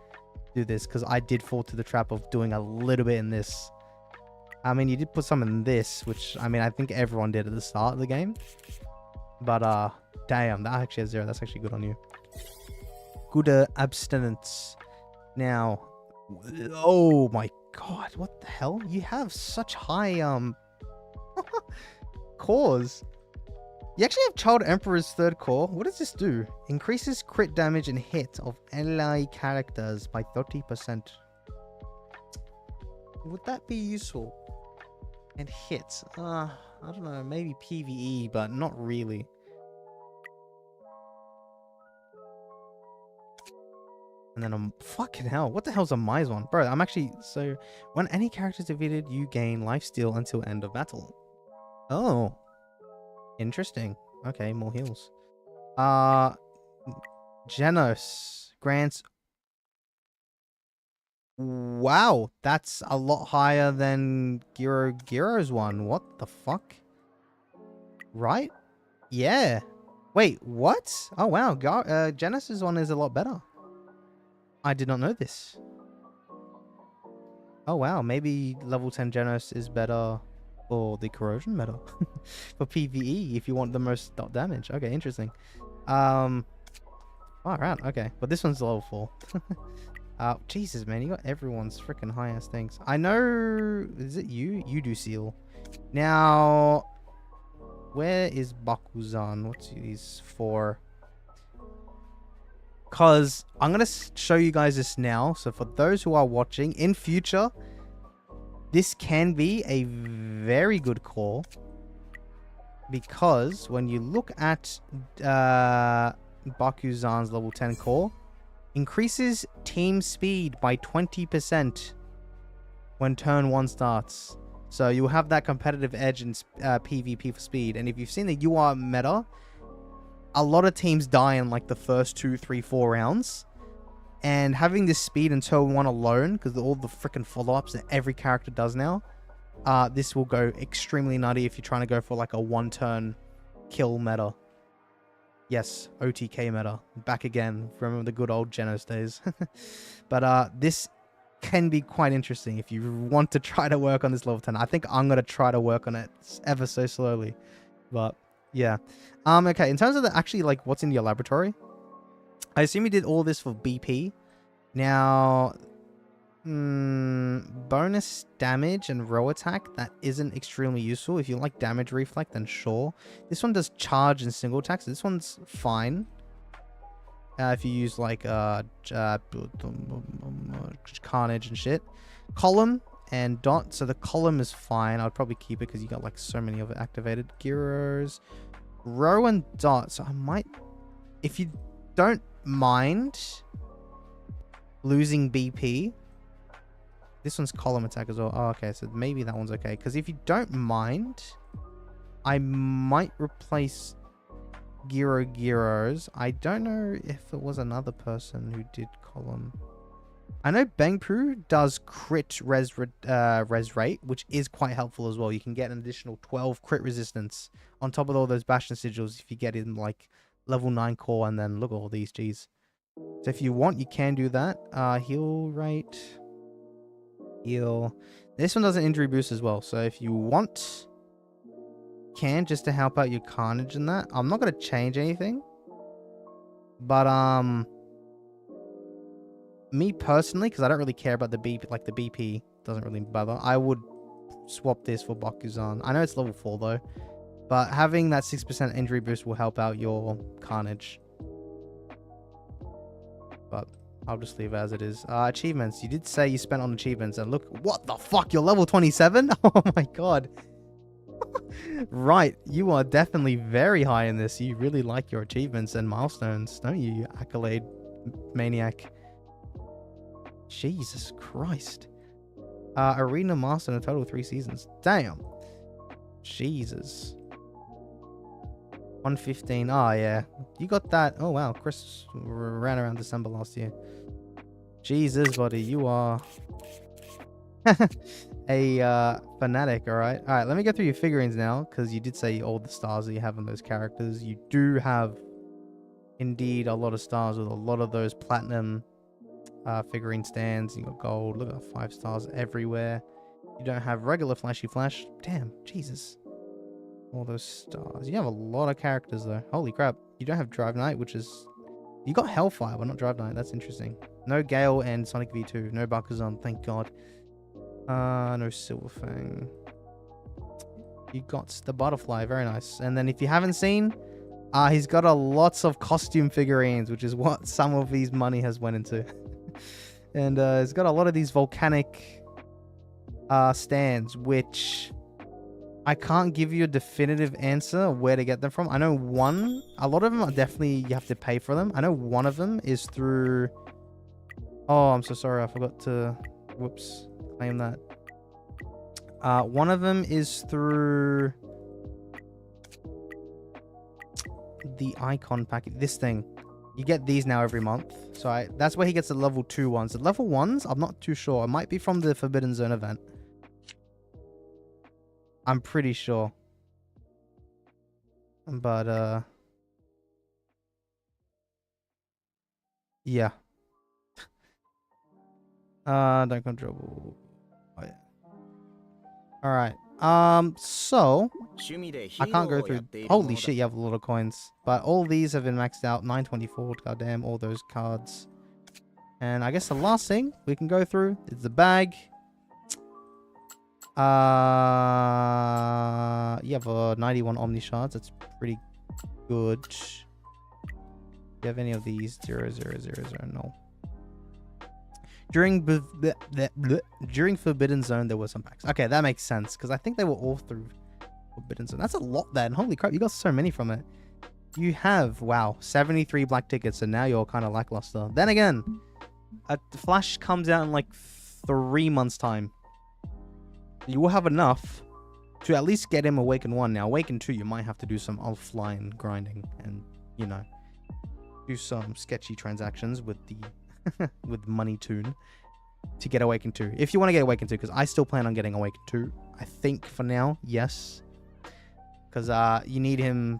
do this because I did fall to the trap of doing a little bit in this. I mean, you did put some in this, which, I mean, I think everyone did at the start of the game. But, damn, that actually has 0. That's actually good on you. Good abstinence. Now, oh my god, what the hell? You have such high, cores. You actually have Child Emperor's 3rd core. What does this do? Increases crit damage and hit of ally characters by 30%. Would that be useful? And hit? I don't know, maybe PvE, but not really. And then fucking hell, what the hell's a Mise one? Bro, I'm actually, so when any character is defeated, you gain lifesteal until end of battle. Oh, interesting. Okay, more heals. Genos grants. Wow, that's a lot higher than Giro's one. What the fuck? Right? Yeah. Wait, what? Oh wow, Genos's one is a lot better. I did not know this. Oh wow, maybe level 10 Genos is better for the corrosion meta. For PvE, if you want the most dot damage. Okay, interesting. Oh, right, okay. But this one's level 4. Jesus, man, you got everyone's freaking high-ass things. I know... Is it you? You do seal. Now... Where is Bakuzan? What's these for? Because I'm going to show you guys this now. So for those who are watching, in future, this can be a very good call. Because when you look at Bakuzan's level 10 core, increases team speed by 20% when turn 1 starts. So you'll have that competitive edge in PvP for speed. And if you've seen the UR meta, a lot of teams die in like the first 2, 3, 4 rounds. And having this speed in turn 1 alone, because all the freaking follow-ups that every character does now, this will go extremely nutty if you're trying to go for like a 1-turn kill meta. Yes, OTK meta. Back again. Remember the good old Genos days. But this can be quite interesting if you want to try to work on this level 10. I think I'm going to try to work on it ever so slowly. But yeah. Okay, in terms of the actually like what's in your laboratory, I assume you did all this for BP. Now, bonus damage and row attack, that isn't extremely useful. If you like damage reflect, then sure. This one does charge and single attack, so this one's fine. If you use like carnage and shit. Column and dot, so the column is fine. I'd probably keep it because you got like so many of it activated. Gyros, row and dot, so I might, if you don't mind losing BP, this one's column attack as well. Oh, okay, so maybe that one's okay. Because if you don't mind, I might replace Gyros. I don't know if it was another person who did column. I know Bangpoo does crit res rate, which is quite helpful as well. You can get an additional 12 crit resistance on top of all those Bastion sigils if you get in like level 9 core, and then look at all these, geez. So if you want, you can do that. Heal rate. Heal. This one does an injury boost as well. So if you want, can, just to help out your carnage and that. I'm not going to change anything. But, me personally, because I don't really care about the BP, like the BP doesn't really bother, I would swap this for Bakuzan. I know it's level 4 though, but having that 6% injury boost will help out your carnage. But I'll just leave it as it is. Achievements. You did say you spent on achievements, and look, what the fuck? You're level 27? Oh my god. Right, you are definitely very high in this. You really like your achievements and milestones, don't you, you accolade maniac? Jesus Christ. Arena Master in a total of 3 seasons. Damn. Jesus. 115. Oh, yeah. You got that. Oh, wow. Chris ran around December last year. Jesus, buddy. You are a fanatic, all right? All right, let me go through your figurines now, because you did say all the stars that you have in those characters. You do have, indeed, a lot of stars with a lot of those platinum figurine stands. You got gold. Look at 5 stars everywhere. You don't have regular flashy flash. Damn, Jesus. All those stars. You have a lot of characters though. Holy crap. You don't have Drive Knight, which is... You got Hellfire, but not Drive Knight. That's interesting. No Gale and Sonic V2. No Bakuzan, thank God. No Silverfang. You got the Butterfly. Very nice. And then if you haven't seen, he's got lots of costume figurines, which is what some of his money has went into. And he's got a lot of these volcanic stands, which I can't give you a definitive answer where to get them from. I know one, a lot of them are definitely, you have to pay for them. I know one of them is through, oh, I'm so sorry, I forgot to, whoops, claim that. One of them is through the icon packet, this thing. You get these now every month. So that's where he gets the level 2 ones. The level 1s, I'm not too sure. It might be from the Forbidden Zone event. I'm pretty sure. But, yeah. Don't control. Oh, yeah. Alright. So I can't go through. Holy shit, you have a lot of coins. But all these have been maxed out. 924, goddamn, all those cards. And I guess the last thing we can go through is the bag. You have 91 Omni Shards. That's pretty good. Do you have any of these? 0, 0, 0, 0, no. During Forbidden Zone, there were some packs. Okay, that makes sense, because I think they were all through Forbidden Zone. That's a lot then. Holy crap, you got so many from it. You have, wow, 73 black tickets, and now you're kind of lackluster. Then again, Flash comes out in like 3 months' time. You will have enough to at least get him Awaken 1. Now, Awaken 2, you might have to do some offline grinding and, you know, do some sketchy transactions with the with Money Toon to get Awaken 2. If you want to get Awaken 2, because I still plan on getting Awaken 2. I think for now, yes. Because you need him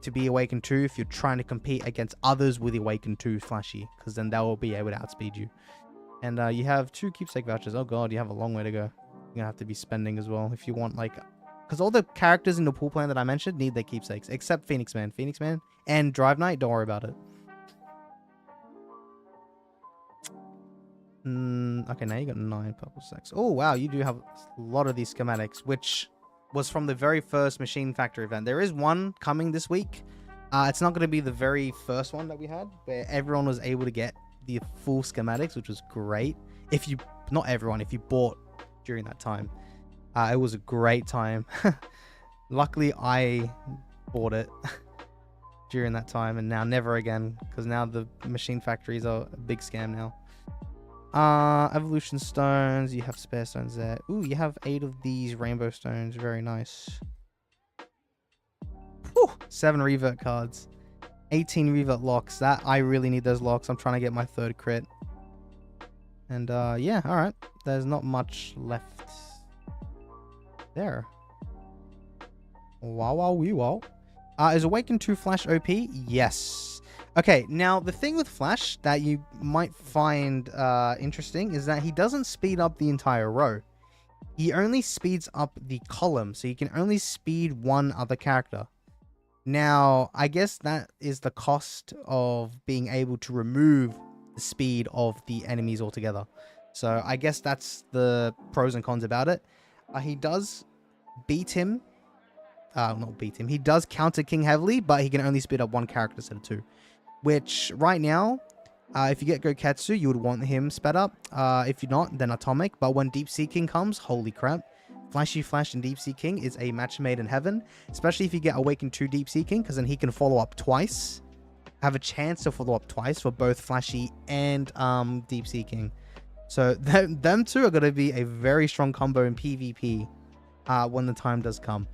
to be Awakened 2 if you're trying to compete against others with Awakened 2 Flashy, because then they will be able to outspeed you. And you have 2 keepsake vouchers. Oh god, you have a long way to go. You're gonna have to be spending as well if you want, like, because all the characters in the pool plan that I mentioned need their keepsakes, except Phoenix Man. Phoenix Man and Drive Knight, don't worry about it. Okay, now you got 9 purple sacks. Oh wow, you do have a lot of these schematics, which was from the very first Machine Factory event. There is one coming this week. It's not going to be the very first one that we had, where everyone was able to get the full schematics, which was great. If you, not everyone, if you bought during that time. It was a great time. Luckily, I bought it during that time, and now never again, because now the Machine Factories are a big scam now. Evolution stones, you have spare stones there. Ooh, you have 8 of these rainbow stones. Very nice. Whew, 7 revert cards. 18 revert locks. That, I really need those locks. I'm trying to get my 3rd crit. And yeah, alright. There's not much left there. Wow, wow, wee, wow. Is Awakened 2 Flash OP? Yes. Okay, now the thing with Flash that you might find interesting is that he doesn't speed up the entire row. He only speeds up the column, so you can only speed one other character. Now, I guess that is the cost of being able to remove the speed of the enemies altogether. So I guess that's the pros and cons about it. He does beat him. Not beat him. He does counter King heavily, but he can only speed up one character instead of 2. Which, right now, if you get Goketsu, you would want him sped up. If you're not, then Atomic. But when Deep Sea King comes, holy crap. Flashy Flash and Deep Sea King is a match made in heaven. Especially if you get Awakened 2 Deep Sea King, because then he can follow up twice. Have a chance to follow up twice for both Flashy and Deep Sea King. So them two are going to be a very strong combo in PvP when the time does come.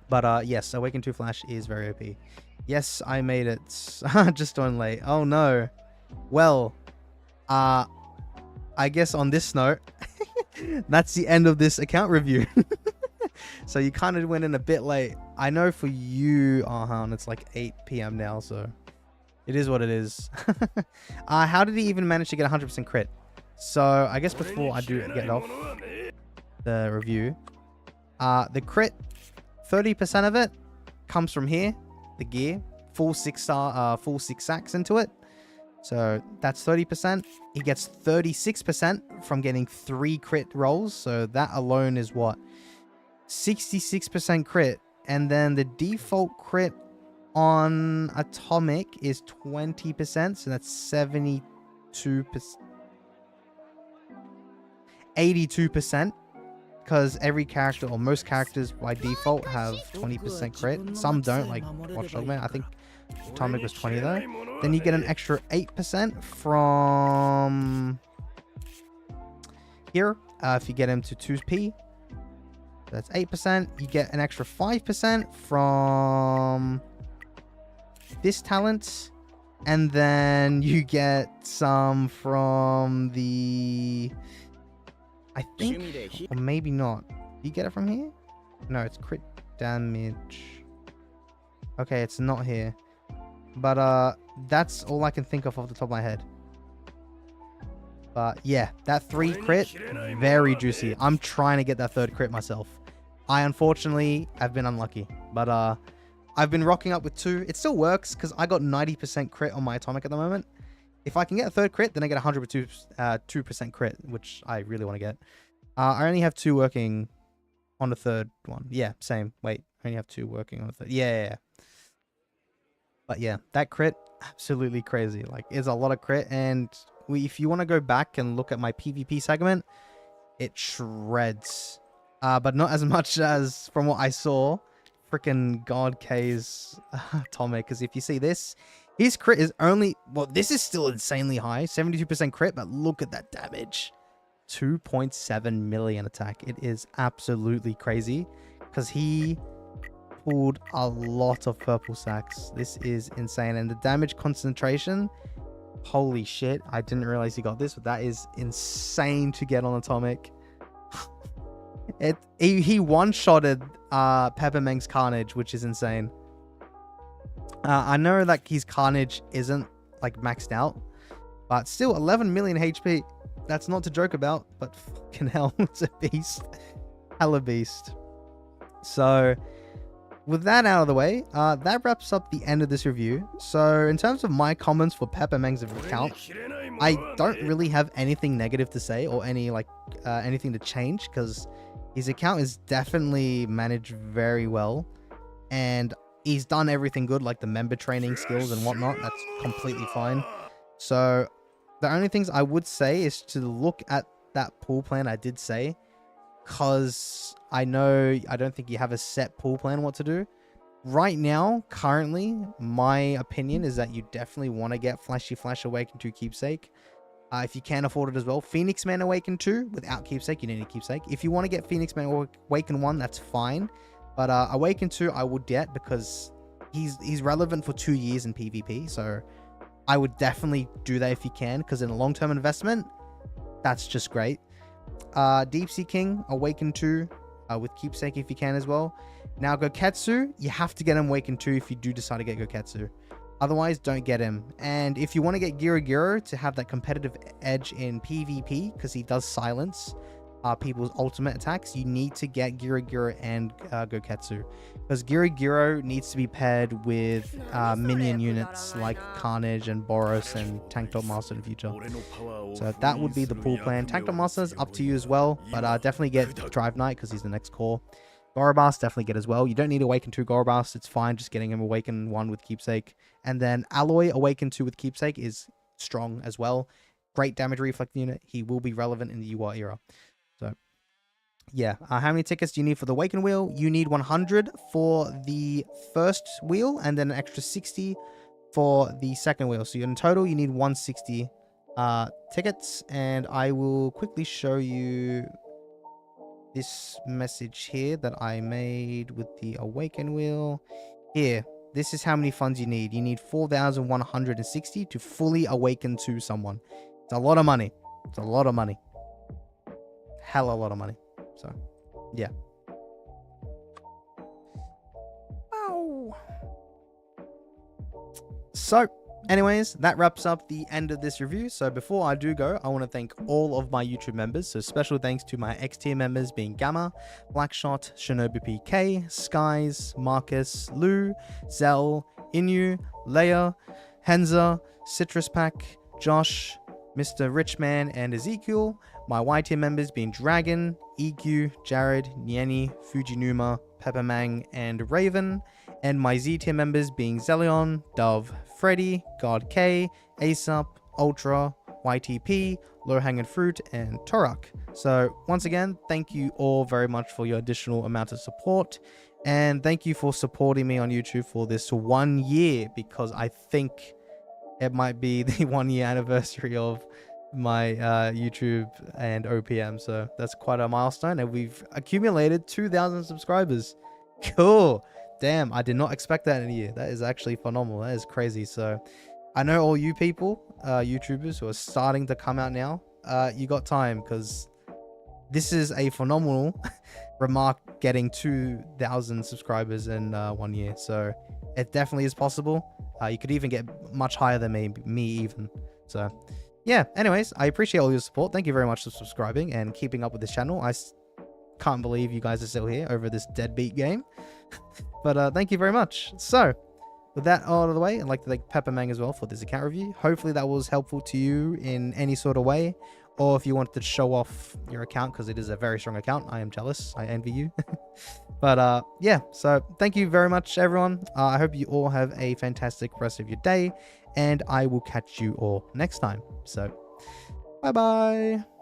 But yes, Awakened 2 Flash is very OP. Yes, I made it. Just on late. Oh no. Well, I guess on this note, that's the end of this account review. So you kind of went in a bit late. I know for you, it's like 8 PM now, so it is what it is. How did he even manage to get 100% crit? So I guess before I do get off the review, the crit, 30% of it comes from here, the gear, full 6 sacks into it. So that's 30%. He gets 36% from getting 3 crit rolls. So that alone is what? 66% crit. And then the default crit on Atomic is 20%. So that's 72%. 82%. Because every character, or most characters by default, have 20% crit. Some don't, like Watchdog Man. I think Atomic was 20 though. Then you get an extra 8% from here. If you get him to 2p, that's 8%. You get an extra 5% from this talent. And then you get some from the... I think, or maybe not. Do you get it from here? No, it's crit damage. Okay, it's not here. But that's all I can think of off the top of my head. But yeah, that 3 crit, very juicy. I'm trying to get that 3rd crit myself. I unfortunately have been unlucky. But I've been rocking up with 2. It still works because I got 90% crit on my Atomic at the moment. If I can get a 3rd crit, then I get 2% crit, which I really want to get. I only have 2 working on the 3rd one. Yeah, same. Wait, I only have 2 working on the 3rd. Yeah. But yeah, that crit, absolutely crazy. Like, it's a lot of crit. And if you want to go back and look at my PvP segment, it shreds. But not as much as from what I saw, freaking GodK's Atomic. Because if you see this, his crit is only... Well, this is still insanely high. 72% crit, but look at that damage. 2.7 million attack. It is absolutely crazy. Because he pulled a lot of purple sacks. This is insane. And the damage concentration... Holy shit. I didn't realize he got this, but that is insane to get on Atomic. He one-shotted Peppemang's Carnage, which is insane. I know that his Carnage isn't like maxed out, but still 11 million HP. That's not to joke about, but fucking hell, it's a beast. Hella beast. So with that out of the way, that wraps up the end of this review. So in terms of my comments for Peppemang's account, I don't really have anything negative to say or any like anything to change, because his account is definitely managed very well, and he's done everything good, like the member training skills and whatnot. That's completely fine. So the only things I would say is to look at that pool plan I did say, because I don't think you have a set pool plan what to do. Right now, currently, my opinion is that you definitely want to get Flashy Flash Awaken 2 Keepsake. If you can afford it as well. Phoenix Man Awaken 2 without Keepsake, you need a Keepsake. If you want to get Phoenix Man Awaken 1, that's fine. But Awaken 2, I would get, because he's relevant for 2 years in PvP. So I would definitely do that if you can, because in a long-term investment, that's just great. Deep Sea King Awaken 2 with Keepsake if you can as well. Now Goketsu, you have to get him Awaken 2 if you do decide to get Goketsu. Otherwise, don't get him. And if you want to get Giro to have that competitive edge in PvP, because he does silence people's ultimate attacks, you need to get Giro and Goketsu. Because Giro needs to be paired with minion units like Carnage and Boros and Tank Top Master in the future. So that would be the pool plan. Tank Top Master is up to you as well, but definitely get Drive Knight because he's the next core. Gorobas, definitely get as well. You don't need Awaken 2 Gorobas. It's fine just getting him Awaken 1 with Keepsake. And then Alloy Awaken 2 with Keepsake is strong as well. Great damage reflect unit. He will be relevant in the UR era. So, yeah. How many tickets do you need for the Awaken wheel? You need 100 for the first wheel and then an extra 60 for the second wheel. So in total, you need 160 tickets. And I will quickly show you this message here that I made with the Awaken wheel. Here, this is how many funds you need. You need 4,160 to fully awaken to someone. It's a lot of money. It's a lot of money. Hella lot of money. So, yeah. Wow. So, anyways, that wraps up the end of this review. So before I do go, I want to thank all of my YouTube members. So special thanks to my X tier members being Gamma, Blackshot, Shinobi PK, Skies, Marcus, Lou, Zell, Inu, Leia, Henza, Citrus Pack, Josh, Mr. Richman, and Ezekiel. My Y tier members being Dragon, EQ, Jared, Nieni, Fujinuma, Peppemang, and Raven. And my Z tier members being Zelion, Dove, Freddy, GodK, ASAP, Ultra, YTP, Low Hanging Fruit, and Torak. So once again, thank you all very much for your additional amount of support. And thank you for supporting me on YouTube for this 1 year, because I think it might be the 1 year anniversary of my YouTube and OPM. So that's quite a milestone. And we've accumulated 2,000 subscribers. Cool. Damn, I did not expect that in a year. That is actually phenomenal. That is crazy. So I know all you people, YouTubers who are starting to come out now, you got time, because this is a phenomenal remark, getting 2,000 subscribers in 1 year. So it definitely is possible. You could even get much higher than me even. So yeah, anyways, I appreciate all your support. Thank you very much for subscribing and keeping up with this channel. I can't believe you guys are still here over this deadbeat game. But thank you very much. So with that out of the way, I'd like to thank Peppemang as well for this account review. Hopefully that was helpful to you in any sort of way, or if you wanted to show off your account, because it is a very strong account. I am jealous. I envy you. But yeah, so thank you very much, everyone. I hope you all have a fantastic rest of your day, and I will catch you all next time. So bye bye.